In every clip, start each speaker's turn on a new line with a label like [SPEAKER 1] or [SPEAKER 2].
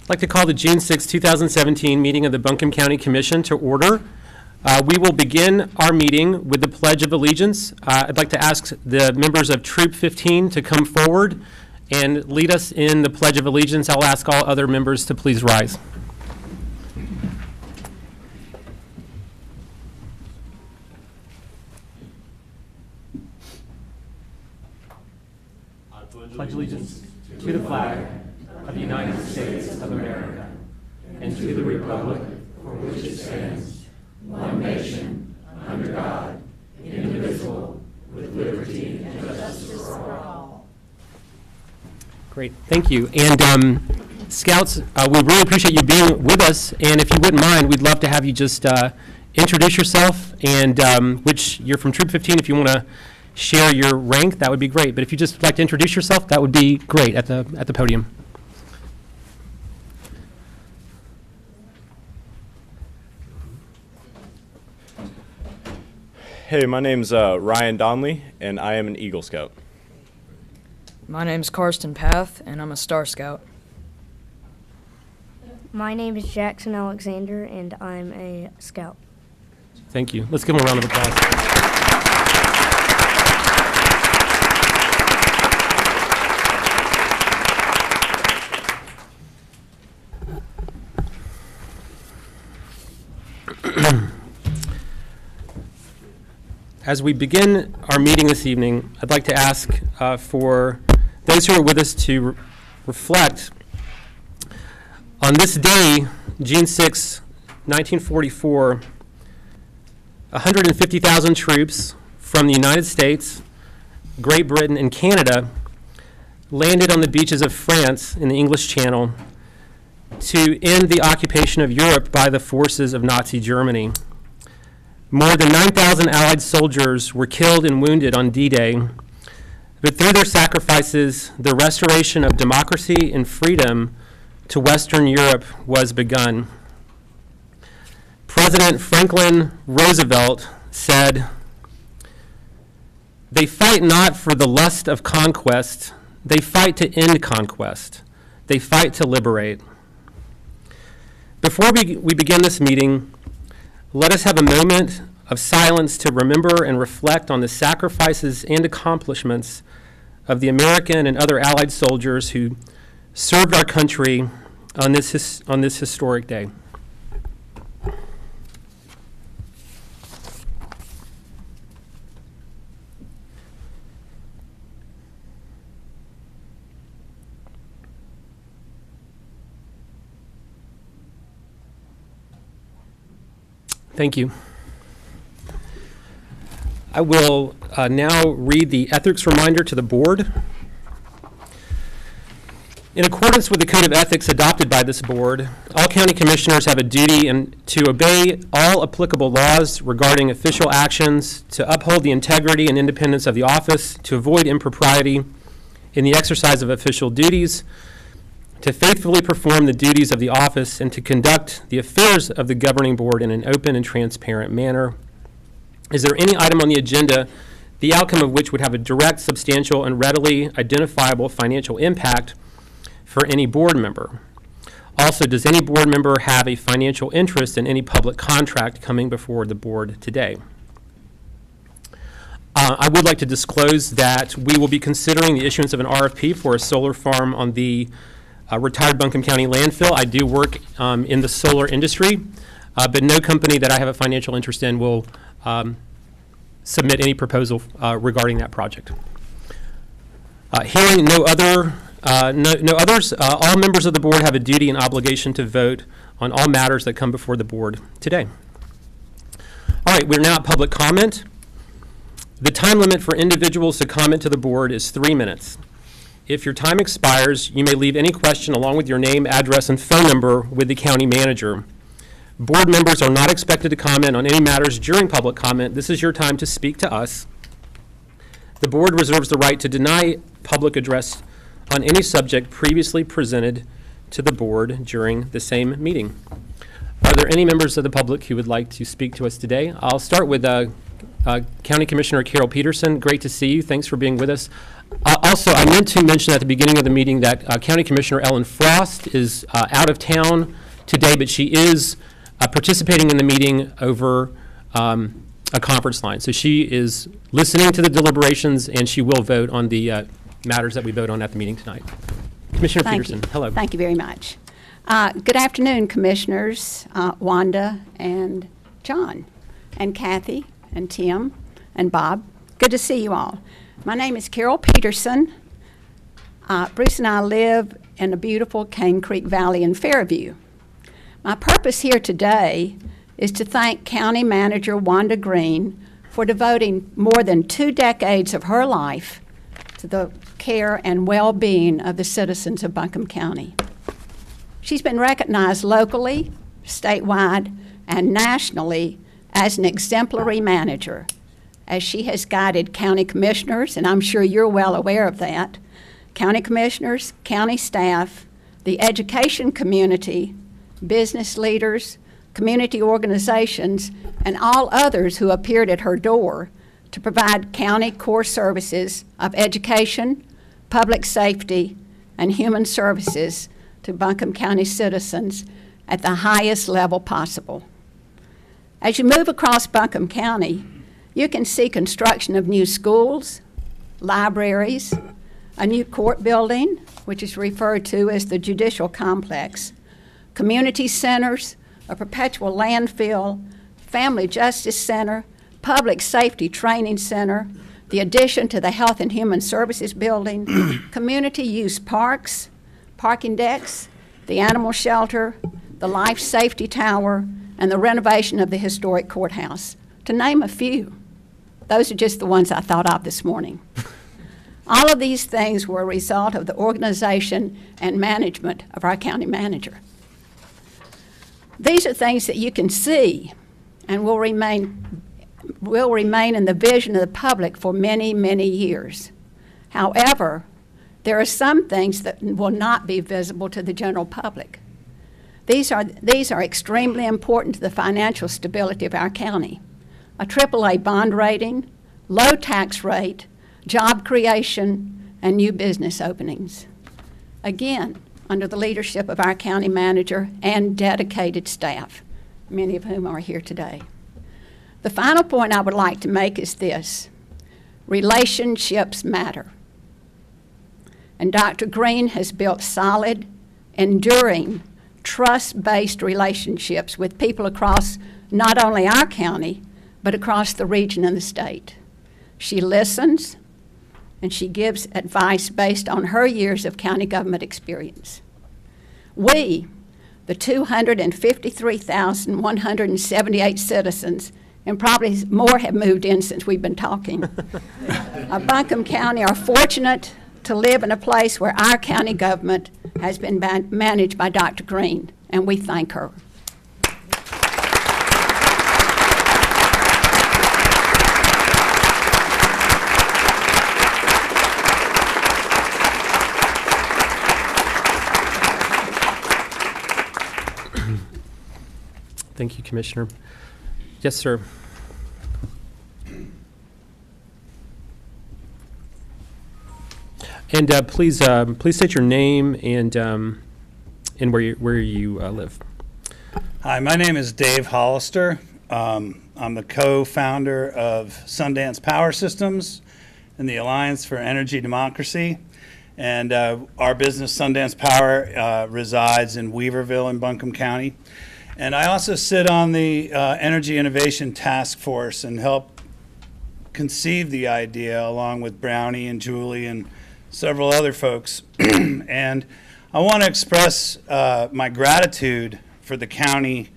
[SPEAKER 1] I'd like to call the June 6, 2017 meeting of the Buncombe County Commission to order. We will begin our meeting with the Pledge of Allegiance. I'd like to ask the members of Troop 15 to come forward and lead us in the Pledge of Allegiance. I'll ask all other members to please rise. I pledge allegiance to the flag of the United States of America and to the republic for which it stands, one nation, under God, indivisible, with liberty and justice for all. Great, thank you. And Scouts, we really appreciate you being with us, and if you wouldn't mind, we'd love to have you just introduce yourself, and which you're from Troop 15. If you want to share your rank, that would be great. But if you just like to introduce yourself, that would be great at the podium.
[SPEAKER 2] Hey, my name's Ryan Donnelly, and I am an Eagle Scout.
[SPEAKER 3] My name's Karsten Path, and I'm a Star Scout.
[SPEAKER 4] My name is Jackson Alexander, and I'm a Scout.
[SPEAKER 1] Thank you. Let's give them a round of applause. As we begin our meeting this evening, I'd like to ask for those who are with us to reflect on this day, June 6, 1944, 150,000 troops from the United States, Great Britain, and Canada landed on the beaches of France in the English Channel to end the occupation of Europe by the forces of Nazi Germany. More than 9,000 Allied soldiers were killed and wounded on D-Day, but through their sacrifices, the restoration of democracy and freedom to Western Europe was begun. President Franklin Roosevelt said, "They fight not for the lust of conquest, they fight to end conquest. They fight to liberate." Before we begin this meeting, let us have a moment of silence to remember and reflect on the sacrifices and accomplishments of the American and other Allied soldiers who served our country on this historic day. Thank you. I will now read the ethics reminder to the board. In accordance with the Code of Ethics adopted by this board, all county commissioners have a duty to obey all applicable laws regarding official actions, to uphold the integrity and independence of the office, to avoid impropriety in the exercise of official duties, to faithfully perform the duties of the office, and to conduct the affairs of the governing board in an open and transparent manner. Is there any item on the agenda, the outcome of which would have a direct, substantial, and readily identifiable financial impact for any board member? Also, does any board member have a financial interest in any public contract coming before the board today? I would like to disclose that we will be considering the issuance of an RFP for a solar farm on the retired Buncombe County landfill. I do work in the solar industry, but no company that I have a financial interest in will submit any proposal regarding that project. Hearing no others, all members of the board have a duty and obligation to vote on all matters that come before the board today. All right, we're now at public comment. The time limit for individuals to comment to the board is 3 minutes. If your time expires, you may leave any question along with your name, address, and phone number with the county manager. Board members are not expected to comment on any matters during public comment. This is your time to speak to us. The board reserves the right to deny public address on any subject previously presented to the board during the same meeting. Are there any members of the public who would like to speak to us today? I'll start with County Commissioner Carol Peterson, great to see you. Thanks for being with us. Also, I meant to mention at the beginning of the meeting that County Commissioner Ellen Frost is out of town today, but she is participating in the meeting over a conference line. So she is listening to the deliberations, and she will vote on the matters that we vote on at the meeting tonight. Commissioner Peterson, hello.
[SPEAKER 5] Thank you very much. Good afternoon, Commissioners Wanda and John and Kathy and Tim and Bob. Good to see you all. My name is Carol Peterson. Bruce and I live in the beautiful Cane Creek Valley in Fairview. My purpose here today is to thank County Manager Wanda Green for devoting more than 2 decades of her life to the care and well-being of the citizens of Buncombe County. She's been recognized locally, statewide, and nationally as an exemplary manager, as she has guided county commissioners, and I'm sure you're well aware of that, county commissioners, county staff, the education community, business leaders, community organizations, and all others who appeared at her door to provide county core services of education, public safety, and human services to Buncombe County citizens at the highest level possible. As you move across Buncombe County, you can see construction of new schools, libraries, a new court building, which is referred to as the Judicial Complex, community centers, a perpetual landfill, family justice center, public safety training center, the addition to the Health and Human Services building, community use parks, parking decks, the animal shelter, the life safety tower, and the renovation of the historic courthouse, to name a few. Those are just the ones I thought of this morning. All of these things were a result of the organization and management of our county manager. These are things that you can see and will remain in the vision of the public for many, many years. However, there are some things that will not be visible to the general public. These are extremely important to the financial stability of our county. A AAA bond rating, low tax rate, job creation, and new business openings. Again, under the leadership of our county manager and dedicated staff, many of whom are here today. The final point I would like to make is this: relationships matter. And Dr. Green has built solid, enduring, trust-based relationships with people across not only our county, but across the region and the state. She listens, and she gives advice based on her years of county government experience. We, the 253,178 citizens, and probably more have moved in since we've been talking, of Buncombe County are fortunate to live in a place where our county government has been managed by Dr. Green, and we thank her.
[SPEAKER 1] Thank you, Commissioner. Yes, sir. And please state your name and where you live.
[SPEAKER 6] Hi, my name is Dave Hollister. I'm the co-founder of Sundance Power Systems and the Alliance for Energy Democracy. And our business, Sundance Power, resides in Weaverville in Buncombe County. And I also sit on the Energy Innovation Task Force and help conceive the idea along with Brownie and Julie and several other folks. And I want to express my gratitude for the county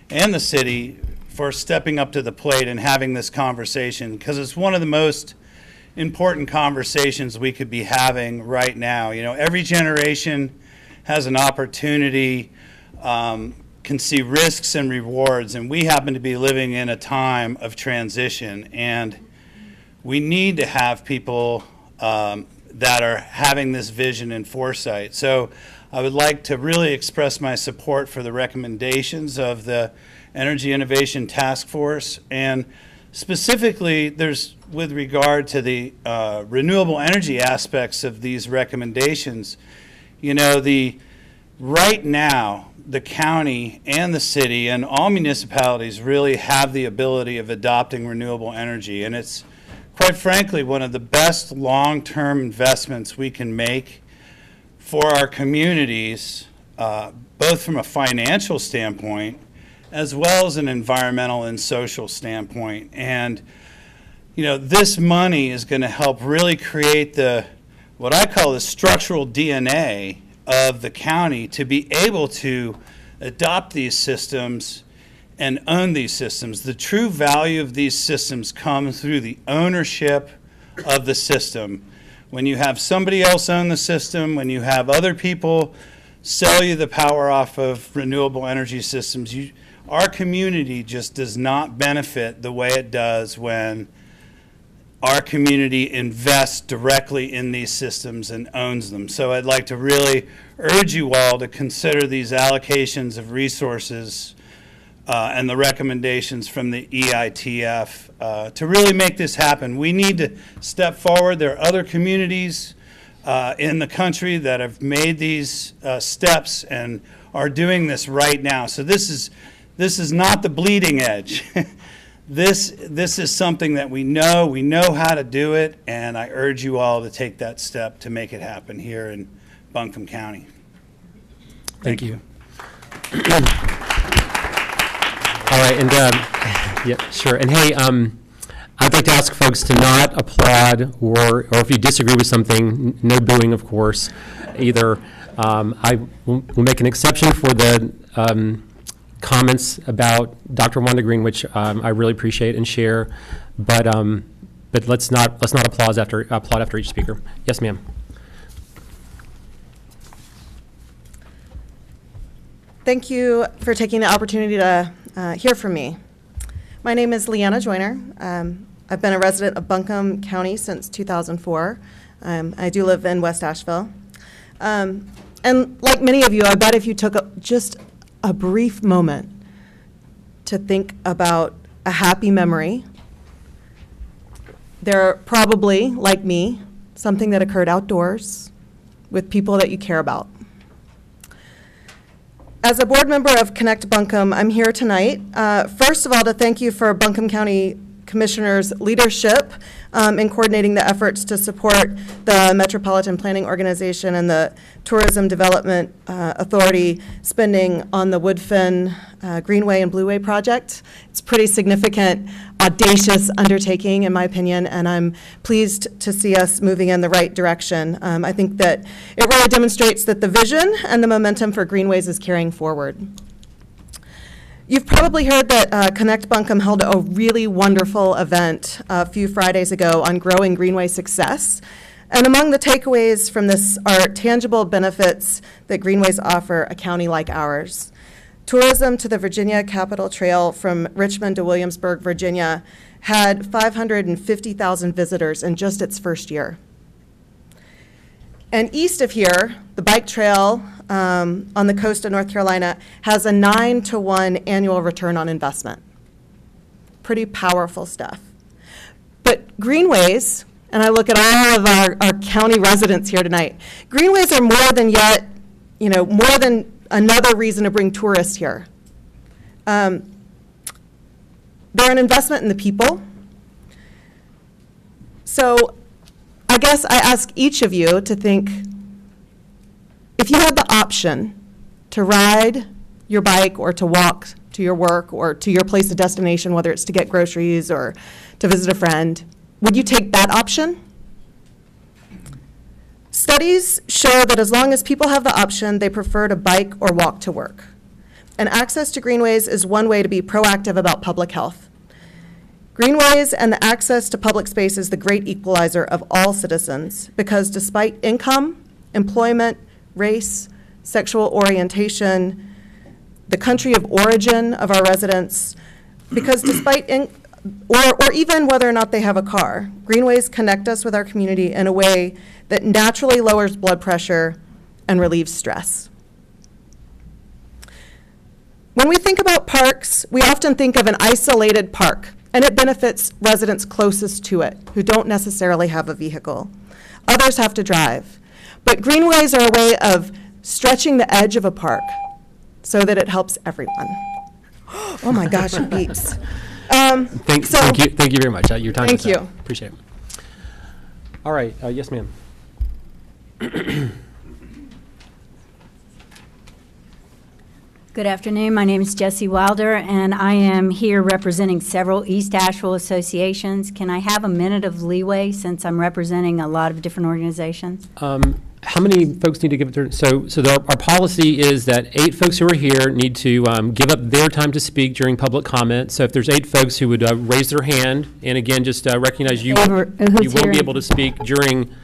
[SPEAKER 6] and the city for stepping up to the plate and having this conversation, because it's one of the most important conversations we could be having right now. You know, every generation has an opportunity, can see risks and rewards, and we happen to be living in a time of transition, and we need to have people that are having this vision and foresight. So I would like to really express my support for the recommendations of the Energy Innovation Task Force, and Specifically, there's with regard to the renewable energy aspects of these recommendations. You know, right now, the county and the city and all municipalities really have the ability of adopting renewable energy, and it's quite frankly one of the best long-term investments we can make for our communities, both from a financial standpoint as well as an environmental and social standpoint. And you know, this money is going to help really create what I call the structural DNA of the county to be able to adopt these systems and own these systems. The true value of these systems comes through the ownership of the system. When you have somebody else own the system, when you have other people sell you the power off of renewable energy systems, our community just does not benefit the way it does when our community invests directly in these systems and owns them. So I'd like to really urge you all to consider these allocations of resources and the recommendations from the EITF to really make this happen. We need to step forward. There are other communities in the country that have made these steps and are doing this right now. So this is not the bleeding edge. This is something that we know how to do it, and I urge you all to take that step to make it happen here in Buncombe County.
[SPEAKER 1] Thank you. All right, and yeah, sure. And hey, I'd like to ask folks to not applaud or if you disagree with something, no booing, of course, either. I will make an exception for the comments about Dr. Wanda Green, which I really appreciate and share, but let's not applaud after each speaker. Yes, ma'am.
[SPEAKER 7] Thank you for taking the opportunity to hear from me. My name is Liana Joyner. I've been a resident of Buncombe County since 2004. I do live in West Asheville. And like many of you, I bet if you took just a brief moment to think about a happy memory, they're probably, like me, something that occurred outdoors with people that you care about. As a board member of Connect Buncombe, I'm here tonight, first of all, to thank you for Buncombe County Commissioner's leadership in coordinating the efforts to support the Metropolitan Planning Organization and the Tourism Development Authority spending on the Woodfin Greenway and Blueway project. It's a pretty significant, audacious undertaking, in my opinion, and I'm pleased to see us moving in the right direction. I think that it really demonstrates that the vision and the momentum for Greenways is carrying forward. You've probably heard that Connect Buncombe held a really wonderful event a few Fridays ago on growing Greenway success. And among the takeaways from this are tangible benefits that Greenways offer a county like ours. Tourism to the Virginia Capitol Trail from Richmond to Williamsburg, Virginia, had 550,000 visitors in just its first year. And east of here, the bike trail on the coast of North Carolina has a 9-to-1 annual return on investment. Pretty powerful stuff. But Greenways, and I look at all of our county residents here tonight, Greenways are more than another reason to bring tourists here. They're an investment in the people. So I guess I ask each of you to think, if you had the option to ride your bike or to walk to your work or to your place of destination, whether it's to get groceries or to visit a friend, would you take that option? Studies show that as long as people have the option, they prefer to bike or walk to work. And access to Greenways is one way to be proactive about public health. Greenways and the access to public space is the great equalizer of all citizens because despite income, employment, race, sexual orientation, the country of origin of our residents, because despite, or even whether or not they have a car, Greenways connect us with our community in a way that naturally lowers blood pressure and relieves stress. When we think about parks, we often think of an isolated park and it benefits residents closest to it who don't necessarily have a vehicle. Others have to drive. But greenways are a way of stretching the edge of a park so that it helps everyone. Oh my gosh, it beeps.
[SPEAKER 1] Thank you very much. Your time
[SPEAKER 7] Thank
[SPEAKER 1] is up.
[SPEAKER 7] you.
[SPEAKER 1] Appreciate it. All right, yes, ma'am.
[SPEAKER 8] Good afternoon. My name is Jessie Wilder, and I am here representing several East Asheville associations. Can I have a minute of leeway since I'm representing a lot of different organizations?
[SPEAKER 1] How many folks need to give it their, so our policy is that 8 folks who are here need to give up their time to speak during public comment. So if there's 8 folks who would raise their hand, and again, just recognize you, you won't be able to speak during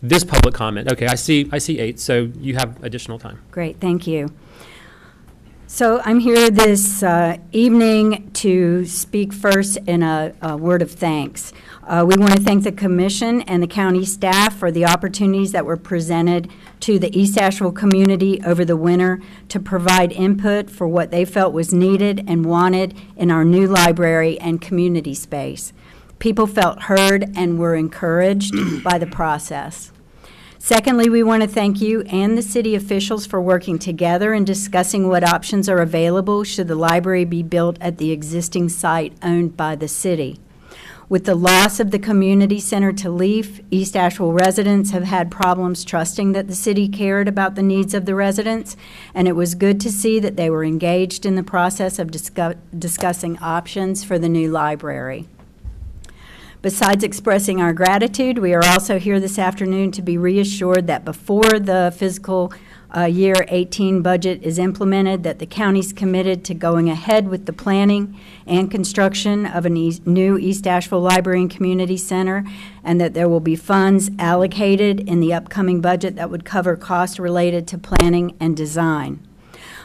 [SPEAKER 1] this public comment. Okay, I see 8, so you have additional time.
[SPEAKER 8] Great, thank you. So I'm here this evening to speak first in a word of thanks. We want to thank the Commission and the county staff for the opportunities that were presented to the East Asheville community over the winter to provide input for what they felt was needed and wanted in our new library and community space. People felt heard and were encouraged by the process. Secondly, we want to thank you and the city officials for working together and discussing what options are available should the library be built at the existing site owned by the city. With the loss of the community center to Leaf, East Asheville residents have had problems trusting that the city cared about the needs of the residents, and it was good to see that they were engaged in the process of discussing options for the new library. Besides expressing our gratitude, we are also here this afternoon to be reassured that before the fiscal year 18 budget is implemented, that the county's committed to going ahead with the planning and construction of a new East Asheville Library and Community Center, and that there will be funds allocated in the upcoming budget that would cover costs related to planning and design.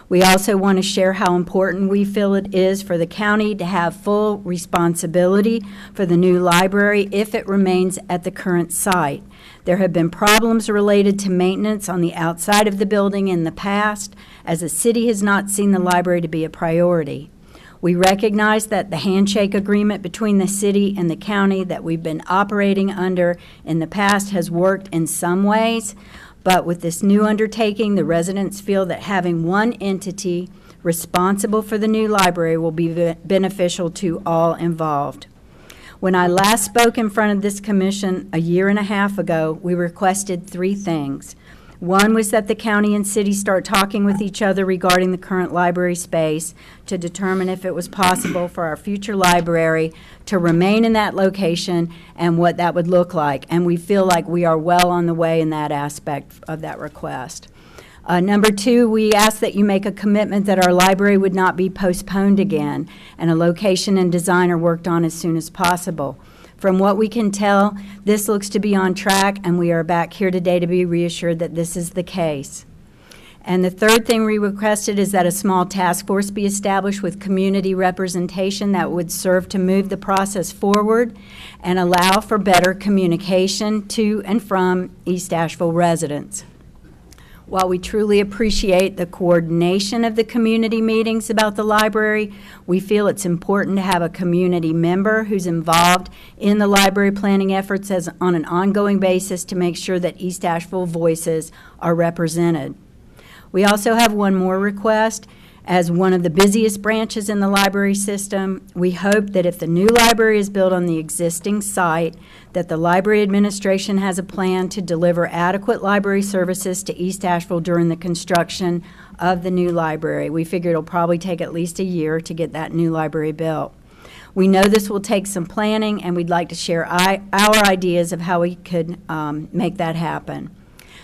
[SPEAKER 8] We also want to share how important we feel it is for the county to have full responsibility for the new library if it remains at the current site. There have been problems related to maintenance on the outside of the building in the past, as the city has not seen the library to be a priority. We recognize that the handshake agreement between the city and the county that we've been operating under in the past has worked in some ways, but with this new undertaking, the residents feel that having one entity responsible for the new library will be beneficial to all involved. When I last spoke in front of this commission a year and a half ago, we requested 3 things. One was that the county and city start talking with each other regarding the current library space to determine if it was possible for our future library to remain in that location and what that would look like. And we feel like we are well on the way in that aspect of that request. Number 2, we ask that you make a commitment that our library would not be postponed again and a location and design are worked on as soon as possible. From what we can tell, this looks to be on track, and we are back here today to be reassured that this is the case. And the third thing we requested is that a small task force be established with community representation that would serve to move the process forward and allow for better communication to and from East Asheville residents. While we truly appreciate the coordination of the community meetings about the library, we feel it's important to have a community member who's involved in the library planning efforts on an ongoing basis to make sure that East Asheville voices are represented. We also have one more request. As one of the busiest branches in the library system, we hope that if the new library is built on the existing site, that the library administration has a plan to deliver adequate library services to East Asheville during the construction of the new library. We figure it'll probably take at least a year to get that new library built. We know this will take some planning, and we'd like to share our ideas of how we could make that happen.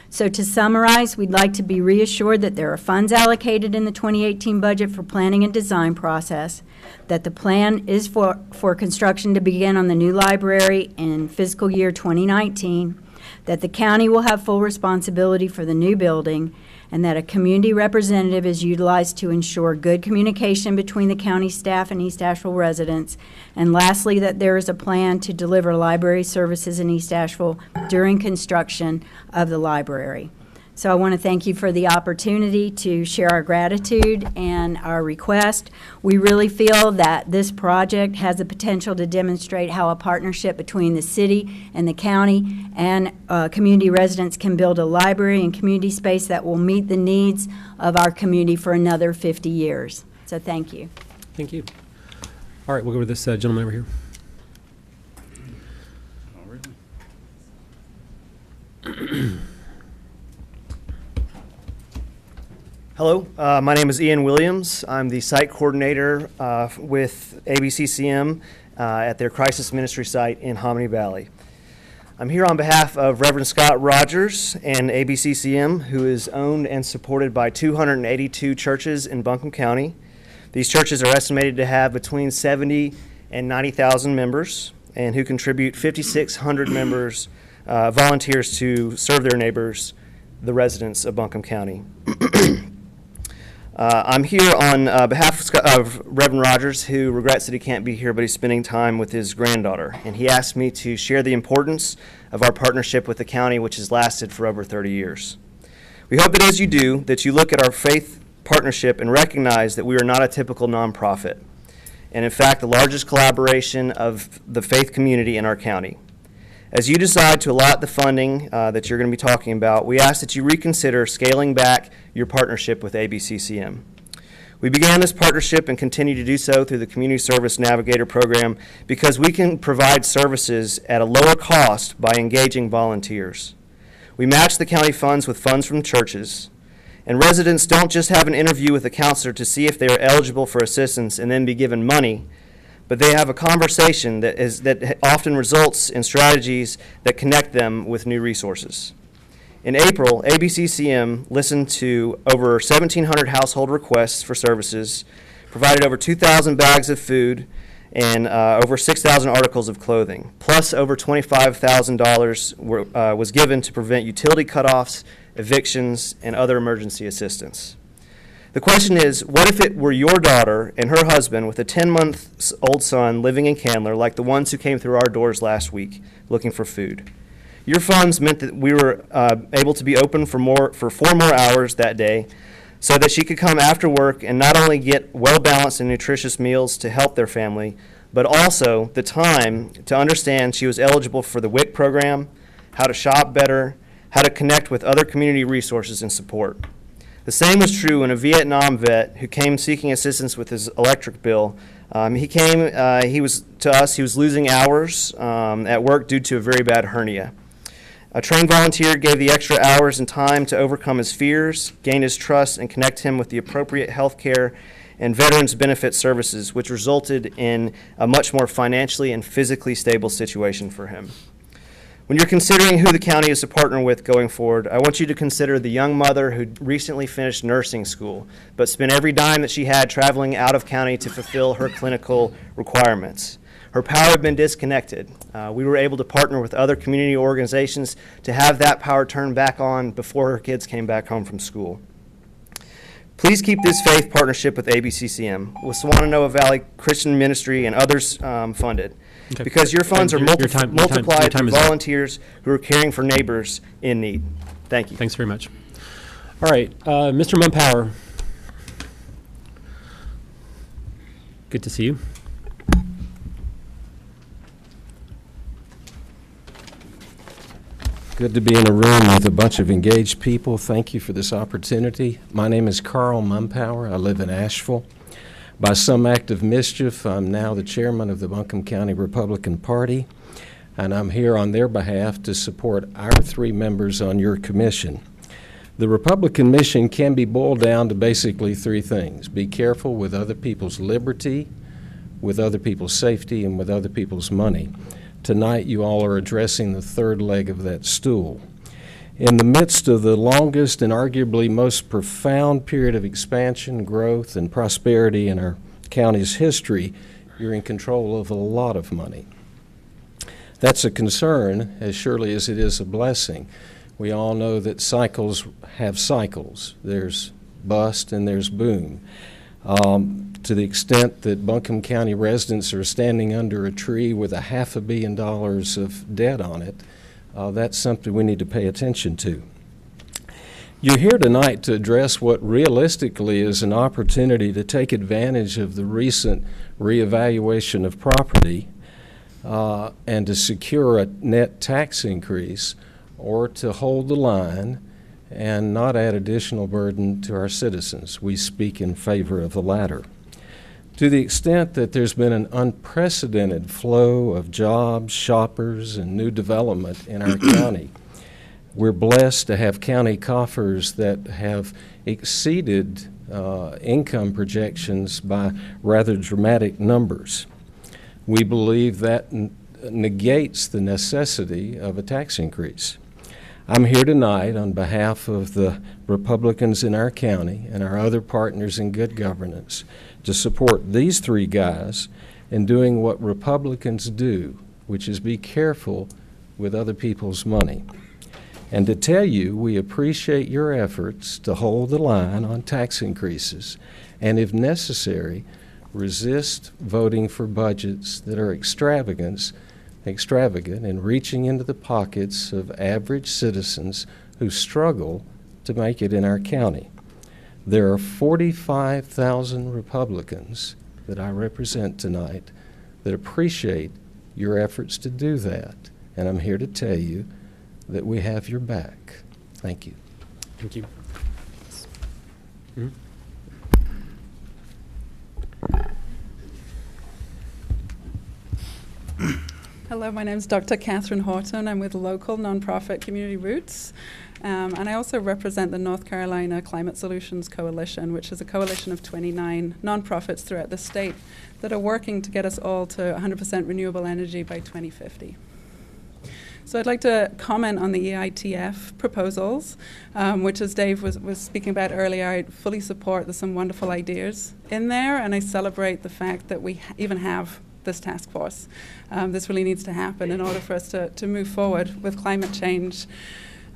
[SPEAKER 8] So to summarize, we'd like to be reassured that there are funds allocated in the 2018 budget for planning and design process, that the plan is for construction to begin on the new library in fiscal year 2019, that the county will have full responsibility for the new building, and that a community representative is utilized to ensure good communication between the county staff and East Asheville residents, and lastly, that there is a plan to deliver library services in East Asheville during construction of the library. So I want to thank you for the opportunity to share our gratitude and our request. We really feel that this project has the potential to demonstrate how a partnership between the city and the county and community residents can build a library and community space that will meet the needs of our community for another 50 years. So thank you.
[SPEAKER 1] Thank you. All right, we'll go with this gentleman over here.
[SPEAKER 9] Hello, my name is Ian Williams. I'm the site coordinator with ABCCM at their crisis ministry site in Hominy Valley. I'm here on behalf of Reverend Scott Rogers and ABCCM, who is owned and supported by 282 churches in Buncombe County. These churches are estimated to have between 70 and 90,000 members, and who contribute 5,600 members, volunteers to serve their neighbors, the residents of Buncombe County. I'm here on behalf of Reverend Rogers, who regrets that he can't be here, but he's spending time with his granddaughter. And he asked me to share the importance of our partnership with the county, which has lasted for over 30 years. We hope that as you do, that you look at our faith partnership and recognize that we are not a typical nonprofit, and in fact, the largest collaboration of the faith community in our county. As you decide to allot the funding that you're going to be talking about, we ask that you reconsider scaling back your partnership with ABCCM. We began this partnership and continue to do so through the Community Service Navigator program because we can provide services at a lower cost by engaging volunteers. We match the county funds with funds from churches, and residents don't just have an interview with a counselor to see if they are eligible for assistance and then be given money, but they have a conversation that often results in strategies that connect them with new resources. In April, ABCCM listened to over 1,700 household requests for services, provided over 2,000 bags of food, and over 6,000 articles of clothing, plus over $25,000 was given to prevent utility cutoffs, evictions, and other emergency assistance. The question is, what if it were your daughter and her husband with a 10-month-old son living in Candler, like the ones who came through our doors last week looking for food? Your funds meant that we were able to be open for 4 more hours that day so that she could come after work and not only get well-balanced and nutritious meals to help their family, but also the time to understand she was eligible for the WIC program, how to shop better, how to connect with other community resources and support. The same was true in a Vietnam vet who came seeking assistance with his electric bill. He was losing hours at work due to a very bad hernia. A trained volunteer gave the extra hours and time to overcome his fears, gain his trust, and connect him with the appropriate health care and veterans benefit services, which resulted in a much more financially and physically stable situation for him. When you're considering who the county is to partner with going forward, I want you to consider the young mother who recently finished nursing school, but spent every dime that she had traveling out of county to fulfill her clinical requirements. Her power had been disconnected. We were able to partner with other community organizations to have that power turned back on before her kids came back home from school. Please keep this faith partnership with ABCCM, with Swannanoa Valley Christian Ministry and others funded. Okay. Because your funds are multiplied through volunteers who are caring for neighbors in need. Thank you.
[SPEAKER 1] Thanks very much. All right, Mr. Mun Power. Good to see you.
[SPEAKER 10] Good to be in a room with a bunch of engaged people. Thank you for this opportunity. My name is Carl Mun Power. I live in Asheville. By some act of mischief, I'm now the chairman of the Buncombe County Republican Party, and I'm here on their behalf to support our 3 members on your commission. The Republican mission can be boiled down to basically 3 things. Be careful with other people's liberty, with other people's safety, and with other people's money. Tonight, you all are addressing the 3rd leg of that stool. In the midst of the longest and arguably most profound period of expansion, growth, and prosperity in our county's history, you're in control of a lot of money. That's a concern as surely as it is a blessing. We all know that cycles have cycles. There's bust and there's boom. To the extent that Buncombe County residents are standing under a tree with $500 million of debt on it, that's something we need to pay attention to. You're here tonight to address what realistically is an opportunity to take advantage of the recent reevaluation of property and to secure a net tax increase, or to hold the line and not add additional burden to our citizens. We speak in favor of the latter. To the extent that there's been an unprecedented flow of jobs, shoppers, and new development in our county, we're blessed to have county coffers that have exceeded income projections by rather dramatic numbers. We believe that negates the necessity of a tax increase. I'm here tonight on behalf of the Republicans in our county and our other partners in good governance to support these three guys in doing what Republicans do, which is be careful with other people's money. And to tell you, we appreciate your efforts to hold the line on tax increases, and if necessary, resist voting for budgets that are extravagant in reaching into the pockets of average citizens who struggle to make it in our county. There are 45,000 Republicans that I represent tonight that appreciate your efforts to do that, and I'm here to tell you that we have your back. Thank you.
[SPEAKER 1] Thank you. Mm-hmm.
[SPEAKER 11] Hello, my name is Dr. Catherine Horton. I'm with local nonprofit Community Roots, and I also represent the North Carolina Climate Solutions Coalition, which is a coalition of 29 nonprofits throughout the state that are working to get us all to 100% renewable energy by 2050. So I'd like to comment on the EITF proposals, which, as Dave was speaking about earlier, I fully support. There's some wonderful ideas in there, and I celebrate the fact that we even have this task force. This really needs to happen in order for us to move forward with climate change.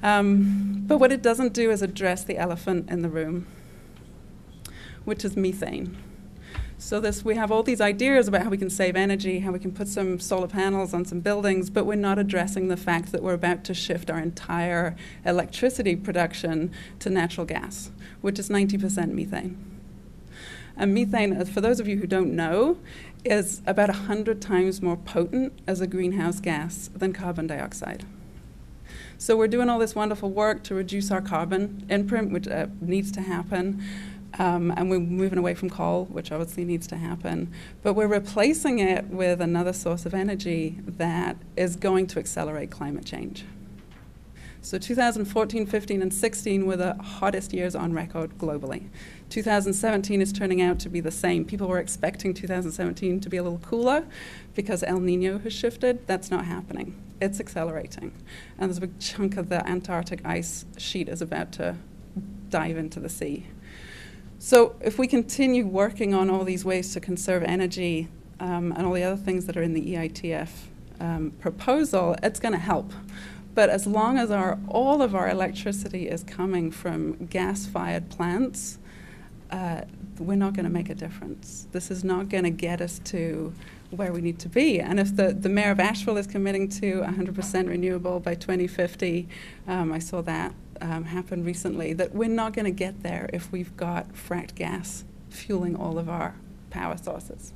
[SPEAKER 11] But what it doesn't do is address the elephant in the room, which is methane. So we have all these ideas about how we can save energy, how we can put some solar panels on some buildings, but we're not addressing the fact that we're about to shift our entire electricity production to natural gas, which is 90% methane. And methane, for those of you who don't know, is about 100 times more potent as a greenhouse gas than carbon dioxide. So we're doing all this wonderful work to reduce our carbon imprint, which needs to happen. And we're moving away from coal, which obviously needs to happen. But we're replacing it with another source of energy that is going to accelerate climate change. So 2014, 15, and 16 were the hottest years on record globally. 2017 is turning out to be the same. People were expecting 2017 to be a little cooler because El Nino has shifted. That's not happening. It's accelerating. And there's a big chunk of the Antarctic ice sheet is about to dive into the sea. So if we continue working on all these ways to conserve energy and all the other things that are in the EITF proposal, it's going to help. But as long as all of our electricity is coming from gas-fired plants, we're not going to make a difference. This is not going to get us to where we need to be. And if the mayor of Asheville is committing to 100% renewable by 2050, I saw that happen recently, that we're not going to get there if we've got fracked gas fueling all of our power sources.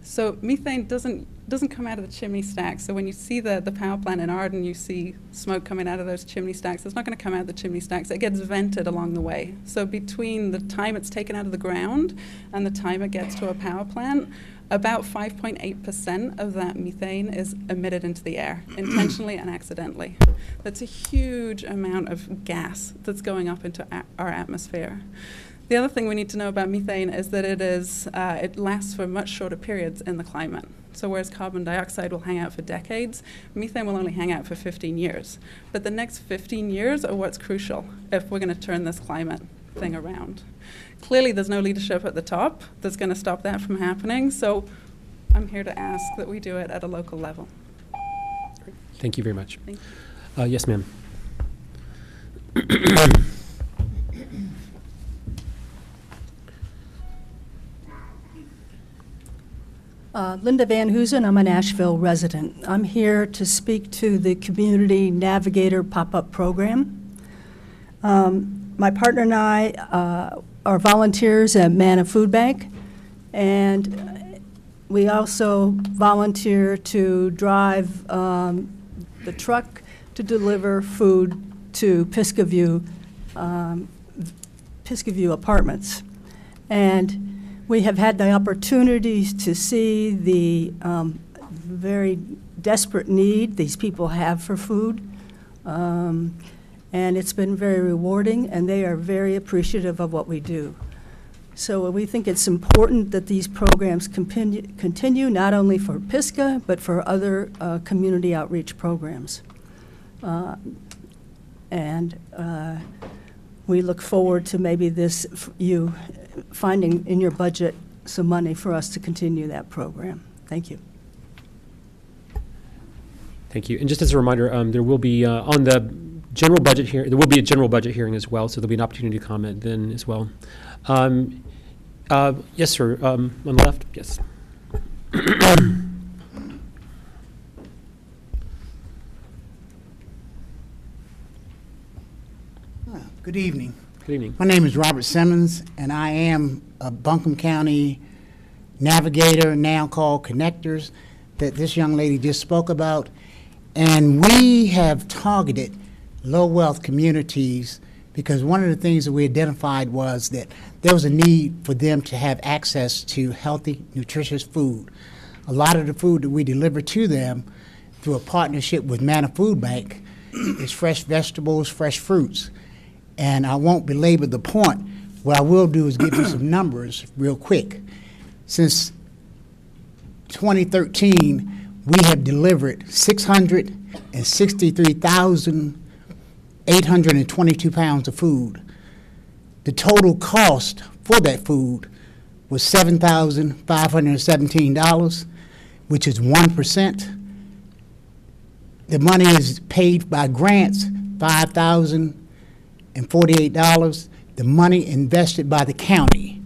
[SPEAKER 11] So methane doesn't come out of the chimney stack. So when you see the power plant in Arden, you see smoke coming out of those chimney stacks. It's not going to come out of the chimney stacks. It gets vented along the way. So between the time it's taken out of the ground and the time it gets to a power plant, about 5.8% of that methane is emitted into the air, intentionally and accidentally. That's a huge amount of gas that's going up into our atmosphere. The other thing we need to know about methane is that it lasts for much shorter periods in the climate. So whereas carbon dioxide will hang out for decades, methane will only hang out for 15 years. But the next 15 years are what's crucial if we're going to turn this climate thing around. Clearly, there's no leadership at the top that's going to stop that from happening. So I'm here to ask that we do it at a local level.
[SPEAKER 1] Thank you very much.
[SPEAKER 11] Thank you.
[SPEAKER 1] Yes, ma'am.
[SPEAKER 12] Linda Van Heusen, I'm a Nashville resident. I'm here to speak to the Community Navigator pop-up program. My partner and I are volunteers at Manna Food Bank, and we also volunteer to drive the truck to deliver food to Pisgah View Apartments. And we have had the opportunities to see the very desperate need these people have for food. And it's been very rewarding, and they are very appreciative of what we do. So we think it's important that these programs continue not only for Pisgah, but for other community outreach programs. We look forward to maybe you finding in your budget some money for us to continue that program. Thank you.
[SPEAKER 1] Thank you. And just as a reminder, there will be on the general budget here. There will be a general budget hearing as well, so there'll be an opportunity to comment then as well. Yes, sir. On the left. Yes.
[SPEAKER 13] Good evening.
[SPEAKER 1] Good evening.
[SPEAKER 13] My name is Robert Simmons, and I am a Buncombe County navigator, now called Connectors, that this young lady just spoke about. And we have targeted low-wealth communities because one of the things that we identified was that there was a need for them to have access to healthy, nutritious food. A lot of the food that we deliver to them through a partnership with Manna Food Bank is fresh vegetables, fresh fruits. And I won't belabor the point. What I will do is give you some numbers real quick. Since 2013, we have delivered 663,822 pounds of food. The total cost for that food was $7,517, which is 1%. The money is paid by grants, $5,048. The money invested by the county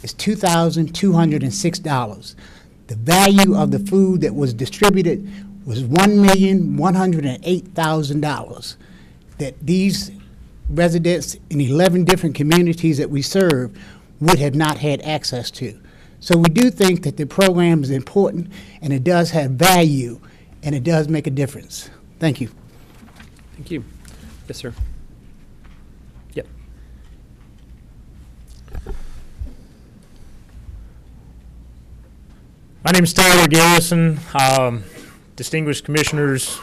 [SPEAKER 13] is $2,206. The value of the food that was distributed was $1,108,000 that these residents in 11 different communities that we serve would have not had access to. So we do think that the program is important, and it does have value, and it does make a difference. Thank you.
[SPEAKER 1] Thank you. Yes, sir. Yep.
[SPEAKER 14] My name is Tyler Garrison. Distinguished commissioners,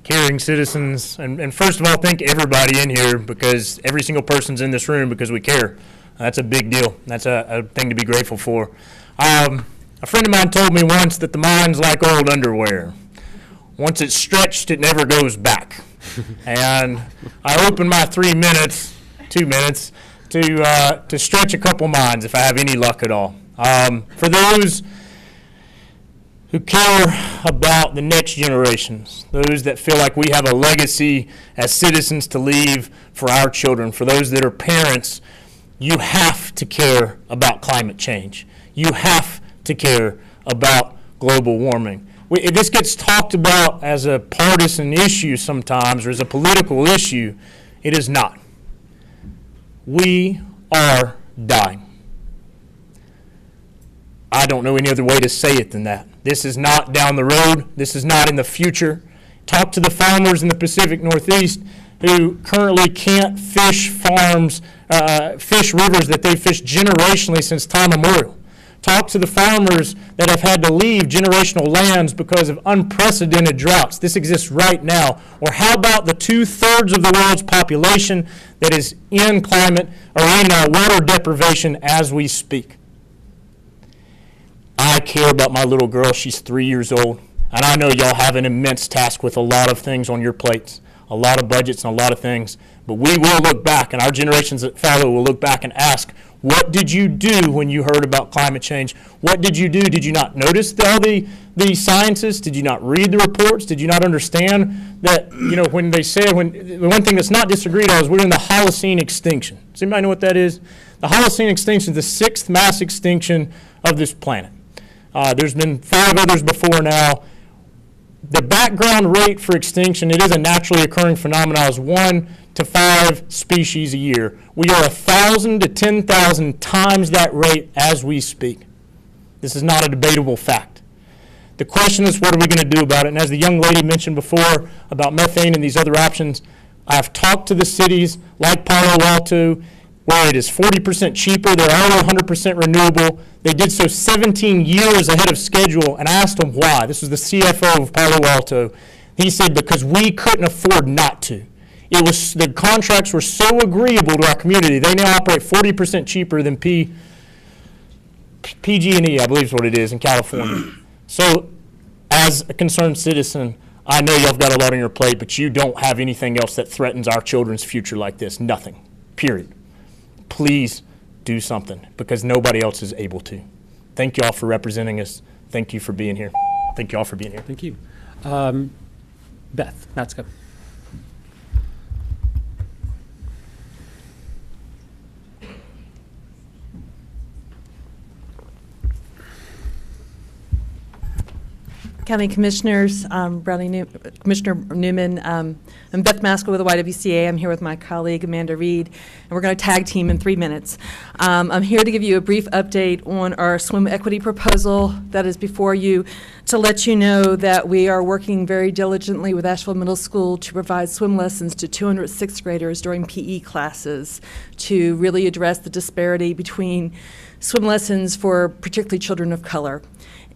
[SPEAKER 14] caring citizens, and first of all, thank everybody in here, because every single person's in this room because we care. That's a big deal. That's a thing to be grateful for. A friend of mine told me once that the mind's like old underwear. Once it's stretched, it never goes back. And I open my 2 minutes, to stretch a couple minds if I have any luck at all. For those who care about the next generations, those that feel like we have a legacy as citizens to leave for our children, for those that are parents, you have to care about climate change. You have to care about global warming. This gets talked about as a partisan issue sometimes, or as a political issue. It is not. We are dying. I don't know any other way to say it than that. This is not down the road. This is not in the future. Talk to the farmers in the Pacific Northeast who currently can't fish rivers that they fished generationally since time immemorial. Talk to the farmers that have had to leave generational lands because of unprecedented droughts. This exists right now. Or how about the 2/3 of the world's population that is in climate or in water deprivation as we speak? I care about my little girl. She's 3 years old. And I know y'all have an immense task with a lot of things on your plates, a lot of budgets and a lot of things. But we will look back, and our generations that follow will look back and ask, what did you do when you heard about climate change? What did you do? Did you not notice all the scientists? Did you not read the reports? Did you not understand that, when they say, the one thing that's not disagreed on is we're in the Holocene extinction. Does anybody know what that is? The Holocene extinction is the 6th mass extinction of this planet. There's been 5 others before now. The background rate for extinction, it is a naturally occurring phenomenon, is 1 to 5 species a year. We are 1,000 to 10,000 times that rate as we speak. This is not a debatable fact. The question is, what are we going to do about it? And as the young lady mentioned before about methane and these other options, I have talked to the cities like Palo Alto, where it is 40% cheaper. They're all 100% renewable. They did so 17 years ahead of schedule, and I asked them why. This was the CFO of Palo Alto. He said, because we couldn't afford not to. It was, the contracts were so agreeable to our community. They now operate 40% cheaper than PG&E, I believe is what it is, in California. So as a concerned citizen, I know y'all have got a lot on your plate, but you don't have anything else that threatens our children's future like this. Nothing, period. Please do something, because nobody else is able to. Thank y'all for representing us. Thank you for being here. Thank y'all for being here.
[SPEAKER 1] Thank you. Beth Matska.
[SPEAKER 15] County Commissioners, Commissioner Newman, I'm Beth Maskell with the YWCA. I'm here with my colleague Amanda Reed, and we're going to tag team in 3 minutes. I'm here to give you a brief update on our swim equity proposal that is before you, to let you know that we are working very diligently with Asheville Middle School to provide swim lessons to 200 sixth graders during PE classes to really address the disparity between swim lessons for particularly children of color.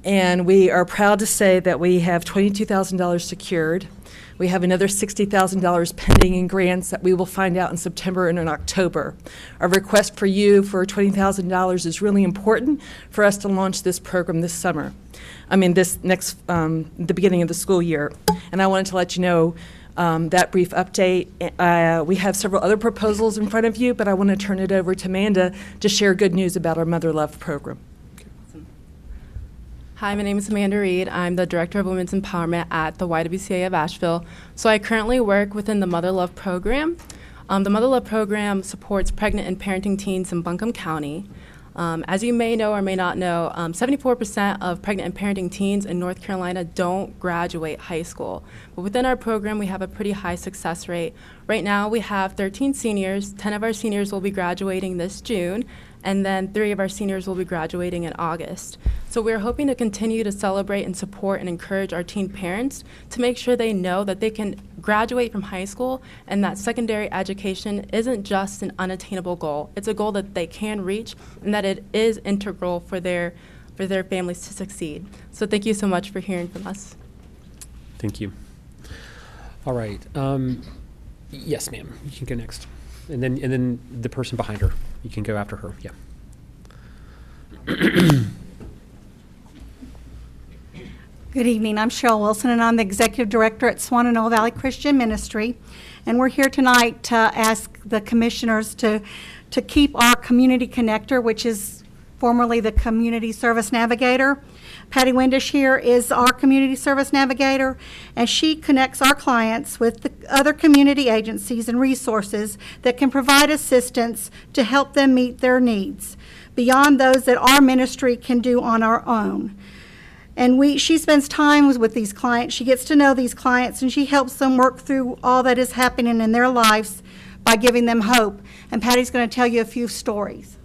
[SPEAKER 15] And we are proud to say that we have $22,000 secured. We have another $60,000 pending in grants that we will find out in September and in October. Our request for you for $20,000 is really important for us to launch this program this summer. This next, the beginning of the school year. And I wanted to let you know that brief update. We have several other proposals in front of you, but I want to turn it over to Amanda to share good news about our Mother Love program.
[SPEAKER 16] Hi, my name is Amanda Reed. I'm the Director of Women's Empowerment at the YWCA of Asheville. So I currently work within the Mother Love program. The Mother Love program supports pregnant and parenting teens in Buncombe County. As you may know or may not know, 74% of pregnant and parenting teens in North Carolina don't graduate high school. But within our program, we have a pretty high success rate. Right now, we have 13 seniors. 10 of our seniors will be graduating this June, and then 3 of our seniors will be graduating in August. So we're hoping to continue to celebrate and support and encourage our teen parents to make sure they know that they can graduate from high school and that secondary education isn't just an unattainable goal. It's a goal that they can reach and that it is integral for their families to succeed. So thank you so much for hearing from us.
[SPEAKER 1] Thank you. All right. Yes, ma'am. You can go next. And then the person behind her. You can go after her. Yeah.
[SPEAKER 17] Good evening. I'm Cheryl Wilson, and I'm the Executive Director at Swananoa Valley Christian Ministry. And we're here tonight to ask the commissioners to keep our community connector, which is formerly the Community Service Navigator. Patty Windish here is our Community Service Navigator, and she connects our clients with the other community agencies and resources that can provide assistance to help them meet their needs, beyond those that our ministry can do on our own. And she spends time with these clients. She gets to know these clients, and she helps them work through all that is happening in their lives by giving them hope. And Patty's going to tell you a few stories.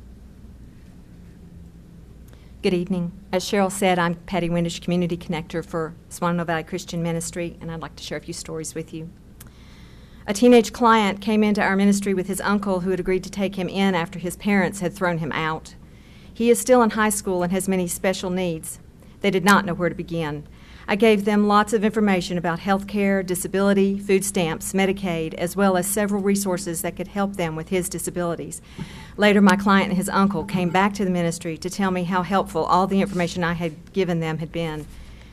[SPEAKER 8] Good evening. As Cheryl said, I'm Patty Windish, Community Connector for Swananoa Valley Christian Ministry, and I'd like to share a few stories with you. A teenage client came into our ministry with his uncle, who had agreed to take him in after his parents had thrown him out. He is still in high school and has many special needs. They did not know where to begin. I gave them lots of information about health care, disability, food stamps, Medicaid, as well as several resources that could help them with his disabilities. Later, my client and his uncle came back to the ministry to tell me how helpful all the information I had given them had been.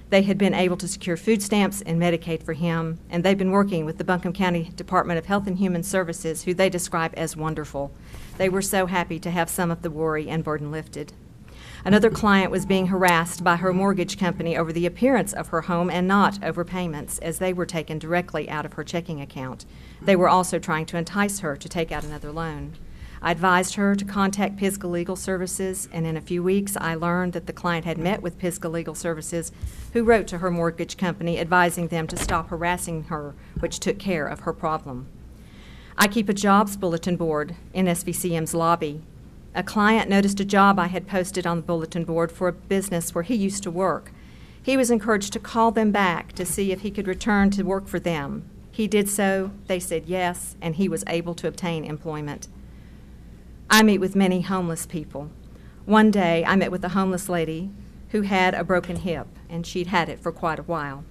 [SPEAKER 8] They had been able to secure food stamps and Medicaid for him, and they've been working with the Buncombe County Department of Health and Human Services, who they describe as wonderful. They were so happy to have some of the worry and burden lifted. Another client was being harassed by her mortgage company over the appearance of her home and not over payments, as they were taken directly out of her checking account. They were also trying to entice her to take out another loan. I advised her to contact Pisgah Legal Services, and in a few weeks, I learned that the client had met with Pisgah Legal Services, who wrote to her mortgage company advising them to stop harassing her, which took care of her problem. I keep a jobs bulletin board in SVCM's lobby. A client noticed a job I had posted on the bulletin board for a business where he used to work. He was encouraged to call them back to see if he could return to work for them. He did so, they said yes, and he was able to obtain employment. I meet with many homeless people. One day, I met with a homeless lady who had a broken hip, and she'd had it for quite a while.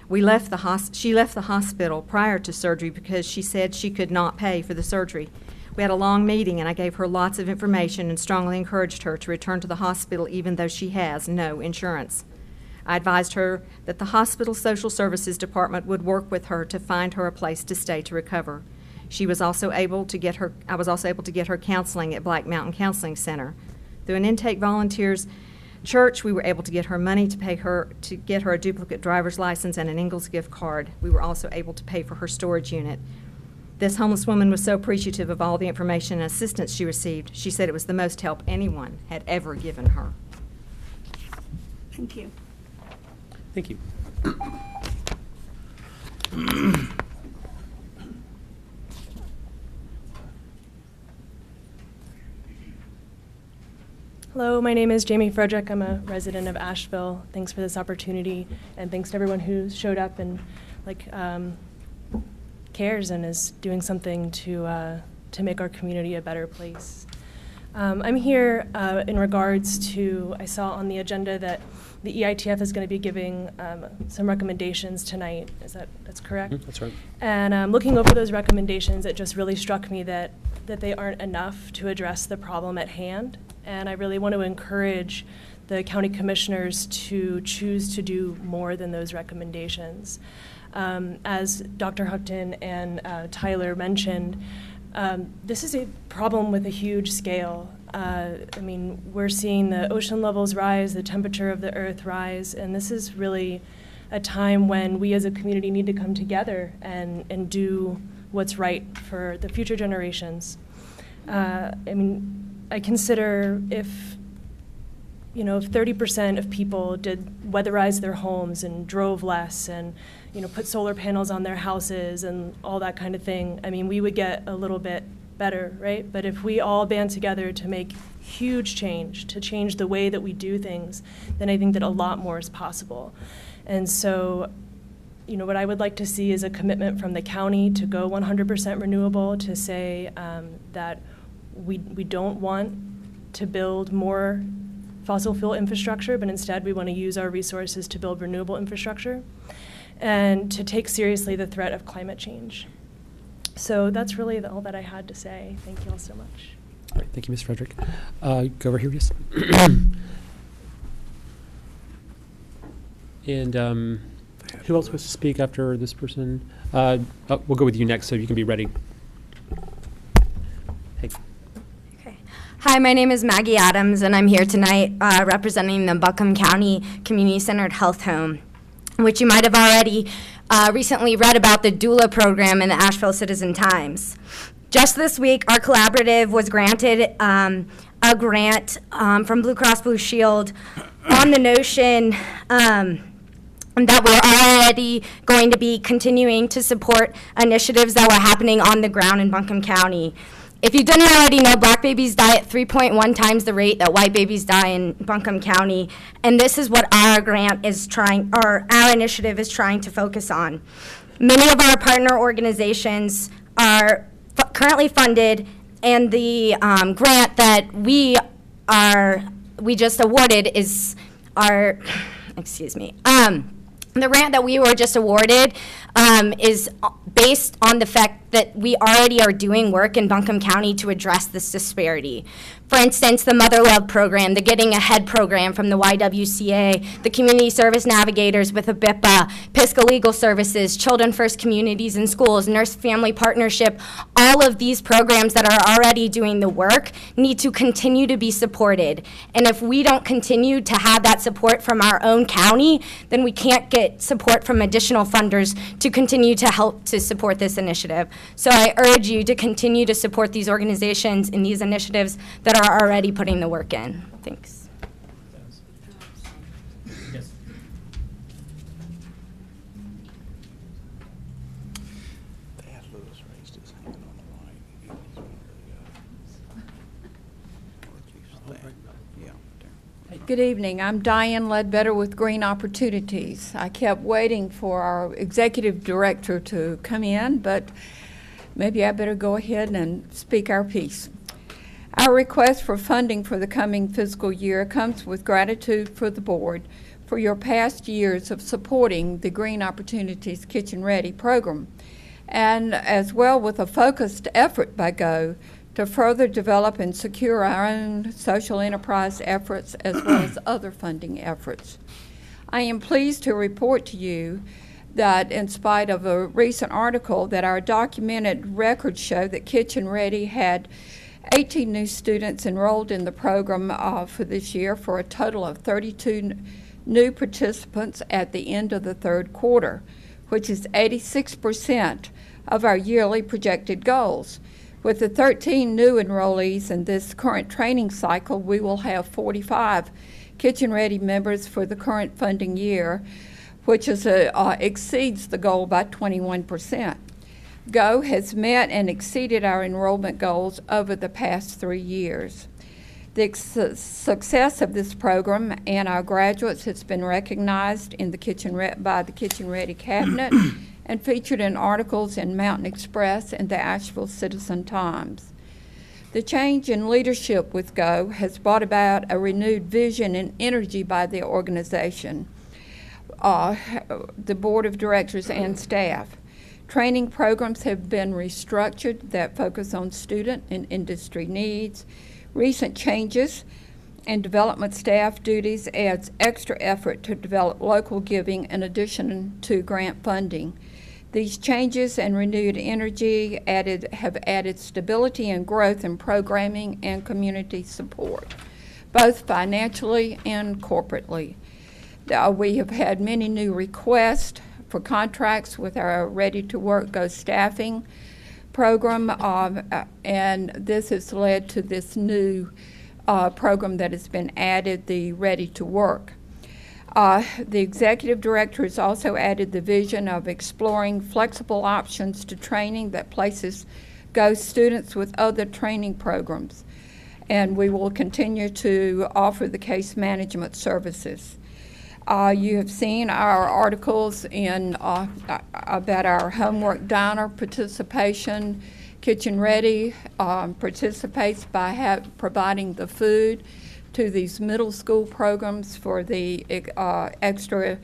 [SPEAKER 8] She left the hospital prior to surgery because she said she could not pay for the surgery. We had a long meeting, and I gave her lots of information and strongly encouraged her to return to the hospital even though she has no insurance. I advised her that the hospital social services department would work with her to find her a place to stay to recover. I was also able to get her counseling at Black Mountain Counseling Center. Through an intake volunteers church, we were able to get her money to get her a duplicate driver's license and an Ingalls gift card. We were also able to pay for her storage unit. This homeless woman was so appreciative of all the information and assistance she received. She said it was the most help anyone had ever given her.
[SPEAKER 17] Thank you.
[SPEAKER 1] Thank you.
[SPEAKER 18] Hello, my name is Jamie Fredrick. I'm a resident of Asheville. Thanks for this opportunity, and thanks to everyone who showed up and cares and is doing something to make our community a better place. I'm here in regards to, I saw on the agenda that the EITF is going to be giving some recommendations tonight. That's correct?
[SPEAKER 1] That's right.
[SPEAKER 18] And looking over those recommendations, it just really struck me that they aren't enough to address the problem at hand. And I really want to encourage the county commissioners to choose to do more than those recommendations. As Dr. Houghton and Tyler mentioned, this is a problem with a huge scale. I mean, we're seeing the ocean levels rise, the temperature of the earth rise, and this is really a time when we as a community need to come together and do what's right for the future generations. I mean, I consider if 30% of people did weatherize their homes and drove less and, put solar panels on their houses and all that kind of thing, I mean, we would get a little bit better, right? But if we all band together to make huge change, to change the way that we do things, then I think that a lot more is possible. And so, what I would like to see is a commitment from the county to go 100% renewable, to say that we don't want to build more fossil fuel infrastructure, but instead we want to use our resources to build renewable infrastructure, and to take seriously the threat of climate change. So that's really all that I had to say. Thank you all so much.
[SPEAKER 1] All right, thank you, Ms. Fredrick. Go over here, yes. And who else wants to speak after this person? We'll go with you next, so you can be ready. Hey.
[SPEAKER 19] Okay. Hi, my name is Maggie Adams, and I'm here tonight representing the Buncombe County Community-Centered Health Home, which you might have already recently read about the doula program in the Asheville Citizen Times. Just this week, our collaborative was granted a grant from Blue Cross Blue Shield on the notion that we're already going to be continuing to support initiatives that were happening on the ground in Buncombe County. If you didn't already know, black babies die at 3.1 times the rate that white babies die in Buncombe County, and this is what our grant is our initiative is trying to focus on. Many of our partner organizations are currently funded, and the grant that we just awarded is our, the grant that we were just awarded is based on the fact that we already are doing work in Buncombe County to address this disparity. For instance, the Mother Love program, the Getting Ahead program from the YWCA, the Community Service Navigators with ABIPA, Pisgah Legal Services, Children First Communities and Schools, Nurse Family Partnership, all of these programs that are already doing the work need to continue to be supported. And if we don't continue to have that support from our own county, then we can't get support from additional funders to continue to help to support this initiative. So I urge you to continue to support these organizations and these initiatives that are already putting the work in. Thanks.
[SPEAKER 20] Good evening. I'm Diane Ledbetter with Green Opportunities. I kept waiting for our executive director to come in, but maybe I better go ahead and speak our piece. Our request for funding for the coming fiscal year comes with gratitude for the board for your past years of supporting the Green Opportunities Kitchen Ready program, and as well with a focused effort by GO to further develop and secure our own social enterprise efforts as well as other funding efforts. I am pleased to report to you that in spite of a recent article that our documented records show that Kitchen Ready had 18 new students enrolled in the program for this year, for a total of 32 new participants at the end of the third quarter, which is 86% of our yearly projected goals. With the 13 new enrollees in this current training cycle, we will have 45 Kitchen Ready members for the current funding year, which is exceeds the goal by 21%. GO has met and exceeded our enrollment goals over the past 3 years. The success of this program and our graduates has been recognized in the by the Kitchen Ready Cabinet and featured in articles in Mountain Express and the Asheville Citizen-Times. The change in leadership with GO has brought about a renewed vision and energy by the organization, the board of directors and staff. Training programs have been restructured that focus on student and industry needs. Recent changes and development staff duties adds extra effort to develop local giving in addition to grant funding. These changes and renewed energy have added stability and growth in programming and community support, both financially and corporately. We have had many new requests for contracts with our Ready to Work Go staffing program, and this has led to this new program that has been added, the Ready to Work. The executive director has also added the vision of exploring flexible options to training that places GO students with other training programs, and we will continue to offer the case management services. You have seen our articles in about our homework diner participation. Kitchen Ready participates by providing the food to these middle school programs for the extra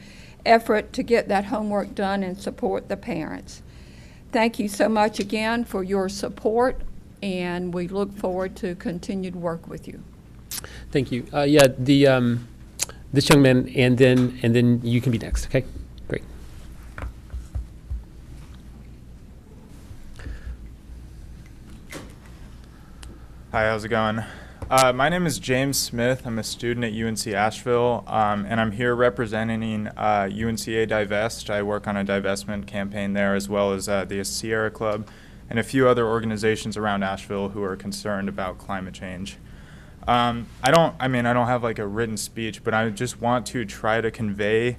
[SPEAKER 20] effort to get that homework done and support the parents. Thank you so much again for your support, and we look forward to continued work with you.
[SPEAKER 1] Thank you. Yeah, this young man, and then you can be next. Okay, great.
[SPEAKER 21] Hi, how's it going? My name is James Smith. I'm a student at UNC Asheville, and I'm here representing UNCA Divest. I work on a divestment campaign there, as well as the Sierra Club and a few other organizations around Asheville who are concerned about climate change. I don't have like a written speech, but I just want to try to convey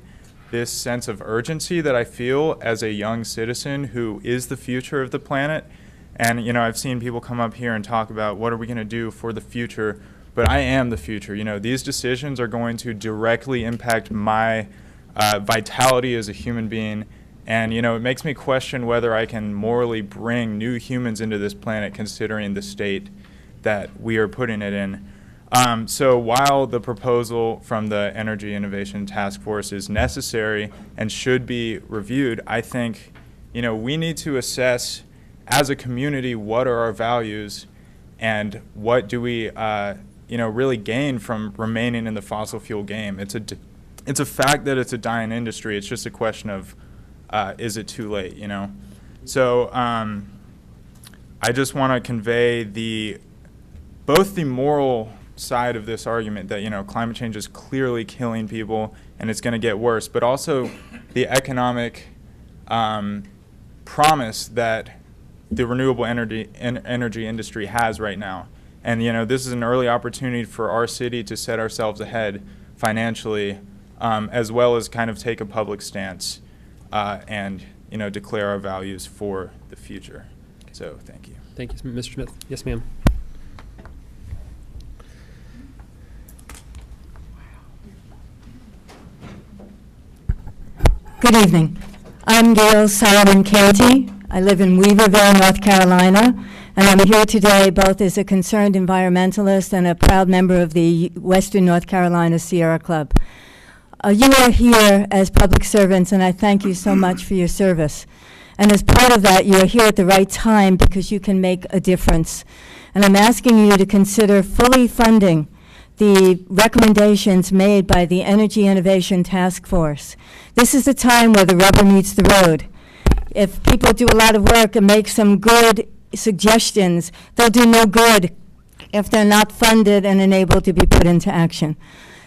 [SPEAKER 21] this sense of urgency that I feel as a young citizen who is the future of the planet. And, you know, I've seen people come up here and talk about what are we going to do for the future, but I am the future. You know, these decisions are going to directly impact my vitality as a human being. And, you know, it makes me question whether I can morally bring new humans into this planet considering the state that we are putting it in. So while the proposal from the Energy Innovation Task Force is necessary and should be reviewed, I think, you know, we need to assess as a community what are our values and what do we, really gain from remaining in the fossil fuel game. It's a fact that it's a dying industry. It's just a question of is it too late, you know? So I just want to convey both the moral side of this argument that, you know, climate change is clearly killing people and it's going to get worse, but also the economic promise that the renewable energy industry has right now. And this is an early opportunity for our city to set ourselves ahead financially, as well as kind of take a public stance and declare our values for the future. So thank you.
[SPEAKER 1] Thank you, Mr. Smith. Yes, ma'am.
[SPEAKER 2] Good evening. I'm Gail Solomon Canty. I live in Weaverville, North Carolina, and I'm here today both as a concerned environmentalist and a proud member of the Western North Carolina Sierra Club. You are here as public servants, and I thank you so much for your service. And as part of that, you are here at the right time because you can make a difference. And I'm asking you to consider fully funding the recommendations made by the Energy Innovation Task Force. This is the time where the rubber meets the road. If people do a lot of work and make some good suggestions, they'll do no good if they're not funded and enabled to be put into action.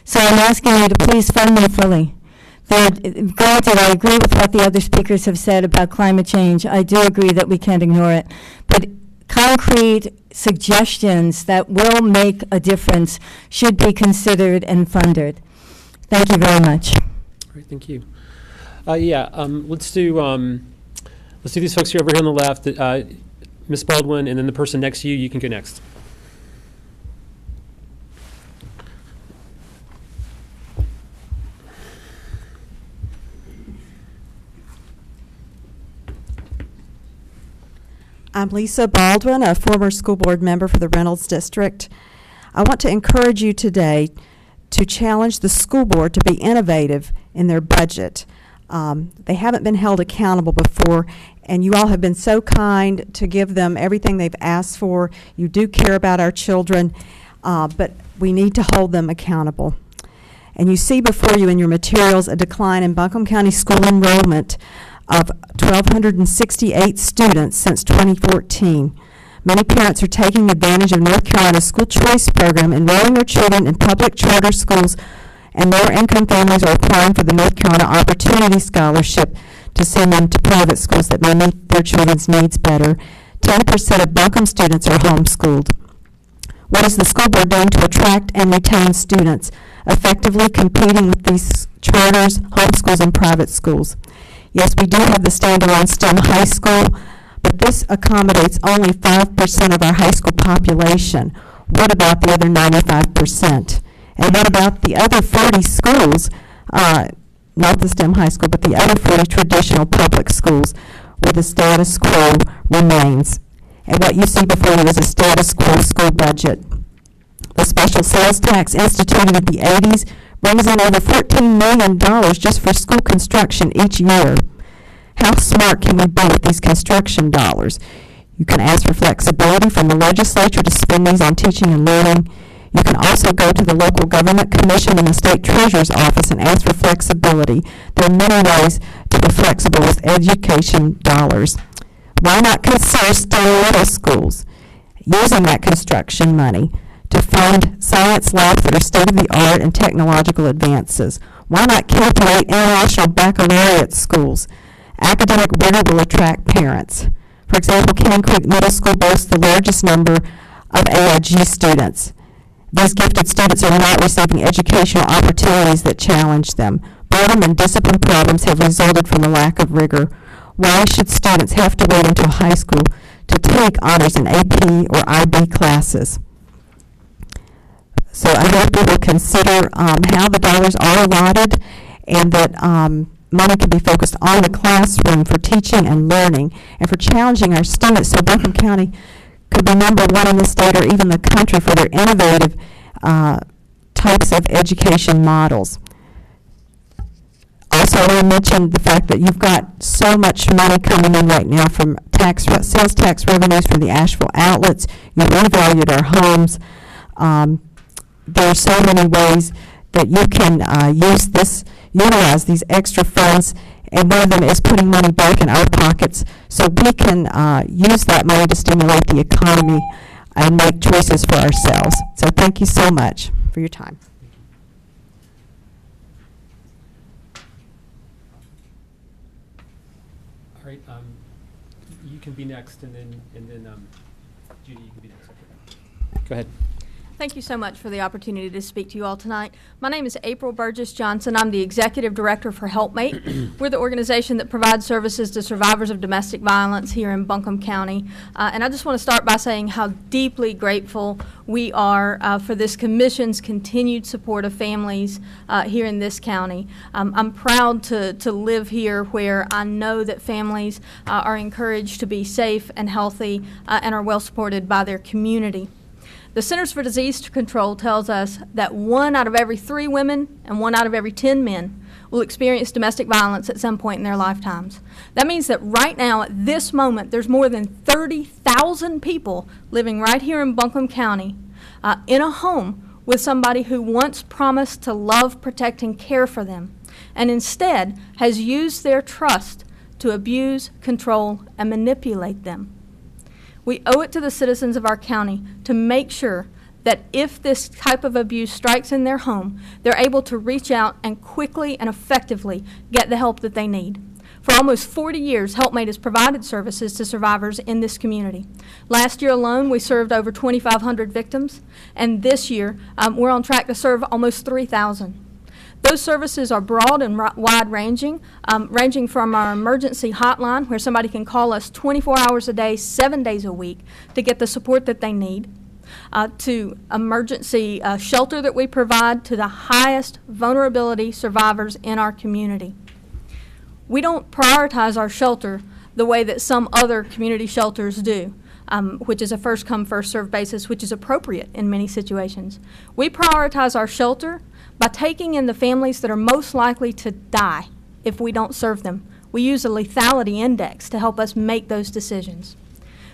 [SPEAKER 2] So I'm asking you to please fund me fully. Granted, I agree with what the other speakers have said about climate change. I do agree that we can't ignore it. But concrete suggestions that will make a difference should be considered and funded. Thank you very much.
[SPEAKER 1] All right, thank you. Let's do these folks here over here on the left. Ms. Baldwin, and then the person next to you, you can go next.
[SPEAKER 7] I'm Lisa Baldwin, a former school board member for the Reynolds District. I want to encourage you today to challenge the school board to be innovative in their budget. They haven't been held accountable before, and you all have been so kind to give them everything they've asked for. You do care about our children, but we need to hold them accountable. And you see before you in your materials a decline in Buncombe County school enrollment of 1,268 students since 2014. Many parents are taking advantage of North Carolina's school choice program, enrolling their children in public charter schools, and lower income families are applying for the North Carolina Opportunity Scholarship to send them to private schools that may meet their children's needs better. 10% of Buncombe students are homeschooled. What is the school board doing to attract and retain students, effectively competing with these charters, homeschools, and private schools? Yes, we do have the standalone STEM high school, but this accommodates only 5% of our high school population. What about the other 95%? And what about the other 40 schools, not the STEM high school, but the other 40 traditional public schools where the status quo remains? And what you see before you is a status quo school budget. The special sales tax instituted in the 80s brings in over $14 million just for school construction each year. How smart can we be with these construction dollars? You can ask for flexibility from the legislature to spend these on teaching and learning. You can also go to the local government commission and the state treasurer's office and ask for flexibility. There are many ways to be flexible with education dollars. Why not consider STEM middle schools using that construction money to fund science labs that are state-of-the-art and technological advances? Why not calculate international baccalaureate schools? Academic rigor will attract parents. For example, Cannon Creek Middle School boasts the largest number of AIG students. These gifted students are not receiving educational opportunities that challenge them. Boredom and discipline problems have resulted from the lack of rigor. Why should students have to wait until high school to take honors in AP or IB classes? So I hope you will consider how the dollars are allotted, and that money can be focused on the classroom for teaching and learning and for challenging our students so Buncombe County could be #1 in the state or even the country for their innovative types of education models. Also, I want to mention the fact that you've got so much money coming in right now from sales tax revenues from the Asheville outlets. You revalued our homes. There are so many ways that you can utilize these extra funds, and one of them is putting money back in our pockets so we can use that money to stimulate the economy and make choices for ourselves. So thank you so much for your time.
[SPEAKER 1] All right. you can be next, and then Judy, you can be next. Okay. Go ahead.
[SPEAKER 3] Thank you so much for the opportunity to speak to you all tonight. My name is April Burgess Johnson. I'm the Executive Director for Helpmate. We're the organization that provides services to survivors of domestic violence here in Buncombe County. And I just want to start by saying how deeply grateful we are for this Commission's continued support of families here in this county. I'm proud to live here where I know that families are encouraged to be safe and healthy and are well supported by their community. The Centers for Disease Control tells us that 1 out of every 3 women and 1 out of every 10 men will experience domestic violence at some point in their lifetimes. That means that right now, at this moment, there's more than 30,000 people living right here in Buncombe County in a home with somebody who once promised to love, protect, and care for them, and instead has used their trust to abuse, control, and manipulate them. We owe it to the citizens of our county to make sure that if this type of abuse strikes in their home, they're able to reach out and quickly and effectively get the help that they need. For almost 40 years, Helpmate has provided services to survivors in this community. Last year alone, we served over 2,500 victims, and this year, we're on track to serve almost 3,000. Those services are broad and wide-ranging, ranging from our emergency hotline, where somebody can call us 24 hours a day, 7 days a week, to get the support that they need, to emergency shelter that we provide to the highest vulnerability survivors in our community. We don't prioritize our shelter the way that some other community shelters do, which is a first-come, first-served basis, which is appropriate in many situations. We prioritize our shelter by taking in the families that are most likely to die if we don't serve them. We use a lethality index to help us make those decisions.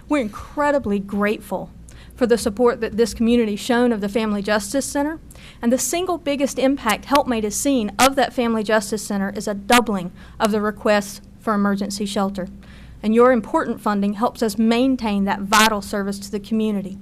[SPEAKER 3] We're incredibly grateful for the support that this community has shown of the Family Justice Center, and the single biggest impact Helpmate has seen of that Family Justice Center is a doubling of the requests for emergency shelter. And your important funding helps us maintain that vital service to the community.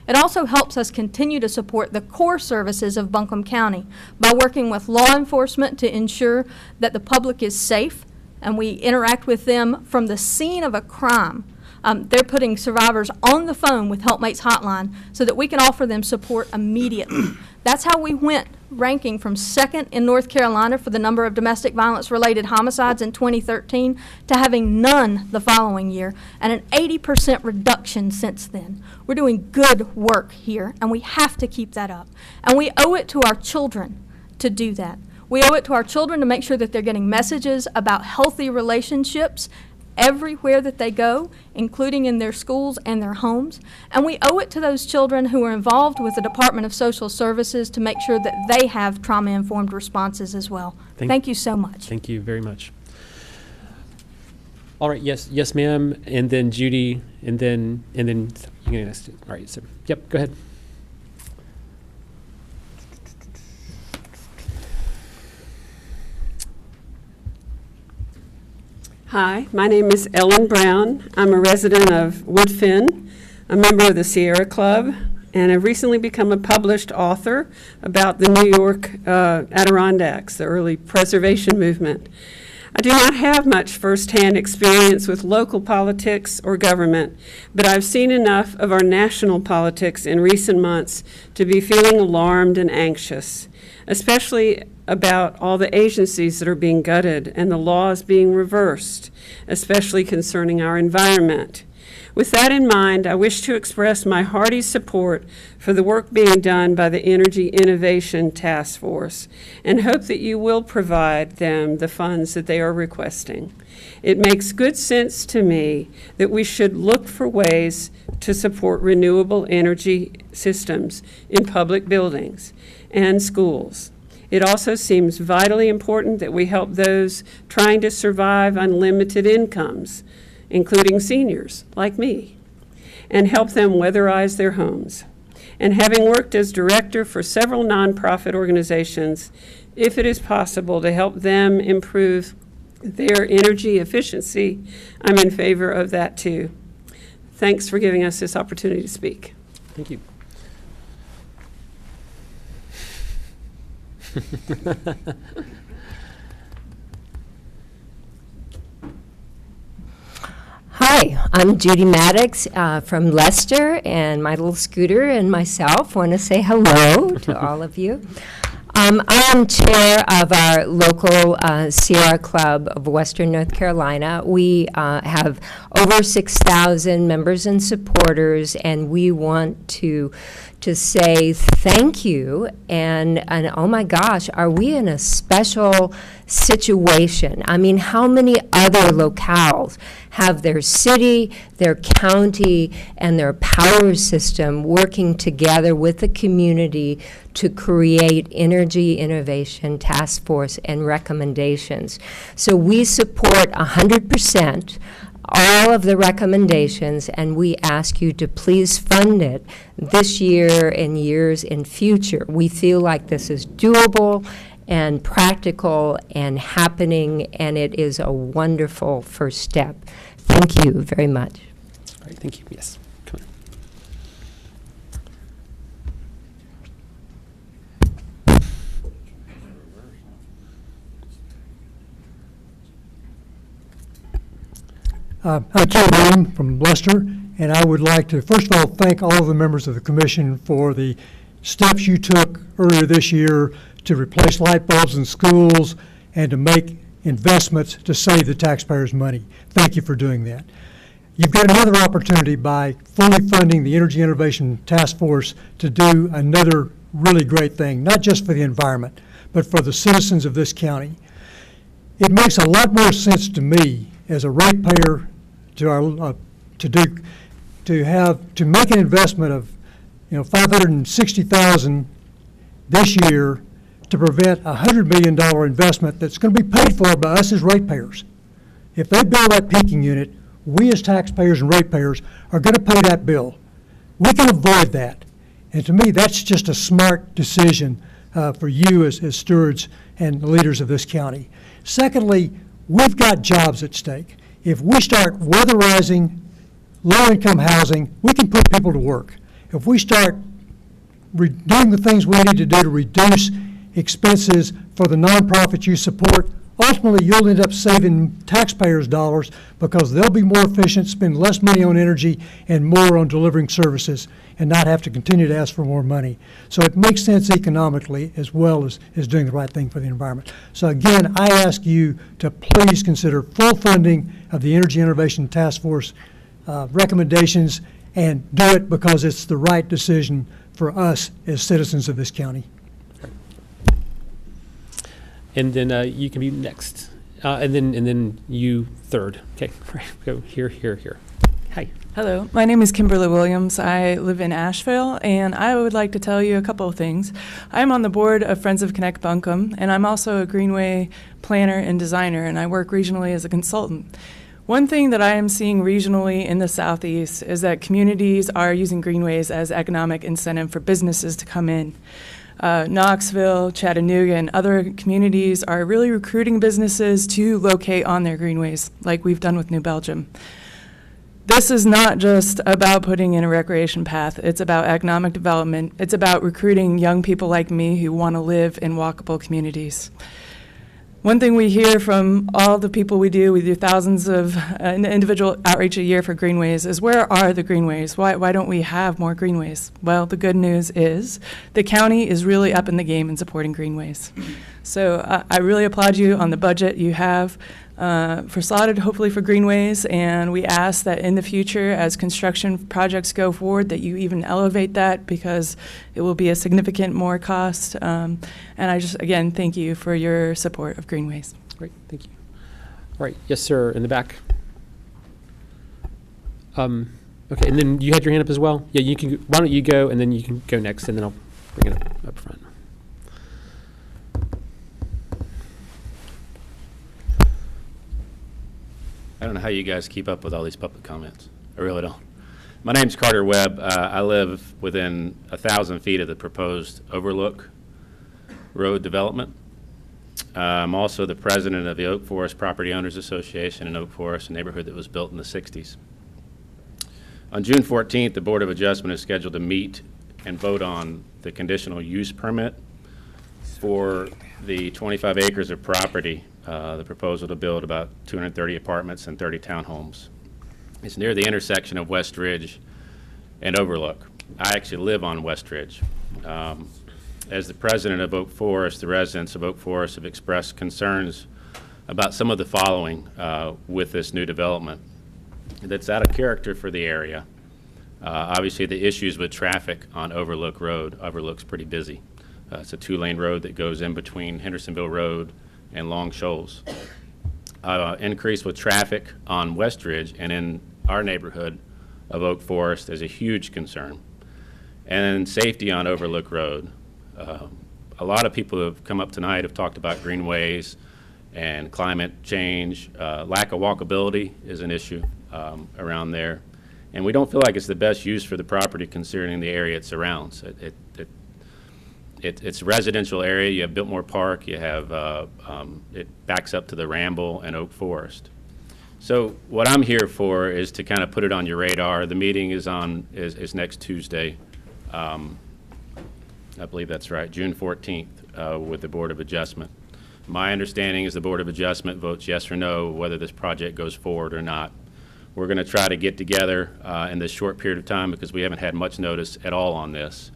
[SPEAKER 3] It also helps us continue to support the core services of Buncombe County by working with law enforcement to ensure that the public is safe and we interact with them from the scene of a crime. They're putting survivors on the phone with Helpmate's hotline so that we can offer them support immediately. That's how we went, ranking from 2nd in North Carolina for the number of domestic violence-related homicides in 2013 to having none the following year, and an 80% reduction since then. We're doing good work here, and we have to keep that up. And we owe it to our children to do that. We owe it to our children to make sure that they're getting messages about healthy relationships everywhere that they go, including in their schools and their homes. And we owe it to those children who are involved with the Department of Social Services to make sure that they have trauma-informed responses as well. Thank you so much.
[SPEAKER 1] Thank you very much. All right, yes, ma'am, and then Judy, and then you can ask. All right, so, yep, go ahead.
[SPEAKER 22] Hi, my name is Ellen Brown. I'm a resident of Woodfin, a member of the Sierra Club, and I've recently become a published author about the New York Adirondacks, the early preservation movement. I do not have much firsthand experience with local politics or government, but I've seen enough of our national politics in recent months to be feeling alarmed and anxious, especially about all the agencies that are being gutted and the laws being reversed, especially concerning our environment. With that in mind, I wish to express my hearty support for the work being done by the Energy Innovation Task Force and hope that you will provide them the funds that they are requesting. It makes good sense to me that we should look for ways to support renewable energy systems in public buildings and schools. It also seems vitally important that we help those trying to survive on limited incomes, including seniors like me, and help them weatherize their homes. And having worked as director for several nonprofit organizations, if it is possible to help them improve their energy efficiency, I'm in favor of that too. Thanks for giving us this opportunity to speak.
[SPEAKER 1] Thank you.
[SPEAKER 23] Hi,
[SPEAKER 4] I'm Judy Maddox from Leicester, and my little scooter and myself want to say hello to all of you. I am chair of our local Sierra Club of Western North Carolina. We have over 6,000 members and supporters, and we want to say thank you, and oh my gosh, are we in a special situation? I mean, how many other locales have their city, their county, and their power system working together with the community to create energy innovation task force and recommendations? So we support 100% all of the recommendations, and we ask you to please fund it this year and years in future. We feel like this is doable and practical and happening, and it is a wonderful first step. Thank you very much.
[SPEAKER 1] All right, thank you. Yes. Come
[SPEAKER 5] I'm Ken William from Leicester, and I would like to, first of all, thank all of the members of the commission for the steps you took earlier this year to replace light bulbs in schools and to make investments to save the taxpayers' money. Thank you for doing that. You've got another opportunity by fully funding the Energy Innovation Task Force to do another really great thing, not just for the environment, but for the citizens of this county. It makes a lot more sense to me as a ratepayer to make an investment of $560,000 this year to prevent a $100 million investment that's going to be paid for by us as ratepayers. If they build that peaking unit, we as taxpayers and ratepayers are going to pay that bill. We can avoid that. And to me, that's just a smart decision for you as stewards and leaders of this county. Secondly, we've got jobs at stake. If we start weatherizing low-income housing, we can put people to work. If we start doing the things we need to do to reduce expenses for the nonprofits you support, ultimately you'll end up saving taxpayers' dollars because they'll be more efficient, spend less money on energy and more on delivering services and not have to continue to ask for more money. So it makes sense economically as well as doing the right thing for the environment. So again, I ask you to please consider full funding of the Energy Innovation Task Force recommendations and do it because it's the right decision for us as citizens of this county.
[SPEAKER 1] And then you can be next, and then you third. Okay, right. Go here. Hi.
[SPEAKER 23] Hello, my name is Kimberly Williams. I live in Asheville, and I would like to tell you a couple of things. I'm on the board of Friends of Connect Buncombe, and I'm also a Greenway planner and designer, and I work regionally as a consultant. One thing that I am seeing regionally in the Southeast is that communities are using greenways as economic incentive for businesses to come in. Knoxville, Chattanooga, and other communities are really recruiting businesses to locate on their greenways, like we've done with New Belgium. This is not just about putting in a recreation path. It's about economic development. It's about recruiting young people like me who want to live in walkable communities. One thing we hear from all the people we do thousands of individual outreach a year for greenways, is where are the greenways? Why don't we have more greenways? Well, the good news is the county is really up in the game in supporting greenways. So I really applaud you on the budget you have for slotted, hopefully for greenways, and we ask that in the future, as construction projects go forward, that you even elevate that because it will be a significant more cost. And I just, again, thank you for your support of greenways.
[SPEAKER 1] Great, thank you. All right, yes, sir, in the back. Okay, and then you had your hand up as well? Yeah, you can. Why don't you go, and then you can go next, and then I'll bring it up front.
[SPEAKER 24] I don't know how you guys keep up with all these public comments. I really don't. My name's Carter Webb. I live within 1,000 feet of the proposed Overlook Road development. I'm also the president of the Oak Forest Property Owners Association in Oak Forest, a neighborhood that was built in the 60s. On June 14th, the Board of Adjustment is scheduled to meet and vote on the conditional use permit for the 25 acres of property, the proposal to build about 230 apartments and 30 townhomes. It's near the intersection of West Ridge and Overlook. I actually live on West Ridge. As the president of Oak Forest, the residents of Oak Forest have expressed concerns about some of the following with this new development that's out of character for the area. Obviously, the issues with traffic on Overlook Road. Overlook's pretty busy. It's a 2-lane road that goes in between Hendersonville Road and Long Shoals. Increase with traffic on West Ridge and in our neighborhood of Oak Forest is a huge concern. And safety on Overlook Road. A lot of people who have come up tonight have talked about greenways and climate change. Lack of walkability is an issue around there. And we don't feel like it's the best use for the property considering the area it surrounds. It's a residential area. You have Biltmore Park. You have, it backs up to the Ramble and Oak Forest. So what I'm here for is to kind of put it on your radar. The meeting is next Tuesday. I believe that's right, June 14th with the Board of Adjustment. My understanding is the Board of Adjustment votes yes or no whether this project goes forward or not. We're going to try to get together in this short period of time because we haven't had much notice at all on this.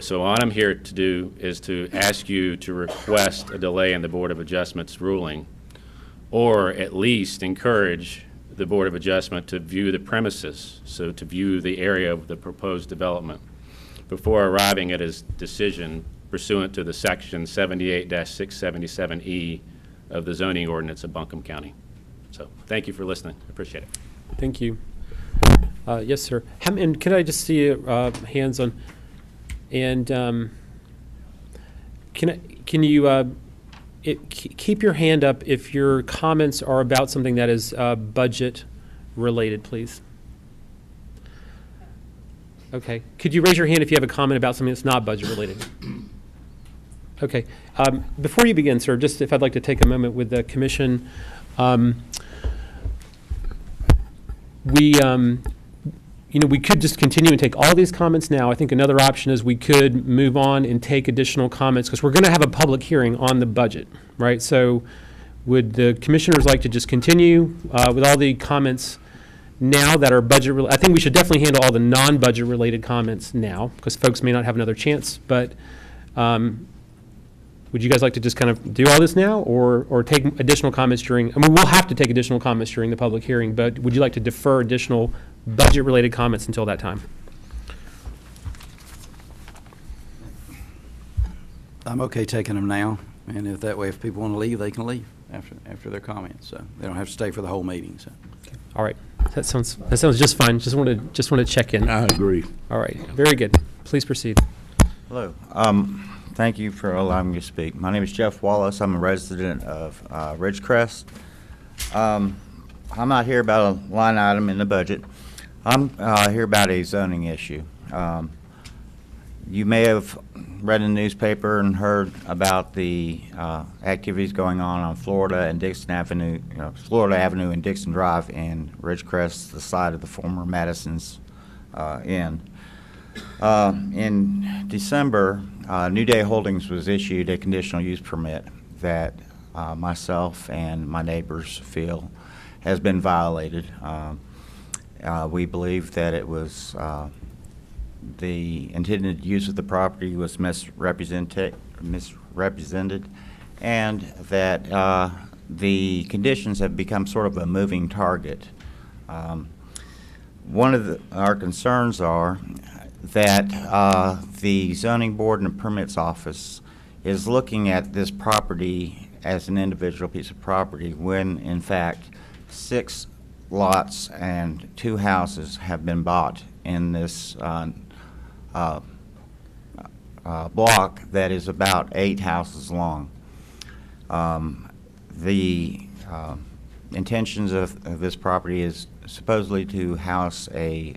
[SPEAKER 24] So what I'm here to do is to ask you to request a delay in the Board of Adjustment's ruling, or at least encourage the Board of Adjustment to view the premises, so to view the area of the proposed development, before arriving at his decision pursuant to the section 78-677E of the zoning ordinance of Buncombe County. So thank you for listening. I appreciate it.
[SPEAKER 1] Thank you. Yes, sir. And can I just see hands on? And can you keep your hand up if your comments are about something that is budget related, please? Okay. Could you raise your hand if you have a comment about something that's not budget related? Okay. Before you begin, sir, just if I'd like to take a moment with the commission. We could just continue and take all these comments now. I think another option is we could move on and take additional comments because we're going to have a public hearing on the budget, right? So would the commissioners like to just continue with all the comments now that are budget related? I think we should definitely handle all the non-budget related comments now because folks may not have another chance, but would you guys like to just kind of do all this now or take additional comments during, I mean, we'll have to take additional comments during the public hearing, but would you like to defer additional budget-related comments until that time?
[SPEAKER 6] I'm okay taking them now, and if that way, if people want to leave, they can leave after their comments, so they don't have to stay for the whole meeting. So,
[SPEAKER 1] okay. All right, that sounds just fine. Just want to check in.
[SPEAKER 9] I agree.
[SPEAKER 1] All right, very good. Please proceed.
[SPEAKER 10] Hello. Thank you for allowing me to speak. My name is Jeff Wallace. I'm a resident of Ridgecrest. I'm not here about a line item in the budget. I'm here about a zoning issue. You may have read in the newspaper and heard about the activities going on Florida and Dixon Avenue, Florida Avenue and Dixon Drive in Ridgecrest, the site of the former Madison's Inn. In December, New Day Holdings was issued a conditional use permit that myself and my neighbors feel has been violated. We believe that it was the intended use of the property was misrepresented, and that the conditions have become sort of a moving target. One of our concerns are that the Zoning Board and Permits Office is looking at this property as an individual piece of property when, in fact, 6 lots and 2 houses have been bought in this block that is about 8 houses long. The intentions of this property is supposedly to house a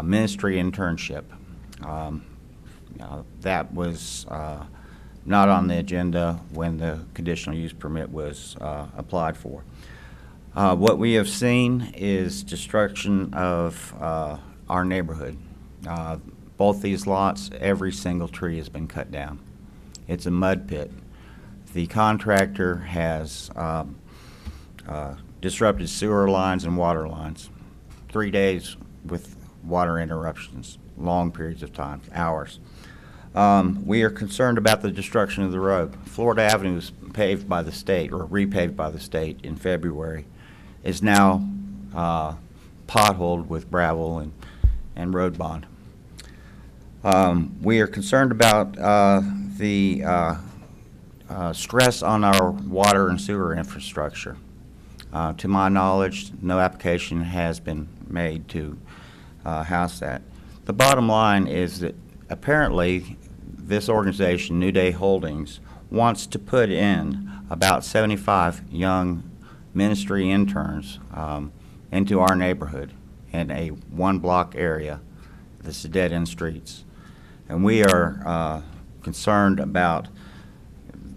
[SPEAKER 10] ministry internship. That was not on the agenda when the conditional use permit was applied for. What we have seen is destruction of our neighborhood. Both these lots, every single tree has been cut down. It's a mud pit. The contractor has disrupted sewer lines and water lines. 3 days with water interruptions, long periods of time, hours. We are concerned about the destruction of the road. Florida Avenue was paved by the state, or repaved by the state in February, is now potholed with gravel and road bond. We are concerned about the stress on our water and sewer infrastructure. To my knowledge, no application has been made to house that. The bottom line is that apparently this organization, New Day Holdings, wants to put in about 75 young ministry interns into our neighborhood in a one-block area. This is dead-end streets. And we are concerned about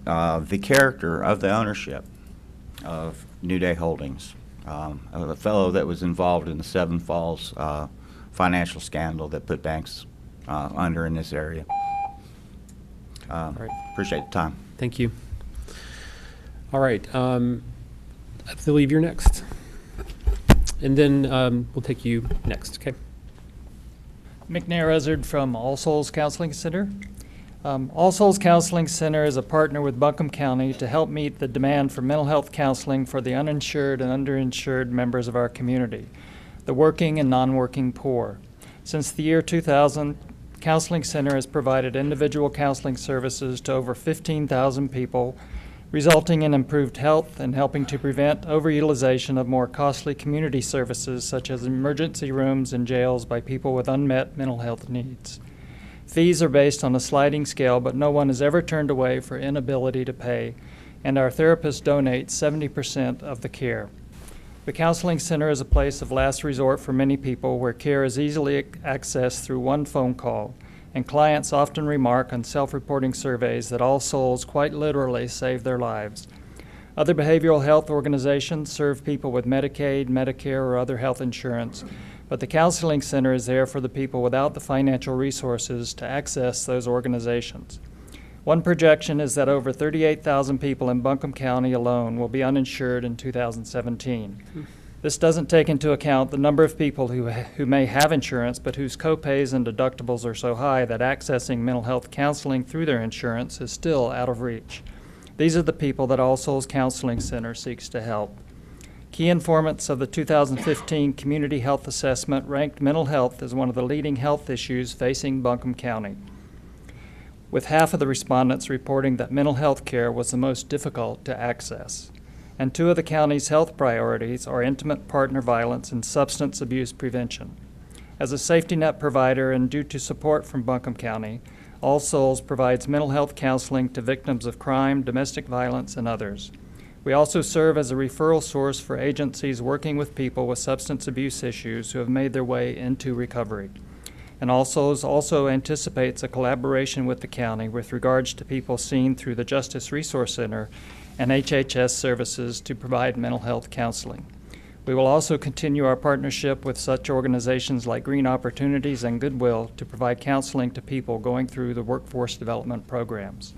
[SPEAKER 10] the character of the ownership of New Day Holdings, a fellow that was involved in the Seven Falls financial scandal that put banks under in this area. Appreciate the time.
[SPEAKER 1] Thank you. All right. I believe you're next. And then we'll take you next, okay?
[SPEAKER 9] McNair Ezzard from All Souls Counseling Center. All Souls Counseling Center is a partner with Buncombe County to help meet the demand for mental health counseling for the uninsured and underinsured members of our community, the working and non-working poor. Since the year 2000, Counseling Center has provided individual counseling services to over 15,000 people, resulting in improved health and helping to prevent overutilization of more costly community services such as emergency rooms and jails by people with unmet mental health needs. Fees are based on a sliding scale, but no one is ever turned away for inability to pay, and our therapists donate 70% of the care. The Counseling Center is a place of last resort for many people where care is easily accessed through one phone call, and clients often remark on self-reporting surveys that All Souls quite literally save their lives. Other behavioral health organizations serve people with Medicaid, Medicare, or other health insurance, but the Counseling Center is there for the people without the financial resources to access those organizations. One projection is that over 38,000 people in Buncombe County alone will be uninsured in 2017. This doesn't take into account the number of people who may have insurance but whose copays and deductibles are so high that accessing mental health counseling through their insurance is still out of reach. These are the people that All Souls Counseling Center seeks to help. Key informants of the 2015 Community Health Assessment ranked mental health as one of the leading health issues facing Buncombe County, with half of the respondents reporting that mental health care was the most difficult to access. And 2 of the county's health priorities are intimate partner violence and substance abuse prevention. As a safety net provider and due to support from Buncombe County, All Souls provides mental health counseling to victims of crime, domestic violence, and others. We also serve as a referral source for agencies working with people with substance abuse issues who have made their way into recovery. And All Souls also anticipates a collaboration with the county with regards to people seen through the Justice Resource Center and HHS services to provide mental health counseling. We will also continue our partnership with such organizations like Green Opportunities and Goodwill to provide counseling to people going through the workforce development programs.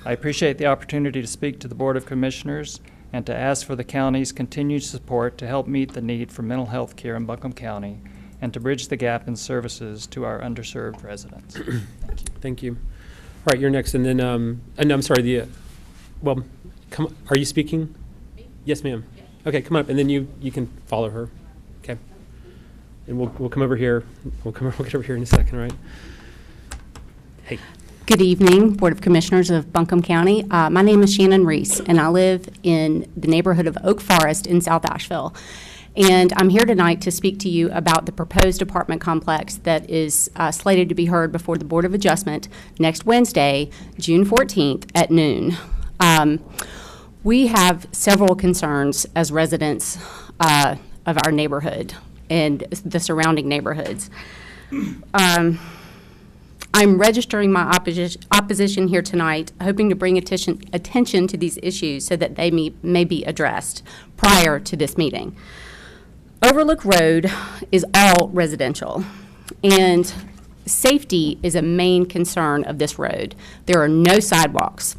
[SPEAKER 9] I appreciate the opportunity to speak to the Board of Commissioners and to ask for the county's continued support to help meet the need for mental health care in Buncombe County and to bridge the gap in services to our underserved residents. Thank you.
[SPEAKER 1] Thank you. All right, you're next, and then, and I'm sorry, well, are you speaking? Me? Yes, ma'am. Yes. Okay, come up, and then you can follow her. Okay. And we'll come over here. We'll get over here in a second, right? Hey.
[SPEAKER 11] Good evening, Board of Commissioners of Buncombe County. My name is Shannon Reese, and I live in the neighborhood of Oak Forest in South Asheville. And I'm here tonight to speak to you about the proposed apartment complex that is slated to be heard before the Board of Adjustment next Wednesday, June 14th at noon. We have several concerns as residents of our neighborhood and the surrounding neighborhoods. I'm registering my opposition here tonight, hoping to bring attention to these issues so that they may be addressed prior to this meeting. Overlook Road is all residential, and safety is a main concern of this road. There are no sidewalks.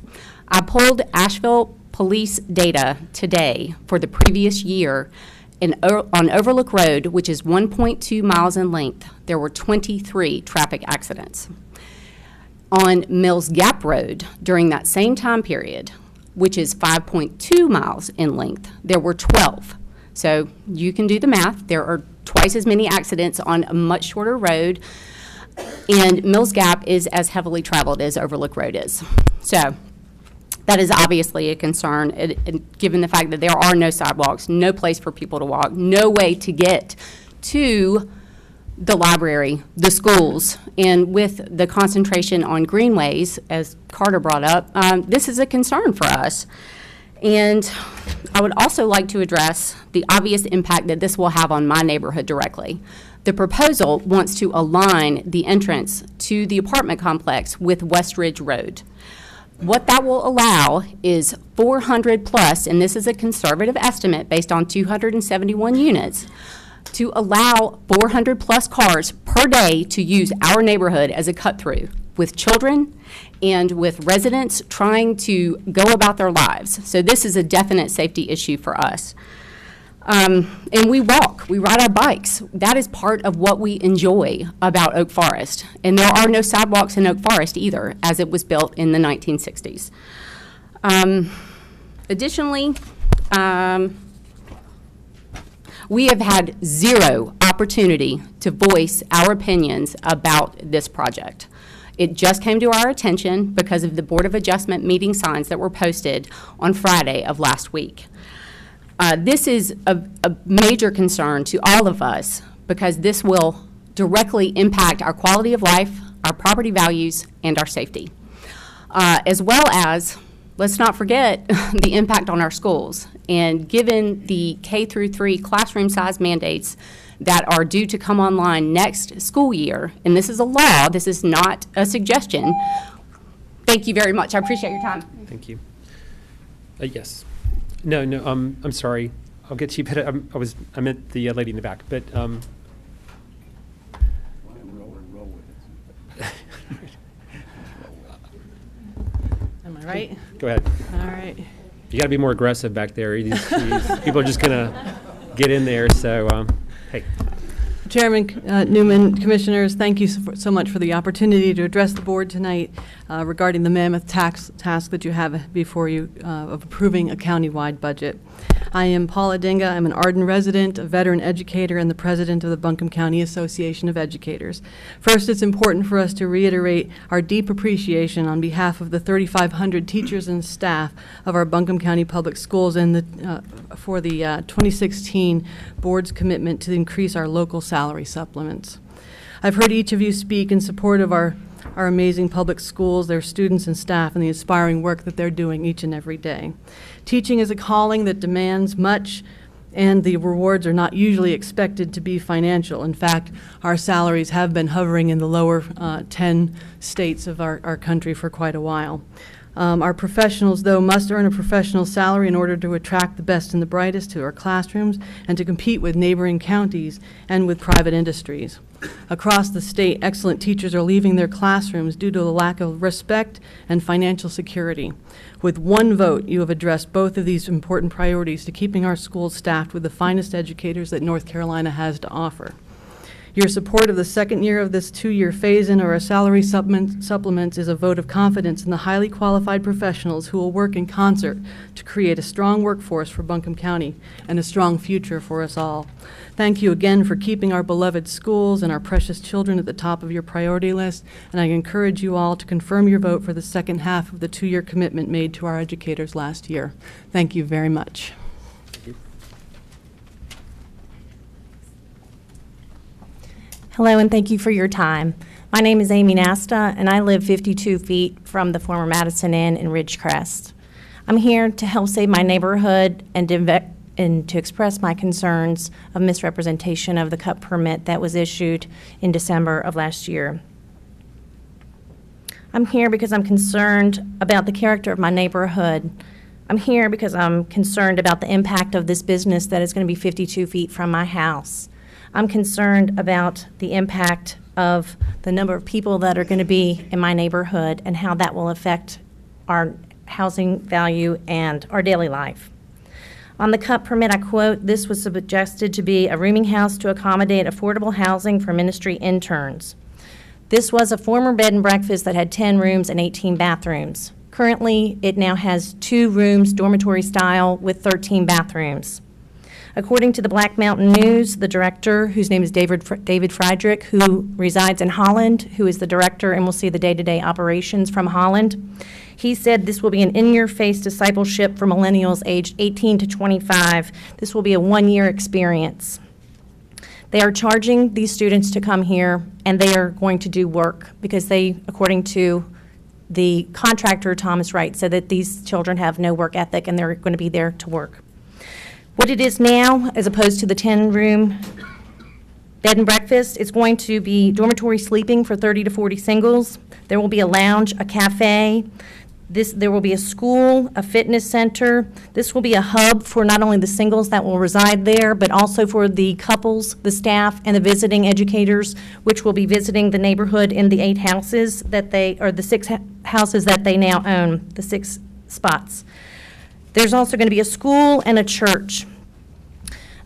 [SPEAKER 11] I pulled Asheville police data today for the previous year, on Overlook Road, which is 1.2 miles in length, there were 23 traffic accidents. On Mills Gap Road, during that same time period, which is 5.2 miles in length, there were 12. So you can do the math. There are twice as many accidents on a much shorter road, and Mills Gap is as heavily traveled as Overlook Road is. So that is obviously a concern, given the fact that there are no sidewalks, no place for people to walk, no way to get to the library, the schools, and with the concentration on greenways, as Carter brought up, this is a concern for us. And I would also like to address the obvious impact that this will have on my neighborhood directly. The proposal wants to align the entrance to the apartment complex with West Ridge Road. What that will allow is 400 plus, and this is a conservative estimate based on 271 units, to allow 400 plus cars per day to use our neighborhood as a cut-through with children and with residents trying to go about their lives. So this is a definite safety issue for us. And we walk, we ride our bikes. That is part of what we enjoy about Oak Forest. And there are no sidewalks in Oak Forest either, as it was built in the 1960s. Additionally, we have had zero opportunity to voice our opinions about this project. It just came to our attention because of the Board of Adjustment meeting signs that were posted on Friday of last week. This is a major concern to all of us because this will directly impact our quality of life, our property values, and our safety. As well as, let's not forget, the impact on our schools. And given the K through 3 classroom size mandates that are due to come online next school year, and this is a law, this is not a suggestion. Thank you very much. I appreciate your time.
[SPEAKER 1] Thank you. Yes. No, I'm sorry. I'll get you. I meant the lady in the back, but.
[SPEAKER 12] Am I right?
[SPEAKER 1] Go ahead.
[SPEAKER 12] All right.
[SPEAKER 1] You got to be more aggressive back there. These people are just gonna get in there. So, hey.
[SPEAKER 12] Chairman Newman, Commissioners, thank you so much for the opportunity to address the board tonight regarding the mammoth task that you have before you of approving a county-wide budget. I am Paula Dinga. I'm an Arden resident, a veteran educator, and the president of the Buncombe County Association of Educators. First, it's important for us to reiterate our deep appreciation on behalf of the 3,500 teachers and staff of our Buncombe County Public Schools and for the 2016 board's commitment to increase our local salary supplements. I've heard each of you speak in support of our amazing public schools, their students and staff, and the inspiring work that they're doing each and every day. Teaching is a calling that demands much, and the rewards are not usually expected to be financial. In fact, our salaries have been hovering in the lower 10 states of our country for quite a while. Our professionals, though, must earn a professional salary in order to attract the best and the brightest to our classrooms and to compete with neighboring counties and with private industries. Across the state, excellent teachers are leaving their classrooms due to the lack of respect and financial security. With one vote, you have addressed both of these important priorities to keeping our schools staffed with the finest educators that North Carolina has to offer. Your support of the second year of this 2-year phase-in of our salary supplements is a vote of confidence in the highly qualified professionals who will work in concert to create a strong workforce for Buncombe County and a strong future for us all. Thank you again for keeping our beloved schools and our precious children at the top of your priority list, and I encourage you all to confirm your vote for the second half of the 2-year commitment made to our educators last year. Thank you very much.
[SPEAKER 13] Hello, and thank you for your time. My name is Amy Nasta, and I live 52 feet from the former Madison Inn in Ridgecrest. I'm here to help save my neighborhood and to express my concerns of misrepresentation of the CUP permit that was issued in December of last year. I'm here because I'm concerned about the character of my neighborhood. I'm here because I'm concerned about the impact of this business that is going to be 52 feet from my house. I'm concerned about the impact of the number of people that are going to be in my neighborhood and how that will affect our housing value and our daily life. On the cut permit, I quote, "This was suggested to be a rooming house to accommodate affordable housing for ministry interns." This was a former bed and breakfast that had 10 rooms and 18 bathrooms. Currently, it now has 2 rooms, dormitory style, with 13 bathrooms. According to the Black Mountain News, the director, whose name is David Fredrick, who resides in Holland, who is the director and will see the day-to-day operations from Holland, he said this will be an in-your-face discipleship for millennials aged 18 to 25. This will be a 1-year experience. They are charging these students to come here, and they are going to do work because they, according to the contractor, Thomas Wright, said that these children have no work ethic and they're going to be there to work. What it is now, as opposed to the 10-room bed and breakfast, it's going to be dormitory sleeping for 30 to 40 singles. There will be a lounge, a cafe. There will be a school, a fitness center. This will be a hub for not only the singles that will reside there, but also for the couples, the staff, and the visiting educators, which will be visiting the neighborhood in the 8 houses that they, or the 6 houses that they now own, the 6 spots. There's also going to be a school and a church.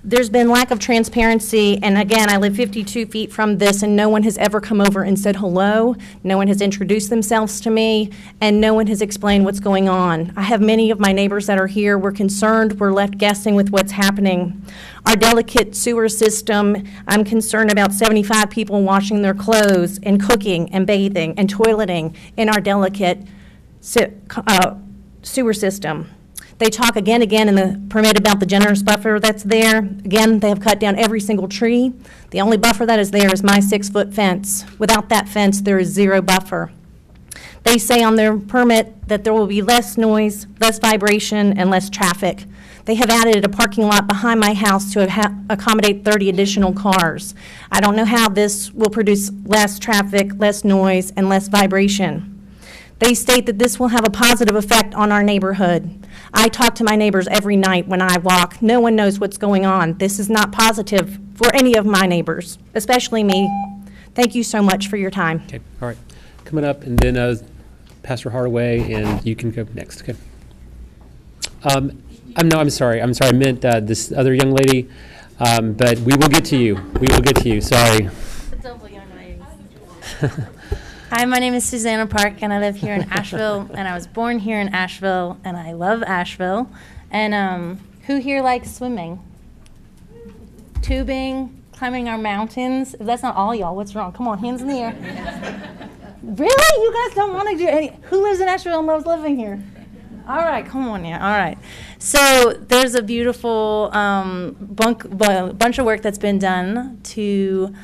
[SPEAKER 13] There's been lack of transparency, and again, I live 52 feet from this, and no one has ever come over and said hello. No one has introduced themselves to me, and no one has explained what's going on. I have many of my neighbors that are here. We're concerned. We're left guessing with what's happening. Our delicate sewer system, I'm concerned about 75 people washing their clothes and cooking and bathing and toileting in our delicate sewer system. They talk again in the permit about the generous buffer that's there. Again, they have cut down every single tree. The only buffer that is there is my 6-foot fence. Without that fence, there is 0 buffer. They say on their permit that there will be less noise, less vibration, and less traffic. They have added a parking lot behind my house to accommodate 30 additional cars. I don't know how this will produce less traffic, less noise, and less vibration. They state that this will have a positive effect on our neighborhood. I talk to my neighbors every night when I walk. No one knows what's going on. This is not positive for any of my neighbors, especially me. Thank you so much for your time.
[SPEAKER 1] Okay, all right. Coming up, and then Pastor Hardaway, and you can go next. Okay. I'm sorry. I meant this other young lady, but we will get to you. We will get to you. Sorry.
[SPEAKER 8] Hi, my name is Susanna Park, and I live here in Asheville, and I was born here in Asheville, and I love Asheville. And who here likes swimming? Tubing, climbing our mountains? If that's not all y'all, what's wrong? Come on, hands in the air. Really? You guys don't want to do any? Who lives in Asheville and loves living here? All right, come on now. All right. So there's a beautiful bunch of work that's been done to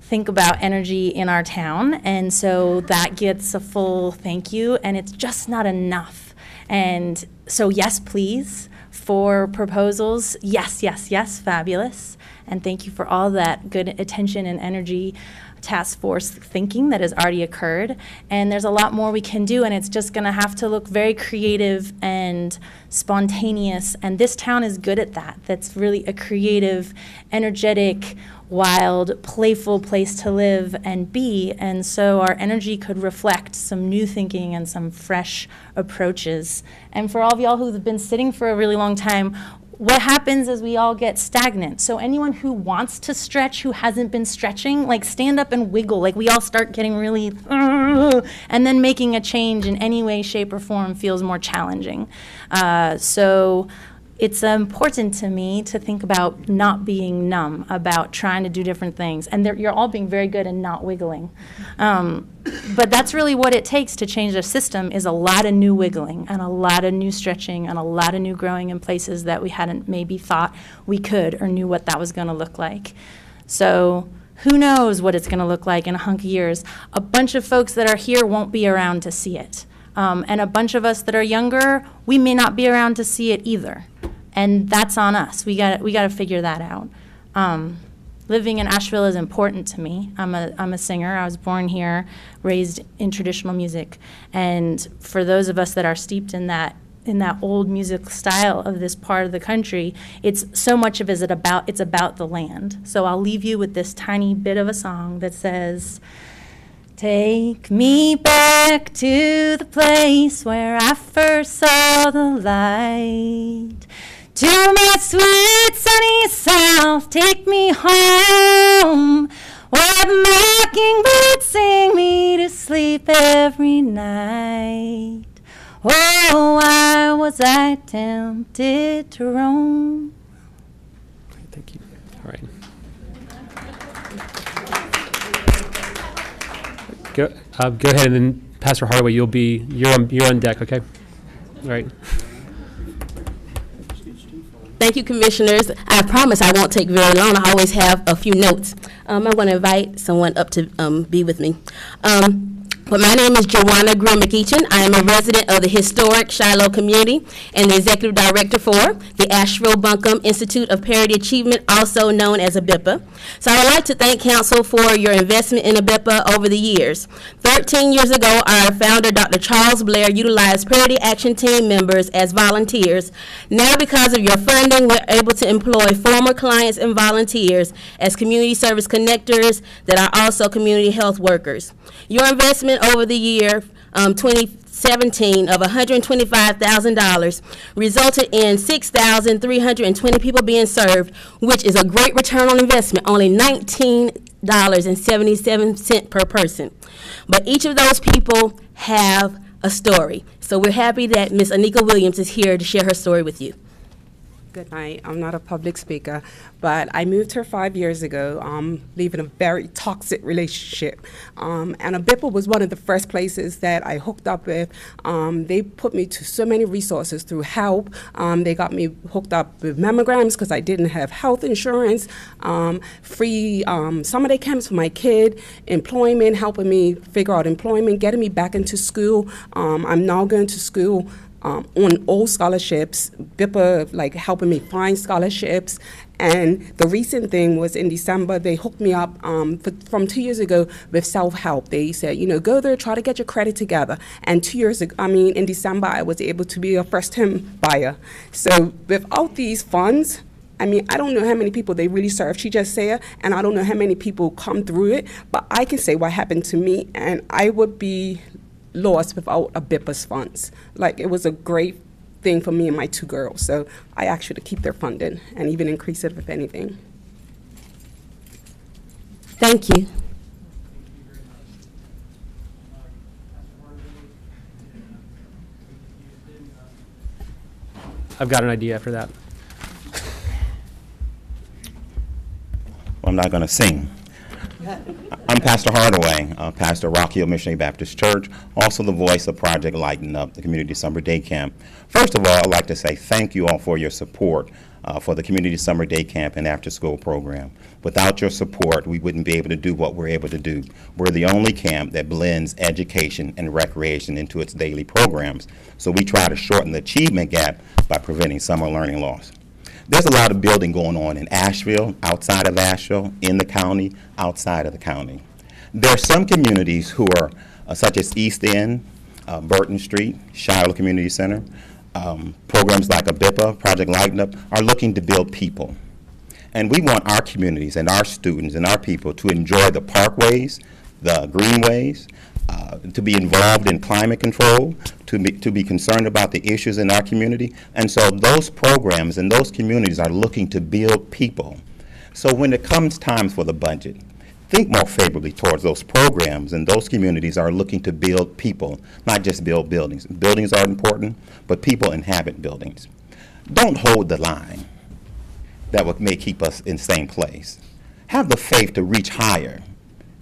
[SPEAKER 8] think about energy in our town, and so that gets a full thank you, and it's just not enough. And so yes, please, for proposals, yes, yes, yes, fabulous, and thank you for all that good attention and energy task force thinking that has already occurred. And there's a lot more we can do, and it's just going to have to look very creative and spontaneous, and this town is good at that. That's really a creative, energetic, wild, playful place to live and be, and so our energy could reflect some new thinking and some fresh approaches. And for all of y'all who've been sitting for a really long time, what happens is we all get stagnant. So anyone who wants to stretch, who hasn't been stretching, like stand up and wiggle. Like we all start getting really, and then making a change in any way, shape, or form feels more challenging. So it's important to me to think about not being numb, about trying to do different things. And you're all being very good in not wiggling. But that's really what it takes to change a system, is a lot of new wiggling and a lot of new stretching and a lot of new growing in places that we hadn't maybe thought we could or knew what that was going to look like. So who knows what it's going to look like in a hunk of years. A bunch of folks that are here won't be around to see it. And a bunch of us that are younger, we may not be around to see it either. And that's on us. We got to figure that out. Living in Asheville is important to me. I'm a singer. I was born here, raised in traditional music. And for those of us that are steeped in that old music style of this part of the country, it's so much of it about the land. So I'll leave you with this tiny bit of a song that says,
[SPEAKER 14] Take me back to the place where I first saw the light. To my sweet sunny south, take me home, where the mockingbirds sing me to sleep every night. Oh, why was I tempted to roam?
[SPEAKER 1] Thank you. All right. Go ahead, and then Pastor Hardaway, you're on deck, okay? All right.
[SPEAKER 15] Thank you, Commissioners. I promise I won't take very long. I always have a few notes. I want to invite someone up to be with me. But my name is Joanna Grimm-McEachin. I am a resident of the historic Shiloh community and the executive director for the Asheville-Buncombe Institute of Parity Achievement, also known as ABIPA. So I would like to thank Council for your investment in ABIPA over the years. 13 years ago, our founder, Dr. Charles Blair, utilized Parity Action Team members as volunteers. Now, because of your funding, we're able to employ former clients and volunteers as community service connectors that are also community health workers. Your investment over the year 2017 of $125,000 resulted in 6,320 people being served, which is a great return on investment, only $19.77 per person. But each of those people have a story. So we're happy that Ms. Anika Williams is here to share her story with you.
[SPEAKER 16] Good night. I'm not a public speaker, but I moved here 5 years ago, leaving a very toxic relationship. And ABIPA was one of the first places that I hooked up with. They put me to so many resources through help. They got me hooked up with mammograms because I didn't have health insurance, free summer day camps for my kid, employment, helping me figure out employment, getting me back into school. I'm now going to school on all scholarships, BIPA like helping me find scholarships. And the recent thing was in December, they hooked me up from 2 years ago with self-help. They said, you know, go there, try to get your credit together. And 2 years ago, in December, I was able to be a first-time buyer. So without these funds, I don't know how many people they really serve, she just said, and I don't know how many people come through it, but I can say what happened to me, and I would be lost without ABIPA's funds. Like, it was a great thing for me and my two girls, so I asked you to keep their funding and even increase it if anything.
[SPEAKER 15] Thank you.
[SPEAKER 1] I've got an idea after that.
[SPEAKER 17] Well, I'm not going to sing. I'm Pastor Hardaway, pastor of Rock Hill Missionary Baptist Church, also the voice of Project Lighten Up, the Community Summer Day Camp. First of all, I'd like to say thank you all for your support for the Community Summer Day Camp and After School program. Without your support, we wouldn't be able to do what we're able to do. We're the only camp that blends education and recreation into its daily programs, so we try to shorten the achievement gap by preventing summer learning loss. There's a lot of building going on in Asheville, outside of Asheville, in the county, outside of the county. There are some communities who are, such as East End, Burton Street, Shiloh Community Center, programs like ABIPA, Project Lighten Up, are looking to build people. And we want our communities and our students and our people to enjoy the parkways, the greenways, to be involved in climate control, to be concerned about the issues in our community. And so those programs and those communities are looking to build people. So when it comes time for the budget, think more favorably towards those programs, and those communities are looking to build people, not just build buildings. Buildings are important, but people inhabit buildings. Don't hold the line that may keep us in the same place. Have the faith to reach higher,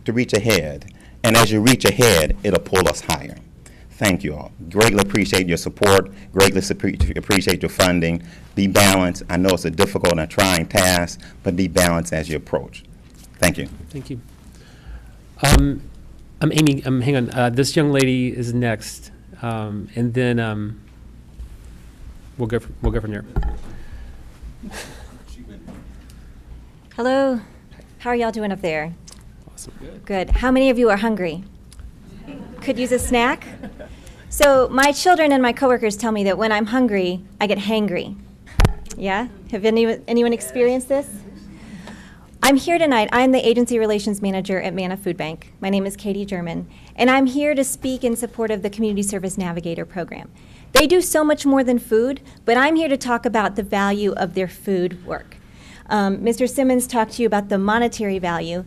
[SPEAKER 17] to reach ahead. And as you reach ahead, it'll pull us higher. Thank you all. Greatly appreciate your support. Greatly appreciate your funding. Be balanced. I know it's a difficult and a trying task, but be balanced as you approach. Thank you.
[SPEAKER 1] Thank you. I'm Amy. Hang on. This young lady is next, and then we'll go from there.
[SPEAKER 25] Hello. How are y'all doing up there?
[SPEAKER 1] Awesome.
[SPEAKER 25] Good. How many of you are hungry? Could use a snack? So my children and my coworkers tell me that when I'm hungry, I get hangry. Yeah? Have anyone experienced this? I'm here tonight. I'm the Agency Relations Manager at Manna Food Bank. My name is Katie German, and I'm here to speak in support of the Community Service Navigator program. They do so much more than food, but I'm here to talk about the value of their food work. Mr. Simmons talked to you about the monetary value,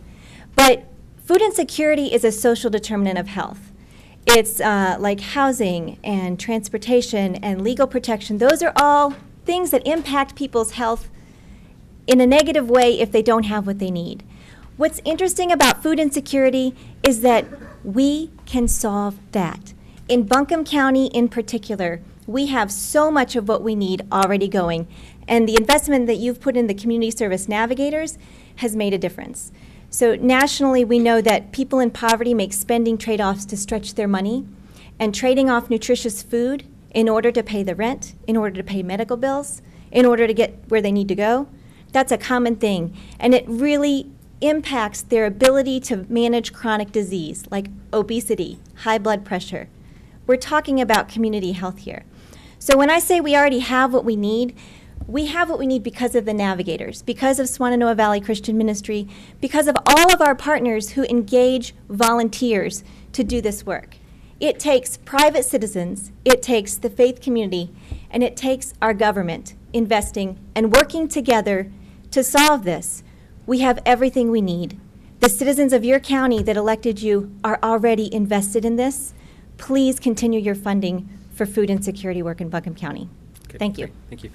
[SPEAKER 25] but food insecurity is a social determinant of health. It's like housing and transportation and legal protection. Those are all things that impact people's health in a negative way if they don't have what they need. What's interesting about food insecurity is that we can solve that. In Buncombe County in particular, we have so much of what we need already going, and the investment that you've put in the community service navigators has made a difference. So nationally, we know that people in poverty make spending trade-offs to stretch their money, and trading off nutritious food in order to pay the rent, in order to pay medical bills, in order to get where they need to go, that's a common thing, and it really impacts their ability to manage chronic disease like obesity, high blood pressure. We're talking about community health here. So when I say we already have what we need, we have what we need because of the navigators, because of Swannanoa Valley Christian Ministry, because of all of our partners who engage volunteers to do this work. It takes private citizens, it takes the faith community, and it takes our government investing and working together to solve this. We have everything we need. The citizens of your county that elected you are already invested in this. Please continue your funding for food insecurity work in Buncombe County.
[SPEAKER 1] Okay,
[SPEAKER 25] thank you.
[SPEAKER 1] Thank you.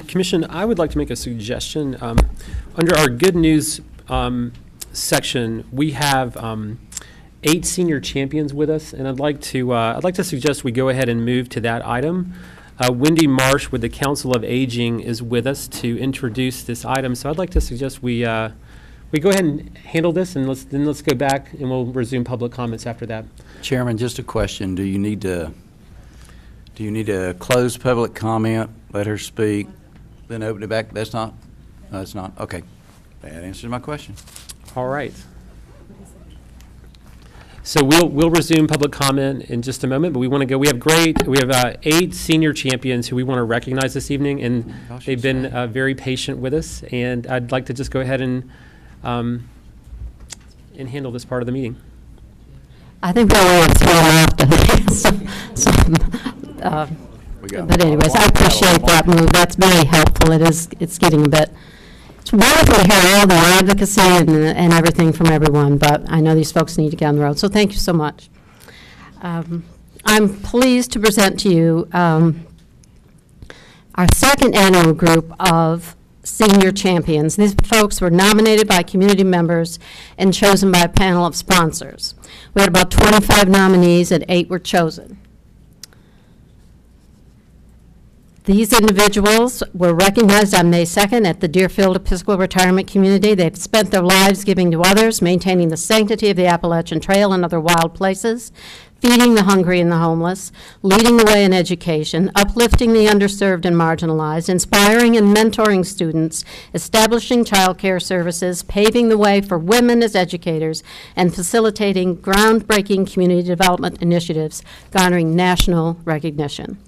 [SPEAKER 1] Commission, I would like to make a suggestion. Under our good news section, we have 8 senior champions with us, and I'd like to suggest we go ahead and move to that item. Wendy Marsh with the Council of Aging is with us to introduce this item, so I'd like to suggest we go ahead and handle this, and let's go back and we'll resume public comments after that.
[SPEAKER 6] Chairman, just a question. Do you need to close public comment, let her speak, then open it back? That's not? No, it's not. Okay. That answers my question.
[SPEAKER 1] All right. So we'll resume public comment in just a moment, but we want to go. We have 8 senior champions who we want to recognize this evening, and they've been very patient with us. And I'd like to just go ahead and handle this part of the meeting.
[SPEAKER 2] I think we will throw them off. But anyways, I appreciate that move. That's very helpful. It's getting a bit. It's wonderful to hear all the advocacy and everything from everyone, but I know these folks need to get on the road. So thank you so much. I'm pleased to present to you our second annual group of senior champions. These folks were nominated by community members and chosen by a panel of sponsors. We had about 25 nominees and 8 were chosen. These individuals were recognized on May 2nd at the Deerfield Episcopal Retirement Community. They've spent their lives giving to others, maintaining the sanctity of the Appalachian Trail and other wild places, feeding the hungry and the homeless, leading the way in education, uplifting the underserved and marginalized, inspiring and mentoring students, establishing child care services, paving the way for women as educators, and facilitating groundbreaking community development initiatives, garnering national recognition.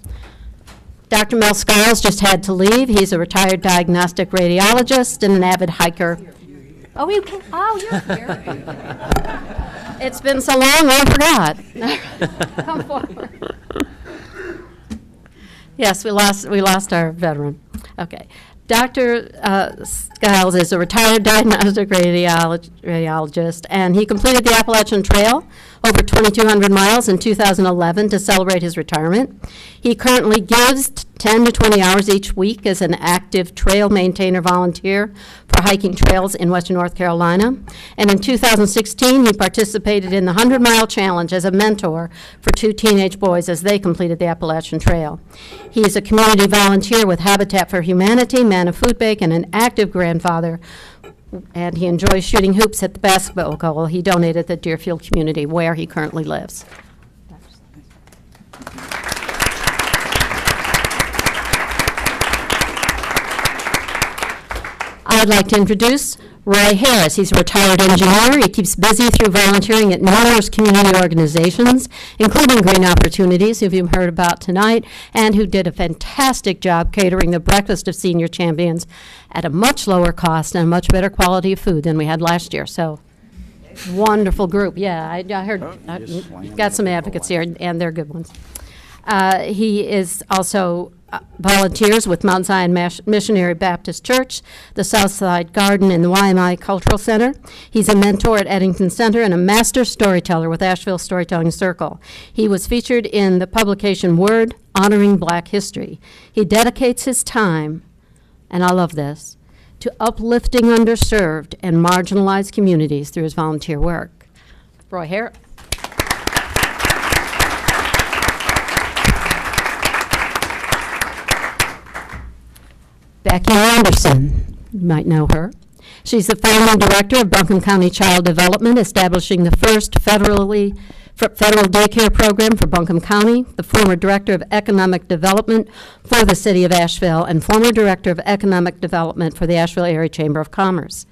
[SPEAKER 2] Dr. Mel Skiles just had to leave. He's a retired diagnostic radiologist and an avid hiker. Oh, you can. Oh, you're here. It's been so long, I forgot. Come forward. Yes, we lost our veteran. Okay. Dr. Skiles is a retired diagnostic radiologist, and he completed the Appalachian Trail, over 2,200 miles in 2011 to celebrate his retirement. He currently gives 10 to 20 hours each week as an active trail maintainer volunteer for hiking trails in western North Carolina. And in 2016, he participated in the 100-mile challenge as a mentor for 2 teenage boys as they completed the Appalachian Trail. He is a community volunteer with Habitat for Humanity, Manna Food Bank, and an active grandfather, and he enjoys shooting hoops at the basketball goal he donated to the Deerfield community where he currently lives. I'd like to introduce Roy Harris. He's a retired engineer. He keeps busy through volunteering at numerous community organizations, including Green Opportunities, who you've heard about tonight, and who did a fantastic job catering the breakfast of senior champions at a much lower cost and a much better quality of food than we had last year. So, wonderful group. Yeah, I heard, got some advocates here, and they're good ones. He is also volunteers with Mount Zion Missionary Baptist Church, the Southside Garden, and the YMI Cultural Center. He's a mentor at Eddington Center and a master storyteller with Asheville Storytelling Circle. He was featured in the publication Word, Honoring Black History. He dedicates his time, and I love this, to uplifting underserved and marginalized communities through his volunteer work. Roy Harris. Becky Anderson, you might know her. She's the founding director of Buncombe County Child Development, establishing the first federal daycare program for Buncombe County, the former director of economic development for the city of Asheville, and former director of economic development for the Asheville Area Chamber of Commerce.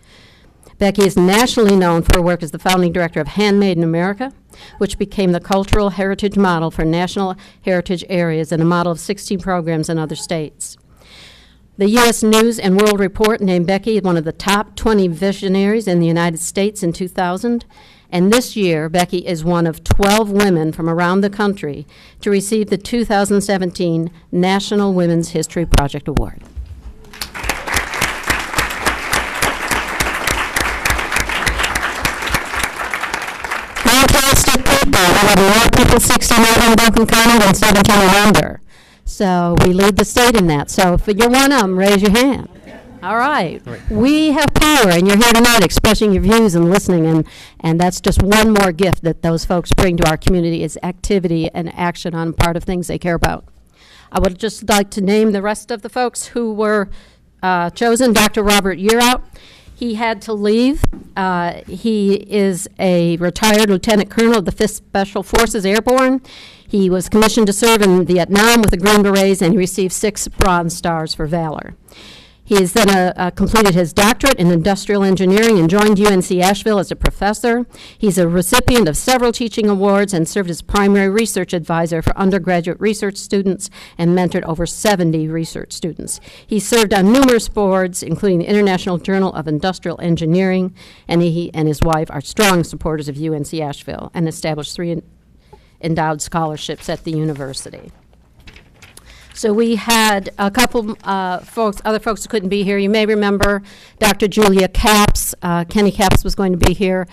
[SPEAKER 2] Becky is nationally known for her work as the founding director of Handmade in America, which became the cultural heritage model for national heritage areas and a model of 16 programs in other states. The U.S. News and World Report named Becky one of the top 20 visionaries in the United States in 2000. And this year, Becky is one of 12 women from around the country to receive the 2017 National Women's History Project Award. Fantastic people. We have more people 69 in Buncombe County than 17 and under. So we lead the state in that. So if you're one of them, raise your hand. All right. We have power, and you're here tonight expressing your views and listening, and that's just one more gift that those folks bring to our community is activity and action on part of things they care about. I would just like to name the rest of the folks who were chosen. Dr. Robert Yearout. He had to leave. He is a retired lieutenant colonel of the 5th Special Forces Airborne. He was commissioned to serve in Vietnam with the Green Berets, and he received 6 Bronze Stars for valor. He has then completed his doctorate in industrial engineering and joined UNC Asheville as a professor. He's a recipient of several teaching awards and served as primary research advisor for undergraduate research students and mentored over 70 research students. He served on numerous boards, including the International Journal of Industrial Engineering, and he and his wife are strong supporters of UNC Asheville and established 3 endowed scholarships at the university. So we had a couple other folks who couldn't be here. You may remember Dr. Julia Capps. Kenny Capps was going to be here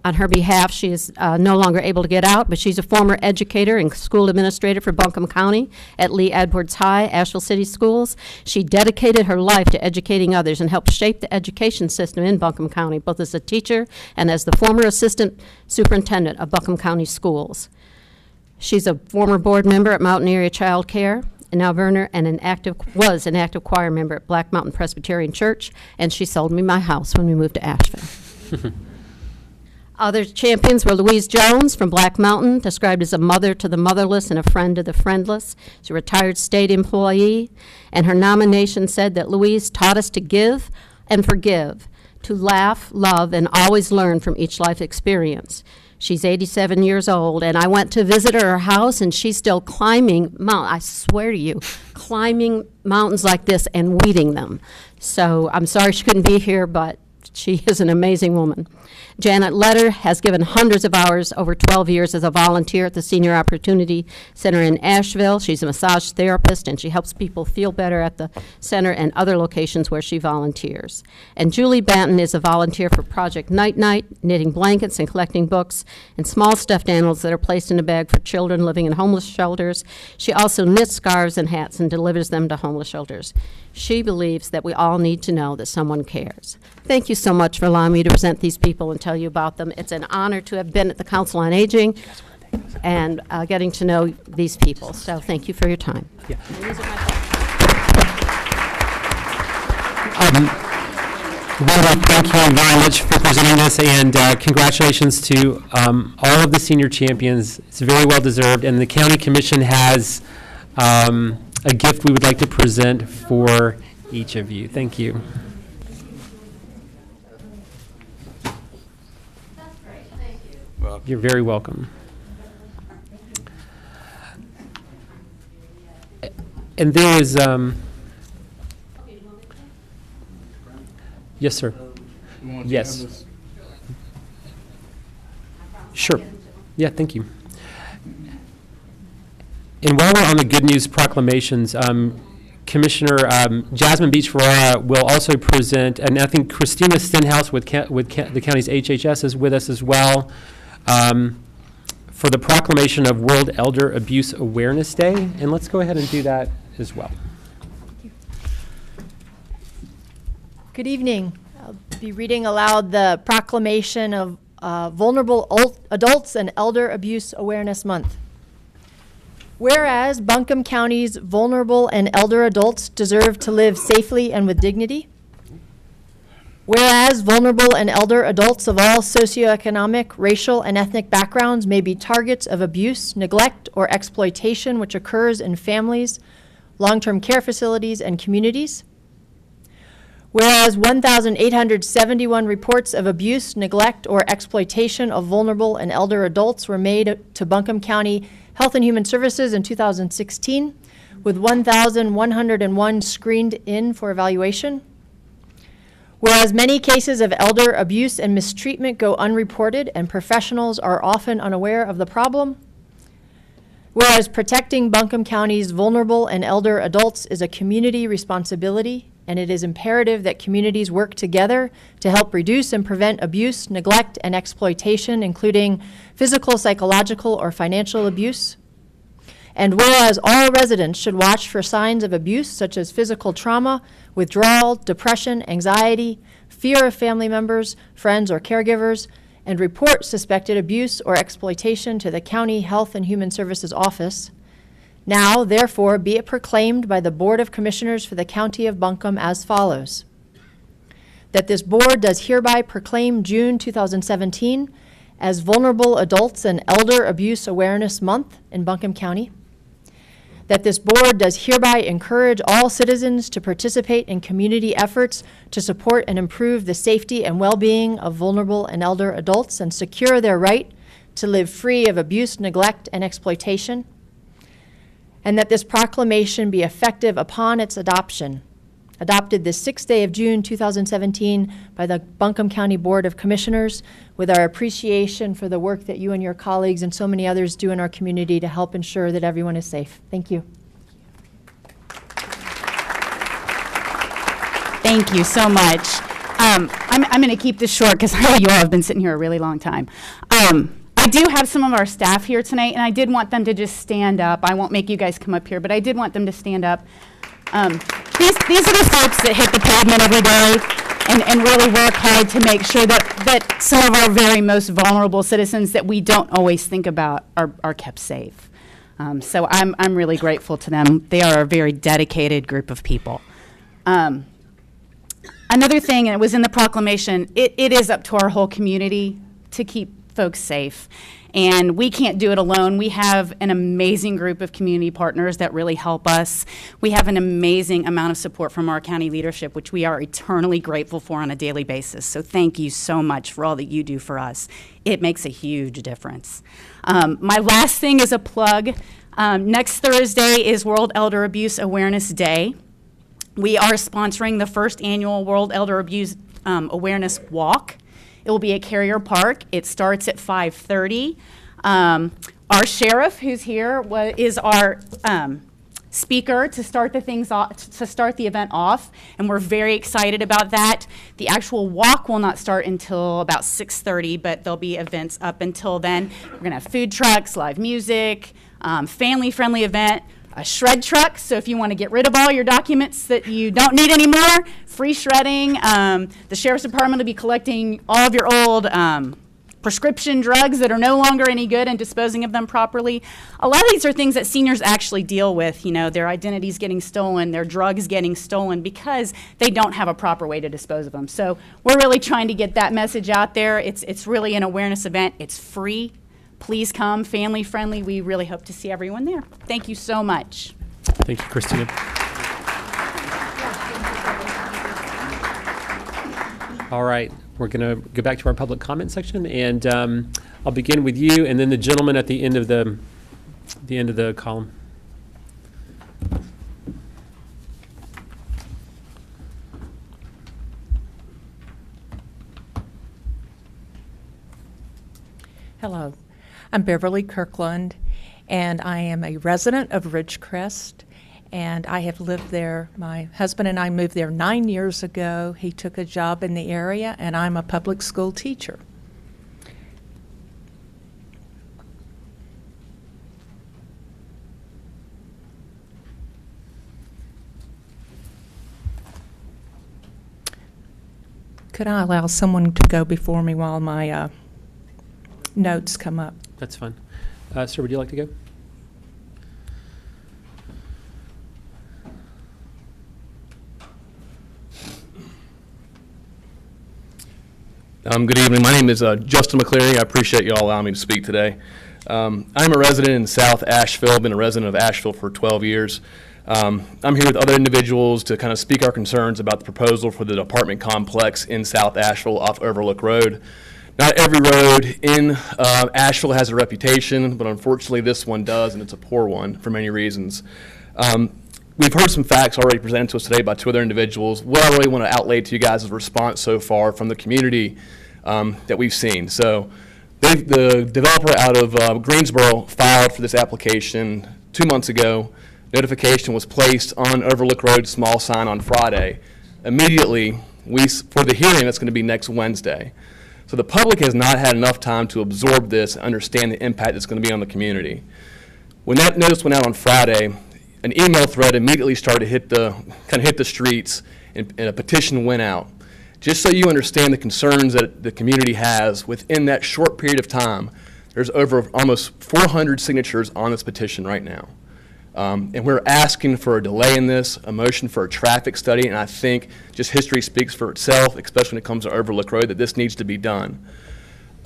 [SPEAKER 2] on her behalf. She is no longer able to get out, but she's a former educator and school administrator for Buncombe County at Lee Edwards High, Asheville City Schools. She dedicated her life to educating others and helped shape the education system in Buncombe County, both as a teacher and as the former assistant superintendent of Buncombe County Schools. She's a former board member at Mountain Area Child Care, and now Verner, and was an active choir member at Black Mountain Presbyterian Church, and she sold me my house when we moved to Asheville. Other champions were Louise Jones from Black Mountain, described as a mother to the motherless and a friend to the friendless. She's a retired state employee, and her nomination said that Louise taught us to give and forgive, to laugh, love, and always learn from each life experience. She's 87 years old, and I went to visit her house, and she's still climbing mountains. I swear to you, climbing mountains like this and weeding them. So I'm sorry she couldn't be here, but she is an amazing woman. Janet Letter has given hundreds of hours over 12 years as a volunteer at the Senior Opportunity Center in Asheville. She's a massage therapist, and she helps people feel better at the center and other locations where she volunteers. And Julie Banton is a volunteer for Project Night Night, knitting blankets and collecting books and small stuffed animals that are placed in a bag for children living in homeless shelters. She also knits scarves and hats and delivers them to homeless shelters. She believes that we all need to know that someone cares. Thank you so much for allowing me to present these people and tell you about them. It's an honor to have been at the Council on Aging and getting to know these people. So thank you for your time.
[SPEAKER 1] Yeah. Thank you very much for presenting this, and congratulations to all of the senior champions. It's very well deserved, and the County Commission has a gift we would like to present for each of you. Thank you.
[SPEAKER 6] Bob.
[SPEAKER 1] You're very welcome. And there is, yes, sir. Yes. Sure. Yeah, thank you. And while we're on the good news proclamations, Commissioner Jasmine Beach Ferrara will also present, and I think Christina Stenhouse with the county's HHS is with us as well, for the proclamation of World Elder Abuse Awareness Day. And let's go ahead and do that as well.
[SPEAKER 7] Good evening. I'll be reading aloud the proclamation of Vulnerable Adults and Elder Abuse Awareness Month. Whereas Buncombe County's vulnerable and elder adults deserve to live safely and with dignity. Whereas vulnerable and elder adults of all socioeconomic, racial, and ethnic backgrounds may be targets of abuse, neglect, or exploitation which occurs in families, long-term care facilities, and communities. Whereas 1,871 reports of abuse, neglect, or exploitation of vulnerable and elder adults were made to Buncombe County Health and Human Services in 2016, with 1,101 screened in for evaluation. Whereas many cases of elder abuse and mistreatment go unreported and professionals are often unaware of the problem. Whereas protecting Buncombe County's vulnerable and elder adults is a community responsibility, and it is imperative that communities work together to help reduce and prevent abuse, neglect, and exploitation, including physical, psychological, or financial abuse. And whereas all residents should watch for signs of abuse such as physical trauma, withdrawal, depression, anxiety, fear of family members, friends, or caregivers, and report suspected abuse or exploitation to the County Health and Human Services Office. Now, therefore, be it proclaimed by the Board of Commissioners for the County of Buncombe as follows. That this board does hereby proclaim June 2017 as Vulnerable Adults and Elder Abuse Awareness Month in Buncombe County. That this board does hereby encourage all citizens to participate in community efforts to support and improve the safety and well-being of vulnerable and elder adults and secure their right to live free of abuse, neglect, and exploitation. And that this proclamation be effective upon its adoption, adopted this 6th day of June 2017 by the Buncombe County Board of Commissioners, with our appreciation for the work that you and your colleagues and so many others do in our community to help ensure that everyone is safe. Thank you.
[SPEAKER 11] Thank you so much. I'm going to keep this short because I know you all have been sitting here a really long time. I do have some of our staff here tonight, and I did want them to just stand up. I won't make you guys come up here, but I did want them to stand up. These are the folks that hit the pavement every day and really work hard to make sure that some of our very most vulnerable citizens that we don't always think about are kept safe. So I'm really grateful to them. They are a very dedicated group of people. Another thing, and it was in the proclamation, it is up to our whole community to keep folks safe. And we can't do it alone. We have an amazing group of community partners that really help us. We have an amazing amount of support from our county leadership, which we are eternally grateful for on a daily basis. So thank you so much for all that you do for us. It makes a huge difference. My last thing is a plug. Next Thursday is World Elder Abuse Awareness Day. We are sponsoring the first annual World Elder Abuse Awareness Walk. It will be at Carrier Park. It starts at 5:30. Our sheriff, who's here, is our speaker to start the event off, and we're very excited about that. The actual walk will not start until about 6:30, but there'll be events up until then. We're going to have food trucks, live music, family-friendly event. A shred truck, so if you want to get rid of all your documents that you don't need anymore, free shredding. The Sheriff's Department will be collecting all of your old prescription drugs that are no longer any good and disposing of them properly. A lot of these are things that seniors actually deal with, you know, their identities getting stolen, their drugs getting stolen because they don't have a proper way to dispose of them. So we're really trying to get that message out there. It's really an awareness event. It's free. Please come, family friendly. We really hope to see everyone there. Thank you so much.
[SPEAKER 1] Thank you, Christina. All right. we're going to go back to our public comment section, and I'll begin with you, and then the gentleman at the end of the column.
[SPEAKER 3] Hello, I'm Beverly Kirkland, and I am a resident of Ridgecrest, and I have lived there. My husband and I moved there 9 years ago. He took a job in the area, and I'm a public school teacher. Could I allow someone to go before me while my notes come up?
[SPEAKER 1] That's fine. Sir, would you like to go?
[SPEAKER 18] Good evening. My name is Justin McCleary. I appreciate you all allowing me to speak today. I'm a resident in South Asheville, been a resident of Asheville for 12 years. I'm here with other individuals to kind of speak our concerns about the proposal for the apartment complex in South Asheville off Overlook Road. Not every road in Asheville has a reputation, but unfortunately this one does, and it's a poor one for many reasons. We've heard some facts already presented to us today by two other individuals. What I really want to outlay to you guys is a response so far from the community that we've seen. So the developer out of Greensboro filed for this application 2 months ago. Notification was placed on Overlook Road small sign on Friday. Immediately, for the hearing that's going to be next Wednesday. So the public has not had enough time to absorb this and understand the impact it's going to be on the community. When that notice went out on Friday, an email thread immediately started to hit the streets, and a petition went out. Just so you understand the concerns that the community has, within that short period of time, there's over almost 400 signatures on this petition right now. And we're asking for a delay in this, a motion for a traffic study, and I think just history speaks for itself, especially when it comes to Overlook Road, that this needs to be done.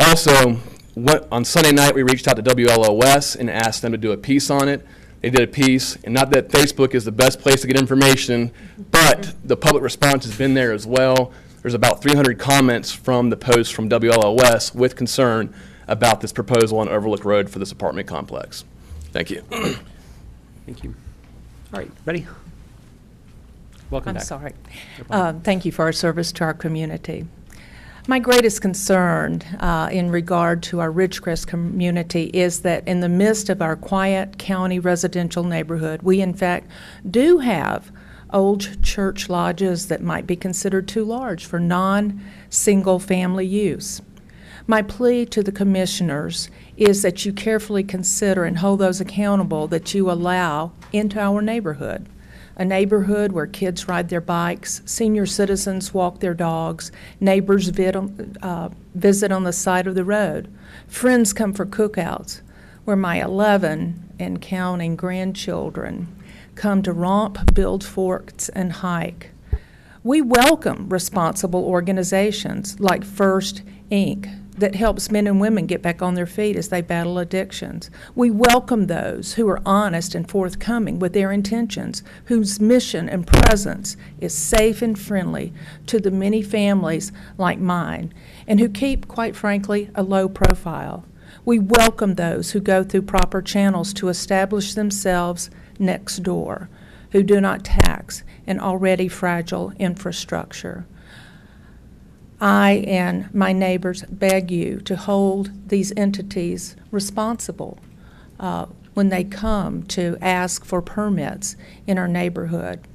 [SPEAKER 18] Also, on Sunday night, we reached out to WLOS and asked them to do a piece on it. They did a piece, and not that Facebook is the best place to get information, but the public response has been there as well. There's about 300 comments from the post from WLOS with concern about this proposal on Overlook Road for this apartment complex. Thank you.
[SPEAKER 1] Thank you. All right, ready? Welcome back.
[SPEAKER 3] I'm sorry. Thank you for our service to our community. My greatest concern in regard to our Ridgecrest community is that in the midst of our quiet county residential neighborhood, we in fact do have old church lodges that might be considered too large for non-single family use. My plea to the commissioners is that you carefully consider and hold those accountable that you allow into our neighborhood. A neighborhood where kids ride their bikes, senior citizens walk their dogs, neighbors visit on the side of the road, friends come for cookouts, where my 11 and counting grandchildren come to romp, build forts, and hike. We welcome responsible organizations like First Inc. that helps men and women get back on their feet as they battle addictions. We welcome those who are honest and forthcoming with their intentions, whose mission and presence is safe and friendly to the many families like mine, and who keep, quite frankly, a low profile. We welcome those who go through proper channels to establish themselves next door, who do not tax an already fragile infrastructure. I and my neighbors beg you to hold these entities responsible when they come to ask for permits in our neighborhood.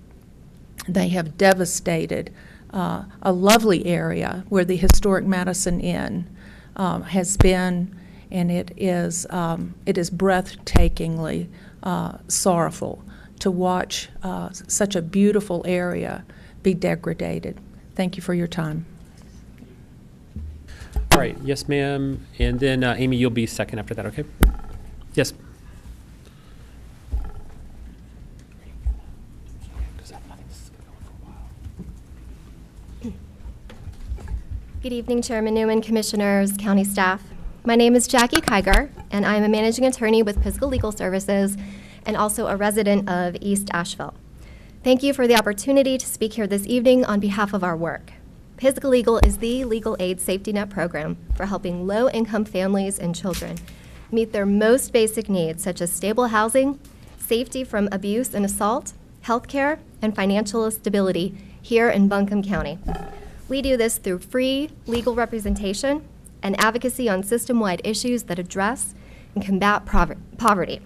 [SPEAKER 3] They have devastated a lovely area where the historic Madison Inn has been, and it is breathtakingly sorrowful to watch such a beautiful area be degraded. Thank you for your time.
[SPEAKER 1] All right, yes, ma'am. And then Amy, you'll be second after that, okay? Yes.
[SPEAKER 19] Good evening, Chairman Newman, Commissioners, County staff. My name is Jackie Kiger, and I'm a managing attorney with Pisgah Legal Services and also a resident of East Asheville. Thank you for the opportunity to speak here this evening on behalf of our work. Pisgah Legal is the legal aid safety net program for helping low-income families and children meet their most basic needs, such as stable housing, safety from abuse and assault, health care, and financial stability here in Buncombe County. We do this through free legal representation and advocacy on system-wide issues that address and combat poverty.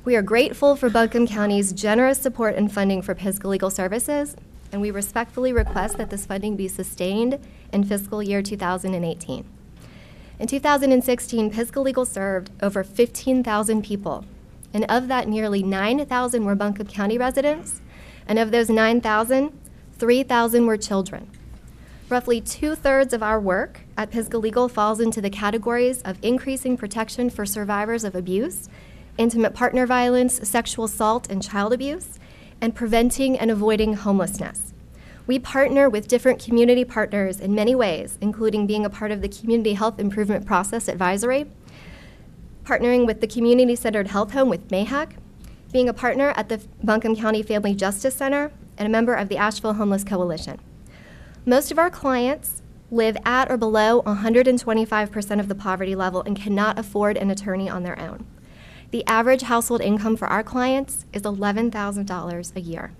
[SPEAKER 19] We are grateful for Buncombe County's generous support and funding for Pisgah Legal Services, and we respectfully request that this funding be sustained in fiscal year 2018. In 2016, Pisgah Legal served over 15,000 people, and of that, nearly 9,000 were Buncombe County residents, and of those 9,000, 3,000 were children. Roughly 2/3 of our work at Pisgah Legal falls into the categories of increasing protection for survivors of abuse, intimate partner violence, sexual assault, and child abuse, and preventing and avoiding homelessness. We partner with different community partners in many ways, including being a part of the Community Health Improvement Process Advisory, partnering with the Community-Centered Health Home with MAHAC, being a partner at the Buncombe County Family Justice Center, and a member of the Asheville Homeless Coalition. Most of our clients live at or below 125% of the poverty level and cannot afford an attorney on their own. The average household income for our clients is $11,000 a year.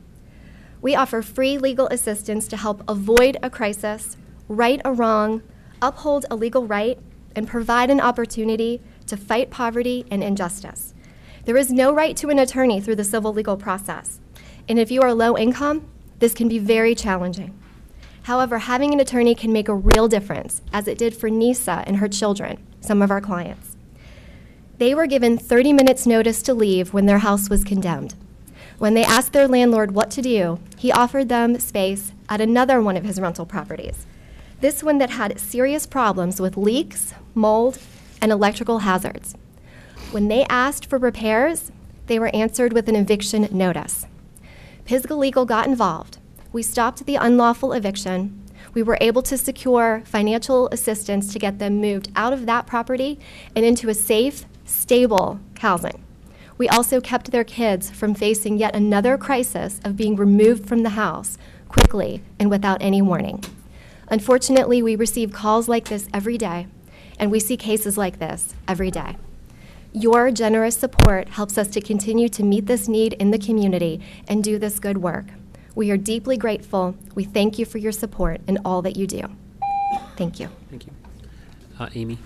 [SPEAKER 19] We offer free legal assistance to help avoid a crisis, right a wrong, uphold a legal right, and provide an opportunity to fight poverty and injustice. There is no right to an attorney through the civil legal process, and if you are low income, this can be very challenging. However, having an attorney can make a real difference, as it did for Nisa and her children, some of our clients. They were given 30 minutes notice to leave when their house was condemned. When they asked their landlord what to do, he offered them space at another one of his rental properties, this one that had serious problems with leaks, mold, and electrical hazards. When they asked for repairs, they were answered with an eviction notice. Pisgah Legal got involved. We stopped the unlawful eviction. We were able to secure financial assistance to get them moved out of that property and into a safe, stable housing. We also kept their kids from facing yet another crisis of being removed from the house quickly and without any warning. Unfortunately, we receive calls like this every day, and we see cases like this every day. Your generous support helps us to continue to meet this need in the community and do this good work. We are deeply grateful. We thank you for your support and all that you do. Thank you.
[SPEAKER 1] Thank you. Amy.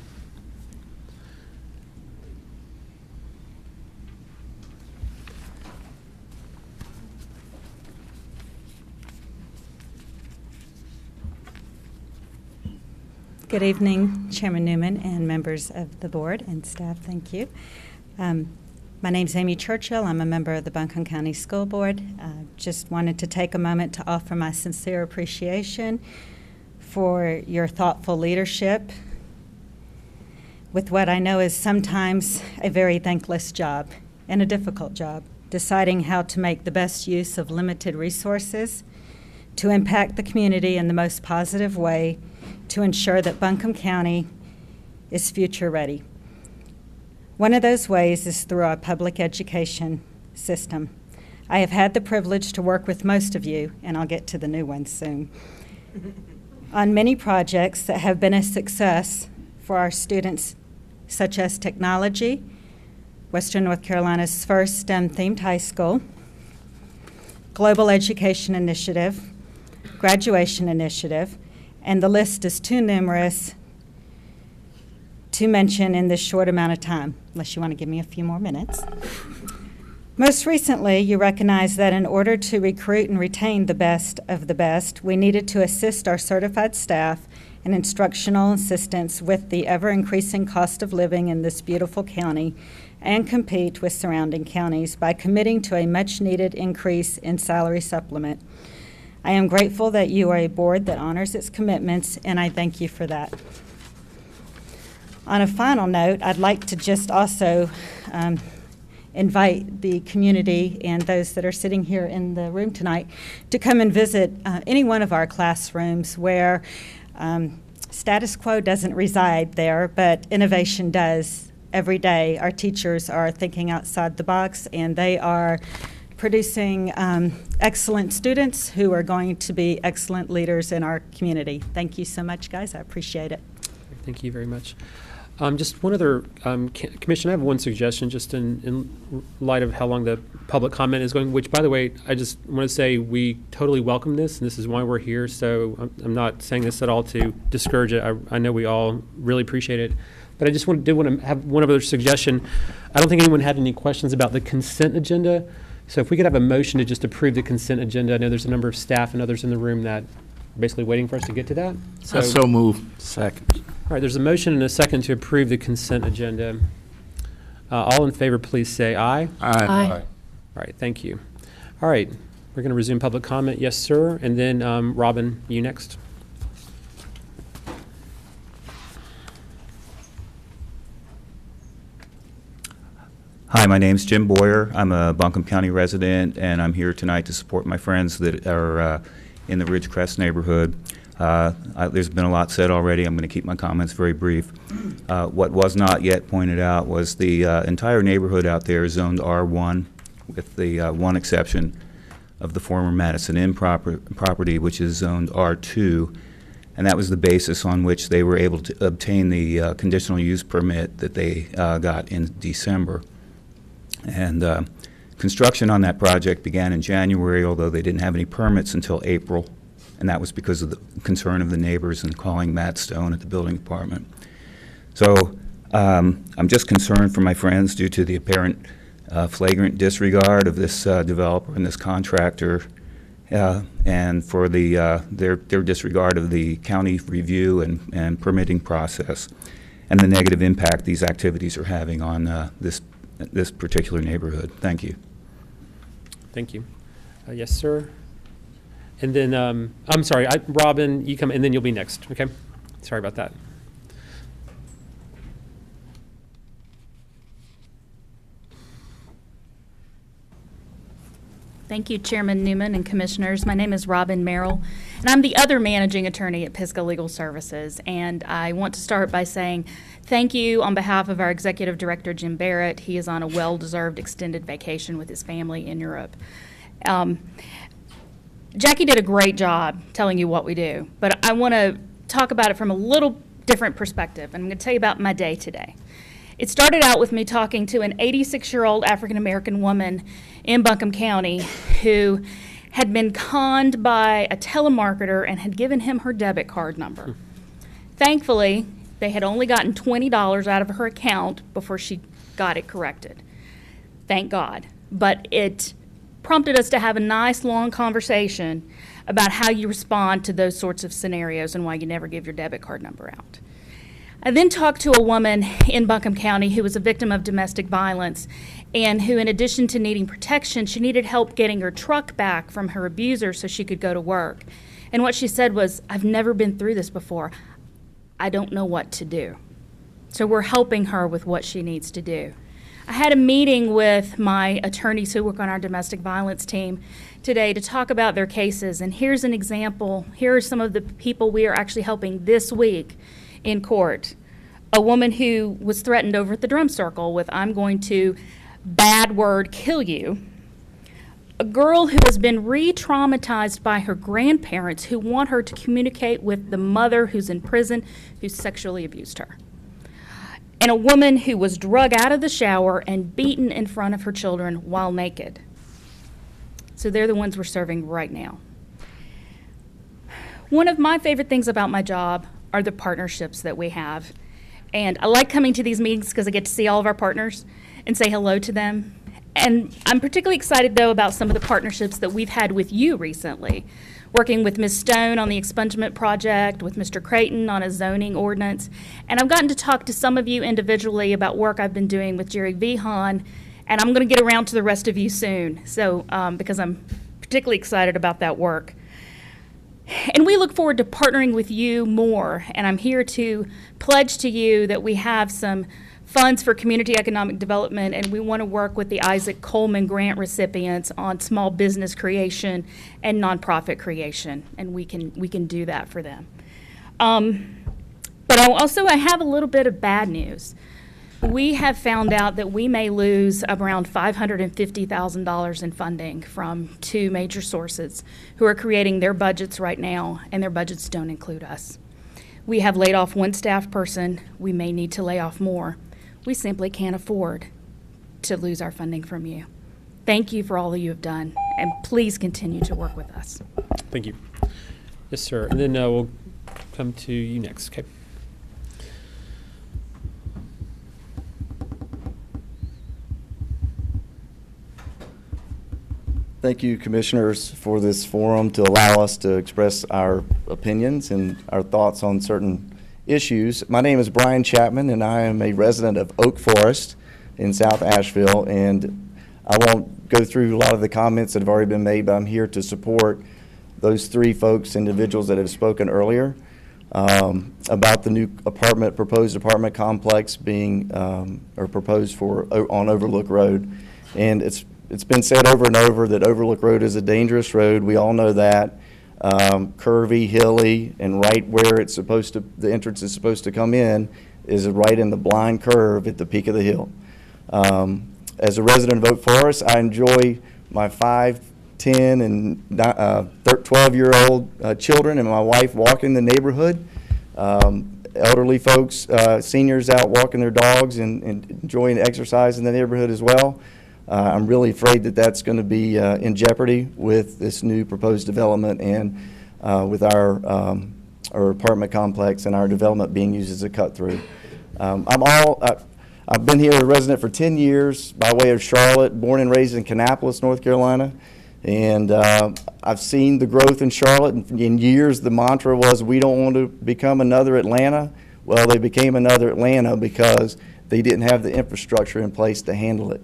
[SPEAKER 4] Good evening, Chairman Newman and members of the board and staff. Thank you. My name's Amy Churchill. I'm a member of the Buncombe County School Board. Just wanted to take a moment to offer my sincere appreciation for your thoughtful leadership with what I know is sometimes a very thankless job and a difficult job, deciding how to make the best use of limited resources to impact the community in the most positive way to ensure that Buncombe County is future ready. One of those ways is through our public education system. I have had the privilege to work with most of you, and I'll get to the new ones soon, on many projects that have been a success for our students, such as technology, Western North Carolina's first STEM-themed high school, Global Education Initiative, Graduation Initiative, and the list is too numerous to mention in this short amount of time, unless you want to give me a few more minutes. Most recently, you recognize that in order to recruit and retain the best of the best, we needed to assist our certified staff and instructional assistants with the ever-increasing cost of living in this beautiful county and compete with surrounding counties by committing to a much-needed increase in salary supplement. I am grateful that you are a board that honors its commitments, and I thank you for that. On a final note, I'd like to just also invite the community and those that are sitting here in the room tonight to come and visit any one of our classrooms where status quo doesn't reside there, but innovation does. Every day, our teachers are thinking outside the box, and they are producing excellent students who are going to be excellent leaders in our community. Thank you so much, guys. I appreciate it.
[SPEAKER 1] Thank you very much. Just one other, Commissioner, I have one suggestion just in light of how long the public comment is going, which, by the way, I just want to say we totally welcome this, and this is why we're here, so I'm not saying this at all to discourage it. I know we all really appreciate it. But I just did want to have one other suggestion. I don't think anyone had any questions about the consent agenda, so if we could have a motion to just approve the consent agenda. I know there's a number of staff and others in the room that are basically waiting for us to get to that.
[SPEAKER 6] So move. Second.
[SPEAKER 1] All right, there's a motion and a second to approve the consent agenda. All in favor, please say aye.
[SPEAKER 6] Aye.
[SPEAKER 1] Aye. All right, thank you. All right, we're going to resume public comment. Yes, sir. And then Robin, you next.
[SPEAKER 5] Hi, my name's Jim Boyer. I'm a Buncombe County resident, and I'm here tonight to support my friends that are in the Ridgecrest neighborhood. There's been a lot said already. I'm going to keep my comments very brief. What was not yet pointed out was the entire neighborhood out there is zoned R1, with the one exception of the former Madison Inn property, which is zoned R2, and that was the basis on which they were able to obtain the conditional use permit that they got in December. And construction on that project began in January, although they didn't have any permits until April. And that was because of the concern of the neighbors and calling Matt Stone at the building department. So I'm just concerned for my friends due to the apparent flagrant disregard of this developer and this contractor, and for their disregard of the county review and permitting process, and the negative impact these activities are having on this particular neighborhood. Thank you.
[SPEAKER 1] Thank you. Yes, sir. And then, I'm sorry, Robin, you come, and then you'll be next, okay? Sorry about that.
[SPEAKER 20] Thank you, Chairman Newman and Commissioners. My name is Robin Merrill, and I'm the other managing attorney at Pisgah Legal Services. And I want to start by saying thank you on behalf of our Executive Director, Jim Barrett. He is on a well-deserved extended vacation with his family in Europe. Jackie did a great job telling you what we do, but I want to talk about it from a little different perspective. And I'm going to tell you about my day today. It started out with me talking to an 86-year-old African-American woman in Buncombe County who had been conned by a telemarketer and had given him her debit card number. Thankfully, they had only gotten $20 out of her account before she got it corrected. Thank God. But it prompted us to have a nice long conversation about how you respond to those sorts of scenarios and why you never give your debit card number out. I then talked to a woman in Buncombe County who was a victim of domestic violence and who, in addition to needing protection, she needed help getting her truck back from her abuser so she could go to work. And what she said was, "I've never been through this before. I don't know what to do." So we're helping her with what she needs to do. I had a meeting with my attorneys who work on our domestic violence team today to talk about their cases. And here's an example. Here are some of the people we are actually helping this week in court. A woman who was threatened over at the drum circle with, "I'm going to bad word kill you." A girl who has been re-traumatized by her grandparents who want her to communicate with the mother who's in prison who sexually abused her. And a woman who was drug out of the shower and beaten in front of her children while naked. So they're the ones we're serving right now. One of my favorite things about my job are the partnerships that we have. And I like coming to these meetings because I get to see all of our partners and say hello to them. And I'm particularly excited, though, about some of the partnerships that we've had with you recently. Working with Ms. Stone on the expungement project, with Mr. Creighton on a zoning ordinance. And I've gotten to talk to some of you individually about work I've been doing with Jerry Vihan, and I'm going to get around to the rest of you soon, so because I'm particularly excited about that work. And we look forward to partnering with you more, and I'm here to pledge to you that we have some funds for community economic development, and we want to work with the Isaac Coleman grant recipients on small business creation and nonprofit creation, and we can do that for them. But I have a little bit of bad news. we have found out that we may lose around $550,000 in funding from two major sources who are creating their budgets right now, and their budgets don't include us. We have laid off one staff person. We may need to lay off more. We simply can't afford to lose our funding from you. Thank you for all that you have done, and please continue to work with us.
[SPEAKER 1] Thank you. Yes, sir. And then we'll come to you next. Okay.
[SPEAKER 10] Thank you, Commissioners, for this forum to allow us to express our opinions and our thoughts on certain issues. My name is Brian Chapman, and I am a resident of Oak Forest in South Asheville, and I won't go through a lot of the comments that have already been made, but I'm here to support those three individuals that have spoken earlier about the new proposed apartment complex being, or proposed on Overlook Road. And it's been said over and over that Overlook Road is a dangerous road. We all know that. Curvy, hilly, and right where it's supposed to, the entrance is supposed to come in is right in the blind curve at the peak of the hill. As a resident of Oak Forest, I enjoy my 5, 10, and 12-year-old children and my wife walking the neighborhood. Elderly folks, seniors out walking their dogs and enjoying exercise in the neighborhood as well. I'm really afraid that that's going to be in jeopardy with this new proposed development and with our apartment complex and our development being used as a cut-through. I've been here a resident for 10 years by way of Charlotte, born and raised in Kannapolis, North Carolina. And I've seen the growth in Charlotte. In years, the mantra was, we don't want to become another Atlanta. Well, they became another Atlanta because they didn't have the infrastructure in place to handle it.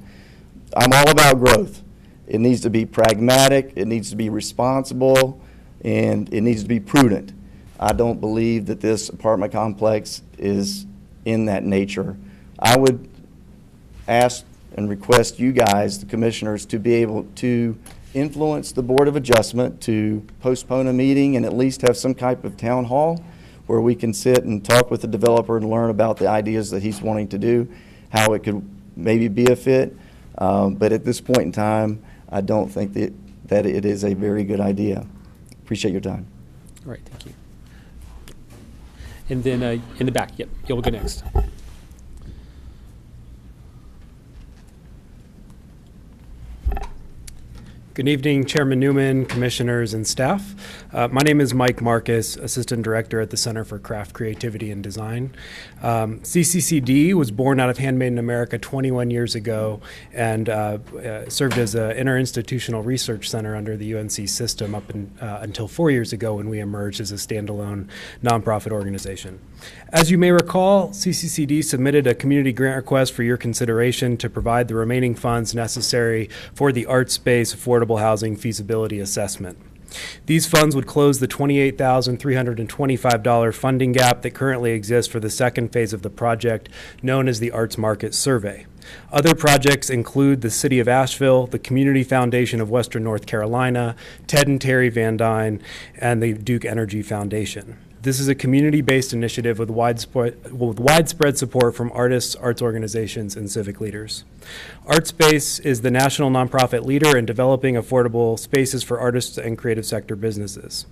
[SPEAKER 10] I'm all about growth. It needs to be pragmatic, it needs to be responsible, and it needs to be prudent. I don't believe that this apartment complex is in that nature. I would ask and request you guys, the commissioners, to be able to influence the Board of Adjustment to postpone a meeting and at least have some type of town hall where we can sit and talk with the developer and learn about the ideas that he's wanting to do, how it could maybe be a fit. But at this point in time, I don't think that it is a very good idea. Appreciate your time.
[SPEAKER 1] All right, thank you. And then in the back, yep, you'll go next. Good evening, Chairman Newman, commissioners, and staff. My name is Mike Marcus, Assistant Director at the Center for Craft, Creativity, and Design. CCCD was born out of Handmade in America 21 years ago and served as an interinstitutional research center under the UNC system up until 4 years ago when we emerged as a standalone nonprofit organization. As you may recall, CCCD submitted a community grant request for your consideration to provide the remaining funds necessary for the art space affordable housing feasibility assessment. These funds would close the $28,325 funding gap that currently exists for the second phase of the project, known as the Arts Market Survey. Other projects include the City of Asheville, the Community Foundation of Western North Carolina, Ted and Terry Van Dyne, and the Duke Energy Foundation. This is a community-based initiative with widespread support from artists, arts organizations, and civic leaders. ArtSpace is the national nonprofit leader in developing affordable spaces for artists and creative sector businesses.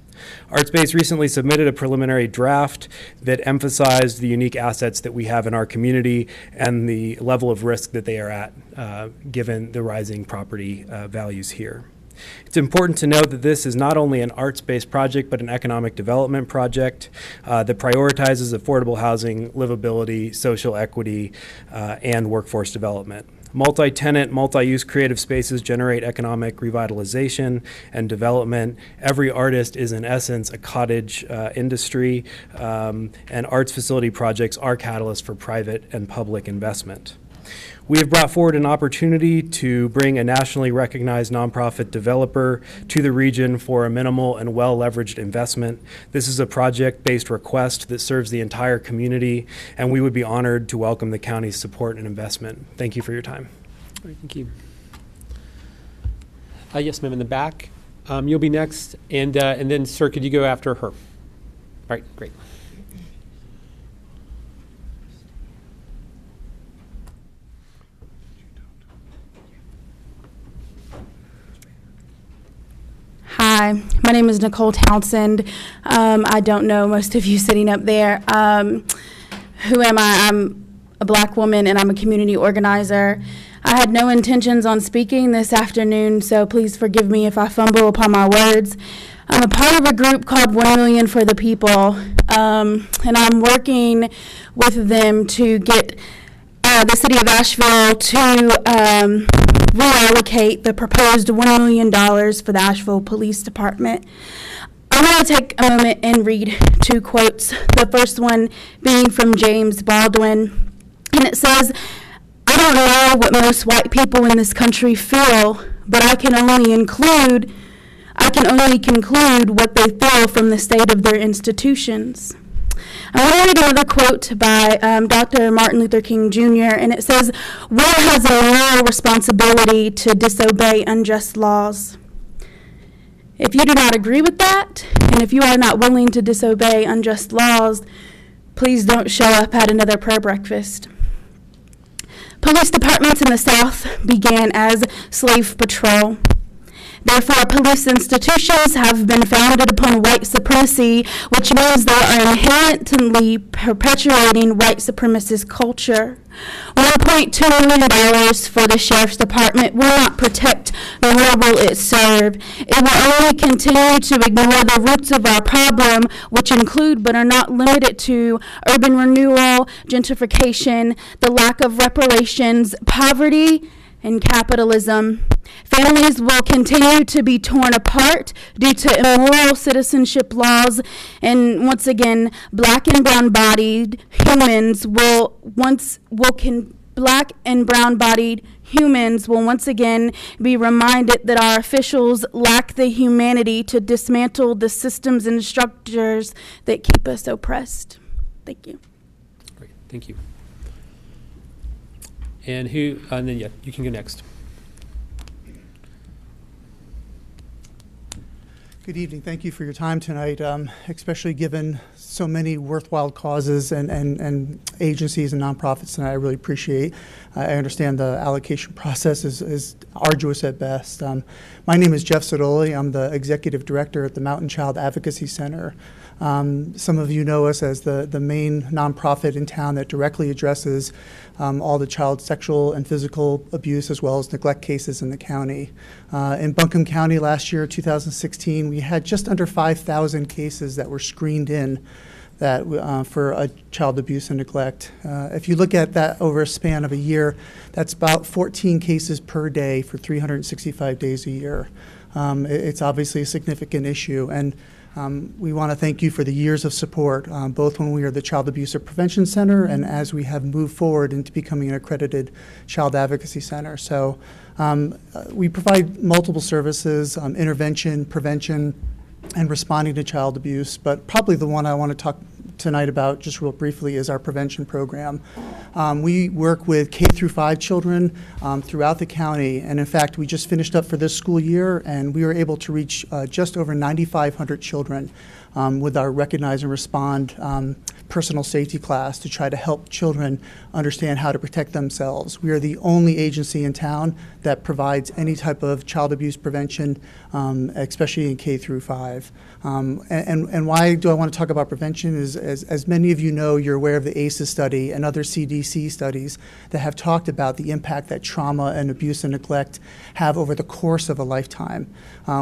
[SPEAKER 1] ArtSpace recently submitted a preliminary draft that emphasized the unique assets that we have in our community and the level of risk that they are at, given the rising property values here. It's important to note that this is not only an arts-based project, but an economic development project that prioritizes affordable housing, livability, social equity, and workforce development. Multi-tenant, multi-use creative spaces generate economic revitalization and development. Every artist is, in essence, a cottage industry, and arts facility projects are catalysts for private and public investment. We have brought forward an opportunity to bring a nationally recognized nonprofit developer to the region for a minimal and well-leveraged investment. This is a project-based request that serves the entire community, and we would be honored to welcome the county's support and investment. Thank you for your time. All right, thank you. Yes, ma'am, in the back. You'll be next, and then, sir, could you go after her? All right, great.
[SPEAKER 9] Hi, my name is Nicole Townsend. I don't know most of you sitting up there. Who am I? I'm a black woman and I'm a community organizer. I had no intentions on speaking this afternoon, so please forgive me if I fumble upon my words. I'm a part of a group called 1 Million for the People, and I'm working with them to get the city of Asheville to reallocate the proposed $1 million for the Asheville Police Department. I want to take a moment and read 2 quotes, the first one being from James Baldwin, and it says, "I don't know what most white people in this country feel, but I can only conclude what they feel from the state of their institutions." I want to read another quote by Dr. Martin Luther King Jr., and it says, "War has a moral responsibility to disobey unjust laws." If you do not agree with that, and if you are not willing to disobey unjust laws, please don't show up at another prayer breakfast. Police departments in the South began as slave patrol. Therefore, police institutions have been founded upon white supremacy, which means they are inherently perpetuating white supremacist culture. $1.2 million for the Sheriff's Department will not protect the rubble it serves. It will only continue to ignore the roots of our problem, which include but are not limited to urban renewal, gentrification, the lack of reparations, poverty, and capitalism. Families will continue to be torn apart due to immoral citizenship laws, and once again, black and brown-bodied humans will once again be reminded that our officials lack the humanity to dismantle the systems and structures that keep us oppressed. Thank you.
[SPEAKER 1] Great, thank you. And then you can go next.
[SPEAKER 21] Good evening. Thank you for your time tonight, especially given so many worthwhile causes and agencies and nonprofits tonight. I really appreciate. I understand the allocation process is arduous at best. My name is Jeff Sodoli. I'm the executive director at the Mountain Child Advocacy Center. Some of you know us as the main nonprofit in town that directly addresses all the child sexual and physical abuse as well as neglect cases in the county. In Buncombe County last year, 2016, we had just under 5,000 cases that were screened in for child abuse and neglect. If you look at that over a span of a year, that's about 14 cases per day for 365 days a year. It's obviously a significant issue, and we want to thank you for the years of support, both when we were the Child Abuse Prevention Center and as we have moved forward into becoming an accredited Child Advocacy Center. So we provide multiple services, intervention, prevention, and responding to child abuse, but probably the one I want to talk tonight about just real briefly is our prevention program. We work with K-5 children throughout the county, and in fact we just finished up for this school year and we were able to reach just over 9,500 children with our Recognize and Respond personal safety class to try to help children understand how to protect themselves. We are the only agency in town that provides any type of child abuse prevention, especially in K-5. And why do I want to talk about prevention is, as many of you know, you're aware of the ACEs study and other CDC studies that have talked about the impact that trauma and abuse and neglect have over the course of a lifetime.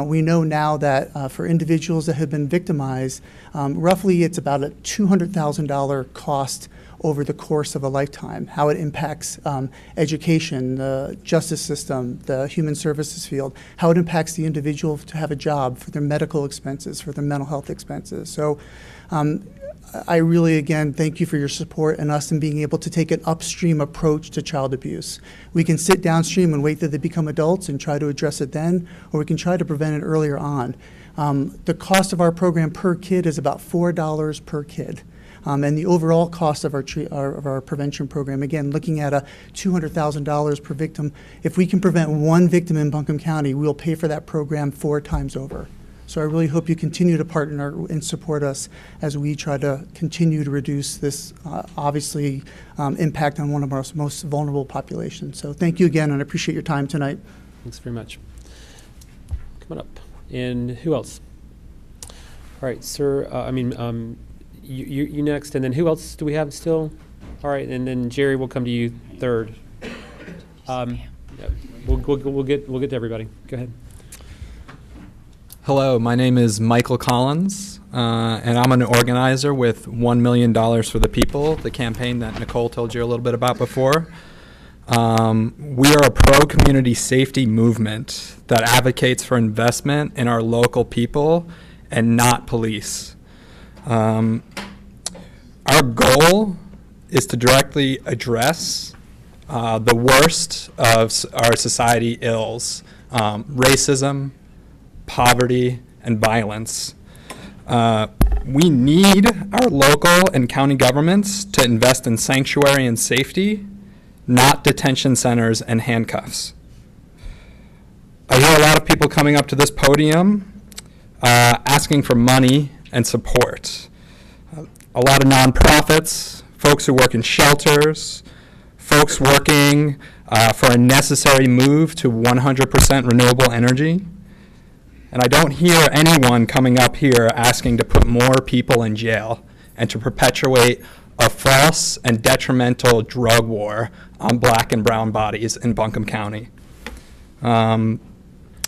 [SPEAKER 21] We know now that for individuals that have been victimized, roughly it's about a $200,000 cost over the course of a lifetime, how it impacts education, the justice system, the human services field, how it impacts the individual to have a job, for their medical expenses, for their mental health expenses. So I really, again, thank you for your support and us in being able to take an upstream approach to child abuse. We can sit downstream and wait till they become adults and try to address it then, or we can try to prevent it earlier on. The cost of our program per kid is about $4 per kid. And the overall cost of our prevention program, again, looking at a $200,000 per victim, if we can prevent one victim in Buncombe County, we will pay for that program 4 times over. So I really hope you continue to partner and support us as we try to continue to reduce this, obviously, impact on one of our most vulnerable populations. So thank you again, and I appreciate your time tonight.
[SPEAKER 1] Thanks very much. Come on up. And who else? All right, sir, you next, and then who else do we have still? All right, and then Jerry will come to you third. We'll get to everybody. Go ahead.
[SPEAKER 12] Hello, my name is Michael Collins, and I'm an organizer with $1 Million for the People, the campaign that Nicole told you a little bit about before. We are a pro-community safety movement that advocates for investment in our local people and not police. Our goal is to directly address the worst of our society ills, racism, poverty, and violence. We need our local and county governments to invest in sanctuary and safety, not detention centers and handcuffs. I hear a lot of people coming up to this podium asking for money and support. A lot of nonprofits, folks who work in shelters, folks working for a necessary move to 100% renewable energy. And I don't hear anyone coming up here asking to put more people in jail and to perpetuate a false and detrimental drug war on black and brown bodies in Buncombe County. The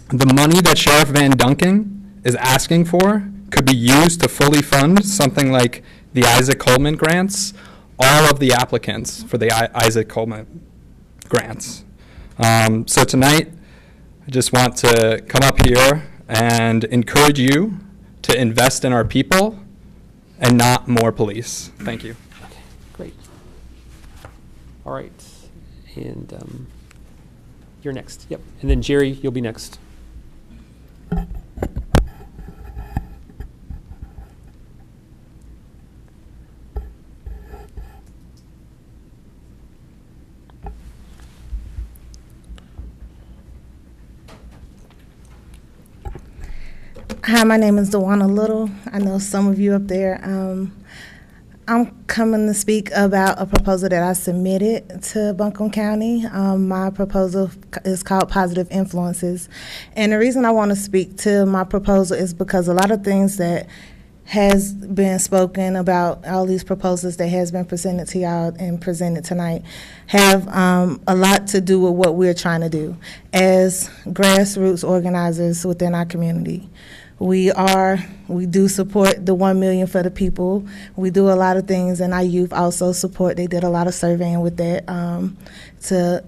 [SPEAKER 12] money that Sheriff Van Duncan is asking for could be used to fully fund something like the Isaac Coleman grants, all of the applicants for the Isaac Coleman grants. So tonight, I just want to come up here and encourage you to invest in our people and not more police. Thank you.
[SPEAKER 1] Okay, great. All right, and you're next. Yep, and then Jerry, you'll be next.
[SPEAKER 13] Hi, my name is Dewana Little. I know some of you up there. I'm coming to speak about a proposal that I submitted to Buncombe County. My proposal is called Positive Influences. And the reason I want to speak to my proposal is because a lot of things that has been spoken about, all these proposals that has been presented to y'all and presented tonight, have a lot to do with what we're trying to do as grassroots organizers within our community. We do support the 1 million for the people. We do a lot of things, and our youth also support. They did a lot of surveying with that to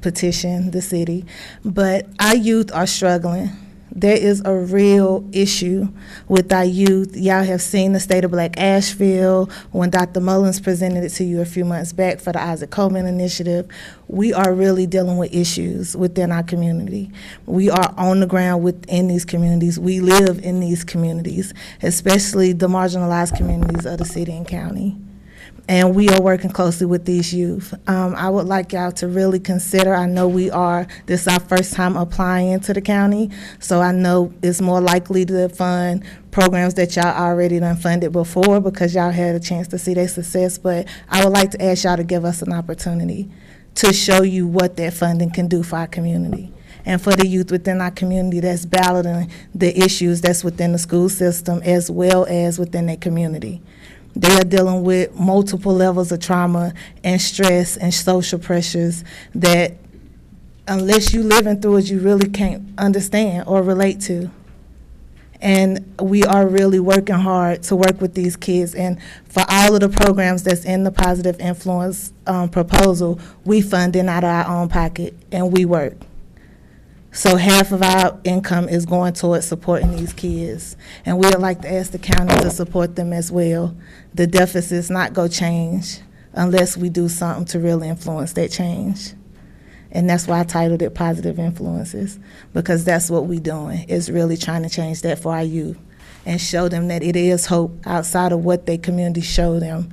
[SPEAKER 13] petition the city. But our youth are struggling. There is a real issue with our youth. Y'all have seen the state of Black Asheville when Dr. Mullins presented it to you a few months back for the Isaac Coleman Initiative. We are really dealing with issues within our community. We are on the ground within these communities. We live in these communities, especially the marginalized communities of the city and county. And we are working closely with these youth. I would like y'all to really consider, I know this is our first time applying to the county, so I know it's more likely to fund programs that y'all already done funded before because y'all had a chance to see their success, but I would like to ask y'all to give us an opportunity to show you what that funding can do for our community. And for the youth within our community that's battling the issues that's within the school system as well as within their community. They are dealing with multiple levels of trauma and stress and social pressures that unless you living through it, you really can't understand or relate to. And we are really working hard to work with these kids. And for all of the programs that's in the Positive Influence proposal, we fund it out of our own pocket and we work. So half of our income is going towards supporting these kids. And we would like to ask the county to support them as well. The deficit's not going to change unless we do something to really influence that change. And that's why I titled it Positive Influences, because that's what we're doing, is really trying to change that for our youth and show them that it is hope outside of what their community show them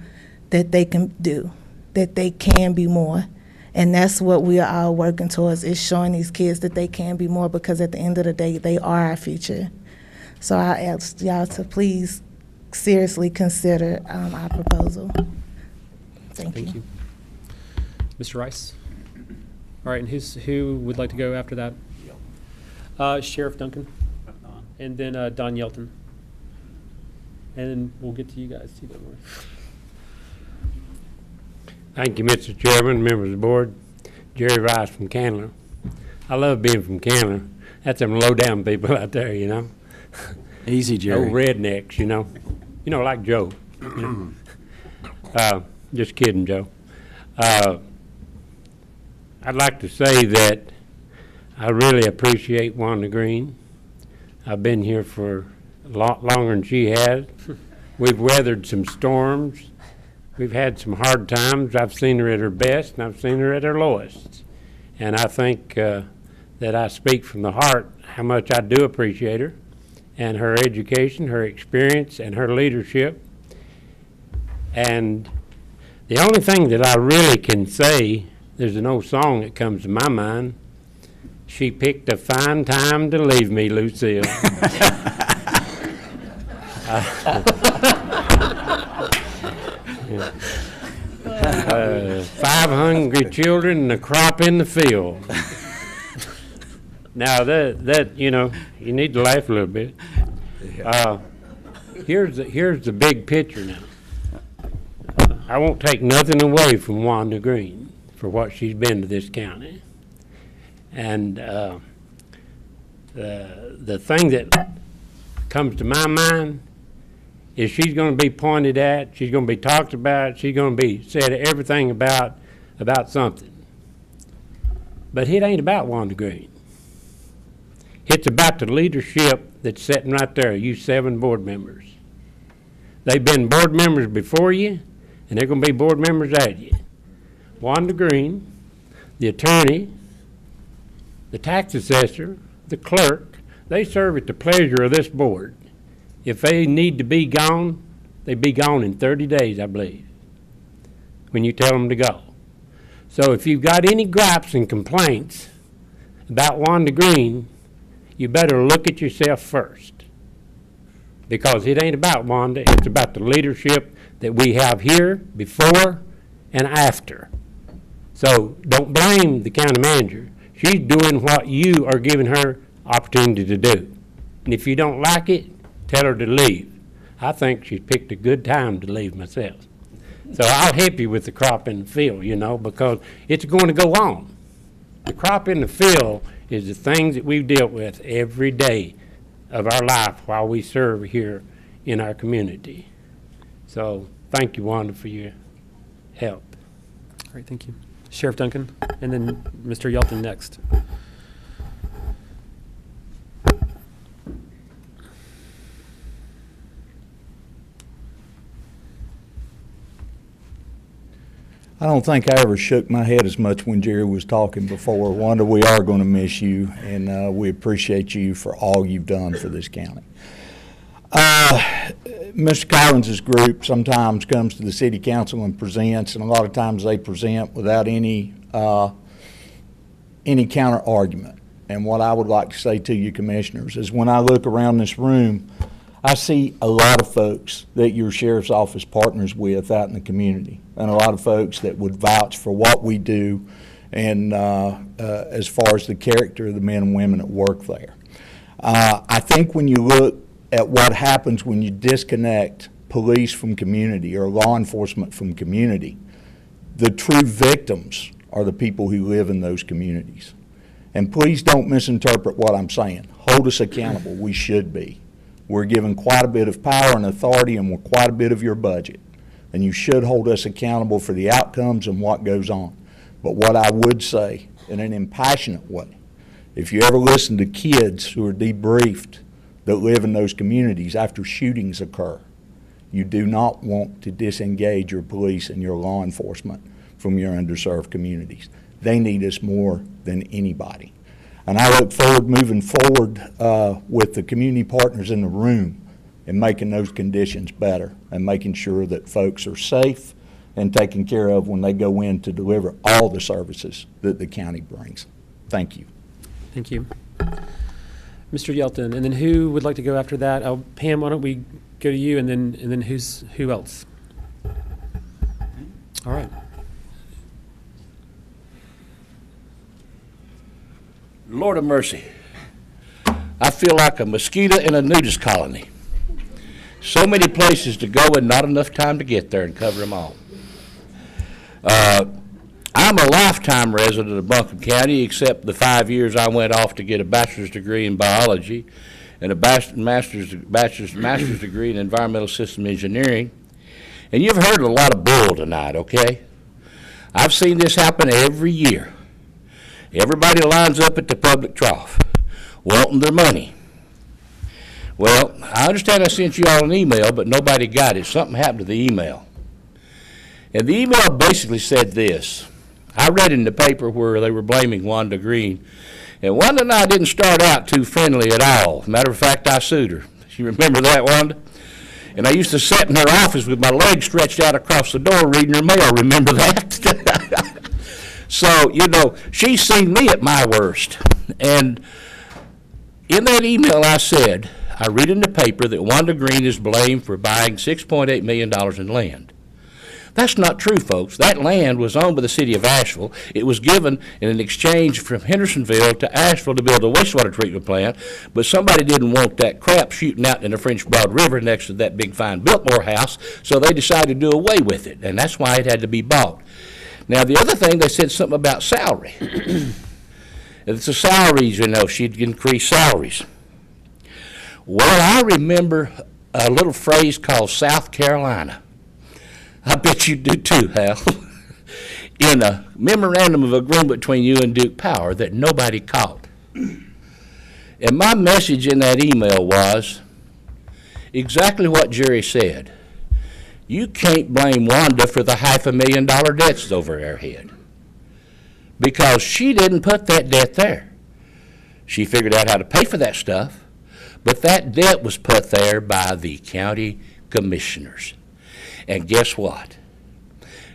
[SPEAKER 13] that they can do, that they can be more. And that's what we are all working towards, is showing these kids that they can be more, because at the end of the day, they are our future. So I ask y'all to please seriously consider our proposal. Thank you.
[SPEAKER 1] Mr. Rice? All right, and who would like to go after that? Sheriff Duncan? And then Don Yelton. And then we'll get to you guys too, don't worry.
[SPEAKER 8] Thank you, Mr. Chairman, members of the board. Jerry Rice from Candler. I love being from Candler. That's them low-down people out there, you know.
[SPEAKER 6] Easy, Jerry.
[SPEAKER 8] Old rednecks, you know. You know, like Joe. Just kidding, Joe. I'd like to say that I really appreciate Wanda Green. I've been here for a lot longer than she has. We've weathered some storms. We've had some hard times. I've seen her at her best, and I've seen her at her lowest. And I think that I speak from the heart how much I do appreciate her and her education, her experience, and her leadership. And the only thing that I really can say, there's an old song that comes to my mind, she picked a fine time to leave me, Lucille. 5 hungry children and a crop in the field. Now that you know, you need to laugh a little bit. Here's the big picture now. I won't take nothing away from Wanda Green for what she's been to this county. And the thing that comes to my mind is she's going to be pointed at, she's going to be talked about, she's going to be said everything about something. But it ain't about Wanda Green. It's about the leadership that's sitting right there, you 7 board members. They've been board members before you, and they're going to be board members after you. Wanda Green, the attorney, the tax assessor, the clerk, they serve at the pleasure of this board. If they need to be gone, they be gone in 30 days, I believe, when you tell them to go. So if you've got any gripes and complaints about Wanda Green, you better look at yourself first, because it ain't about Wanda, it's about the leadership that we have here before and after. So don't blame the county manager. She's doing what you are giving her opportunity to do. And if you don't like it, tell her to leave. I think she's picked a good time to leave myself. So I'll help you with the crop in the field, you know, because it's going to go on. The crop in the field is the things that we've dealt with every day of our life while we serve here in our community. So thank you, Wanda, for your help.
[SPEAKER 1] All right, thank you. Sheriff Duncan, and then Mr. Yelton next.
[SPEAKER 14] I don't think I ever shook my head as much when Jerry was talking before. Wanda, we are going to miss you, and we appreciate you for all you've done for this county. Mr. Collins' group sometimes comes to the city council and presents, and a lot of times they present without any counter argument. And what I would like to say to you, commissioners, is when I look around this room, I see a lot of folks that your sheriff's office partners with out in the community, and a lot of folks that would vouch for what we do and as far as the character of the men and women that work there. I think when you look at what happens when you disconnect police from community or law enforcement from community, the true victims are the people who live in those communities. And please don't misinterpret what I'm saying. Hold us accountable. We should be. We're given quite a bit of power and authority, and we're quite a bit of your budget. And you should hold us accountable for the outcomes and what goes on. But what I would say, in an impassionate way, if you ever listen to kids who are debriefed that live in those communities after shootings occur, you do not want to disengage your police and your law enforcement from your underserved communities. They need us more than anybody. And I look forward moving forward with the community partners in the room and making those conditions better and making sure that folks are safe and taken care of when they go in to deliver all the services that the county brings. Thank you.
[SPEAKER 1] Thank you. Mr. Yelton, and then who would like to go after that? Pam, why don't we go to you, and then who else? All right.
[SPEAKER 22] Lord of mercy, I
[SPEAKER 15] feel like a mosquito in a nudist colony. So many places to go and not enough time to get there and cover them all. I'm a lifetime resident of Buncombe County, except the 5 years I went off to get a bachelor's degree in biology and a master's degree in environmental system engineering. And you've heard a lot of bull tonight, okay? I've seen this happen every year. Everybody lines up at the public trough, wanting their money. Well, I understand I sent you all an email, but nobody got it. Something happened to the email. And the email basically said this. I read in the paper where they were blaming Wanda Green. And Wanda and I didn't start out too friendly at all. Matter of fact, I sued her. You remember that, Wanda? And I used to sit in her office with my legs stretched out across the door reading her mail. Remember that? So, you know, she's seen me at my worst. And in that email I said, I read in the paper that Wanda Green is blamed for buying $6.8 million in land. That's not true, folks. That land was owned by the city of Asheville. It was given in an exchange from Hendersonville to Asheville to build a wastewater treatment plant, but somebody didn't want that crap shooting out in the French Broad River next to that big fine Biltmore house, so they decided to do away with it, and that's why it had to be bought. Now, the other thing, they said something about salary. It's the salaries, you know, she'd increase salaries. Well, I remember a little phrase called South Carolina. I bet you do too, Hal. In a memorandum of agreement between you and Duke Power that nobody caught. And my message in that email was exactly what Jerry said. You can't blame Wanda for the $500,000 debts over her head, because she didn't put that debt there. She figured out how to pay for that stuff, but that debt was put there by the county commissioners. And guess what?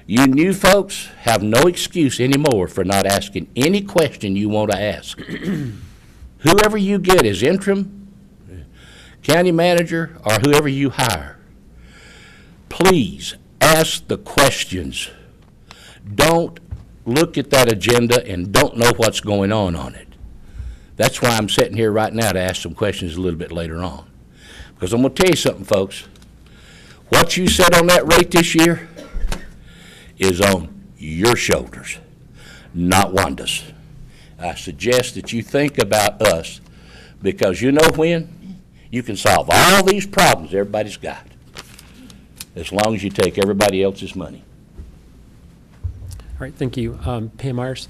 [SPEAKER 15] You new folks have no excuse anymore for not asking any question you want to ask. Whoever you get as interim, county manager, or whoever you hire, please ask the questions. Don't look at that agenda and don't know what's going on it. That's why I'm sitting here right now to ask some questions a little bit later on. Because I'm going to tell you something, folks. What you said on that rate this year is on your shoulders, not Wanda's. I suggest that you think about us, because you know when? You can solve all these problems everybody's got, as long as you take everybody else's money.
[SPEAKER 1] All right, thank you. Pam Myers.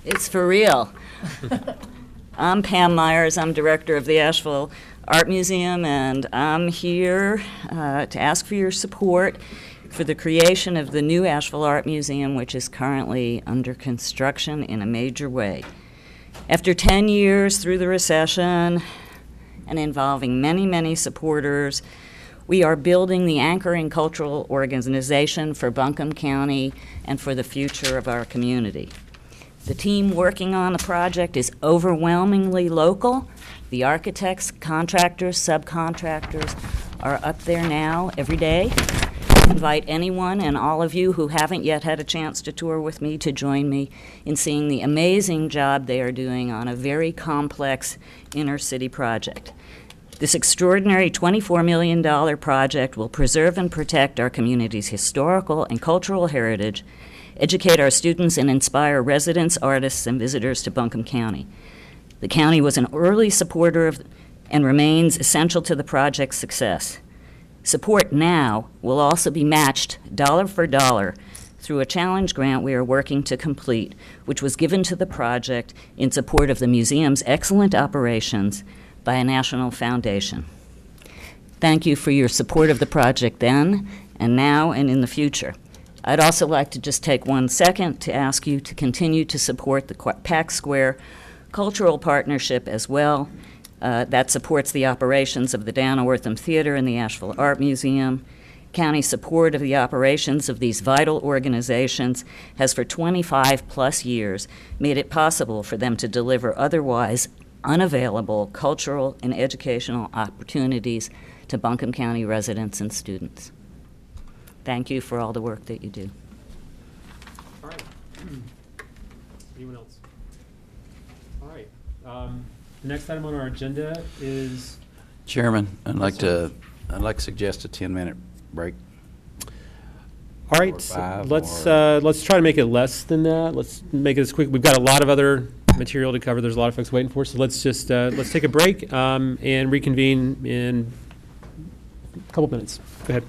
[SPEAKER 16] It's for real. I'm Pam Myers. I'm director of the Asheville Art Museum, and I'm here to ask for your support for the creation of the new Asheville Art Museum, which is currently under construction in a major way. After 10 years through the recession and involving many, many supporters, we are building the anchoring cultural organization for Buncombe County and for the future of our community. The team working on the project is overwhelmingly local. The architects, contractors, subcontractors are up there now every day. I invite anyone and all of you who haven't yet had a chance to tour with me to join me in seeing the amazing job they are doing on a very complex inner city project. This extraordinary $24 million project will preserve and protect our community's historical and cultural heritage, educate our students, and inspire residents, artists, and visitors to Buncombe County. The county was an early supporter of and remains essential to the project's success. Support now will also be matched dollar for dollar through a challenge grant we are working to complete, which was given to the project in support of the museum's excellent operations by a national foundation. Thank you for your support of the project then, and now, and in the future. I'd also like to just take 1 second to ask you to continue to support the Pack Square Cultural Partnership as well. That supports the operations of the Dan Ortham Theater and the Asheville Art Museum. County support of the operations of these vital organizations has for 25 plus years made it possible for them to deliver otherwise unavailable cultural and educational opportunities to Buncombe County residents and students. Thank you for all the work that you do.
[SPEAKER 1] All right. Anyone else? All right. The next item on our agenda is...
[SPEAKER 6] Chairman, I'd like to suggest a 10-minute break.
[SPEAKER 1] All right, let's try to make it less than that. Let's make it as quick. We've got a lot of other material to cover. There's a lot of folks waiting for us, so let's just let's take a break and reconvene in a couple minutes. Go ahead.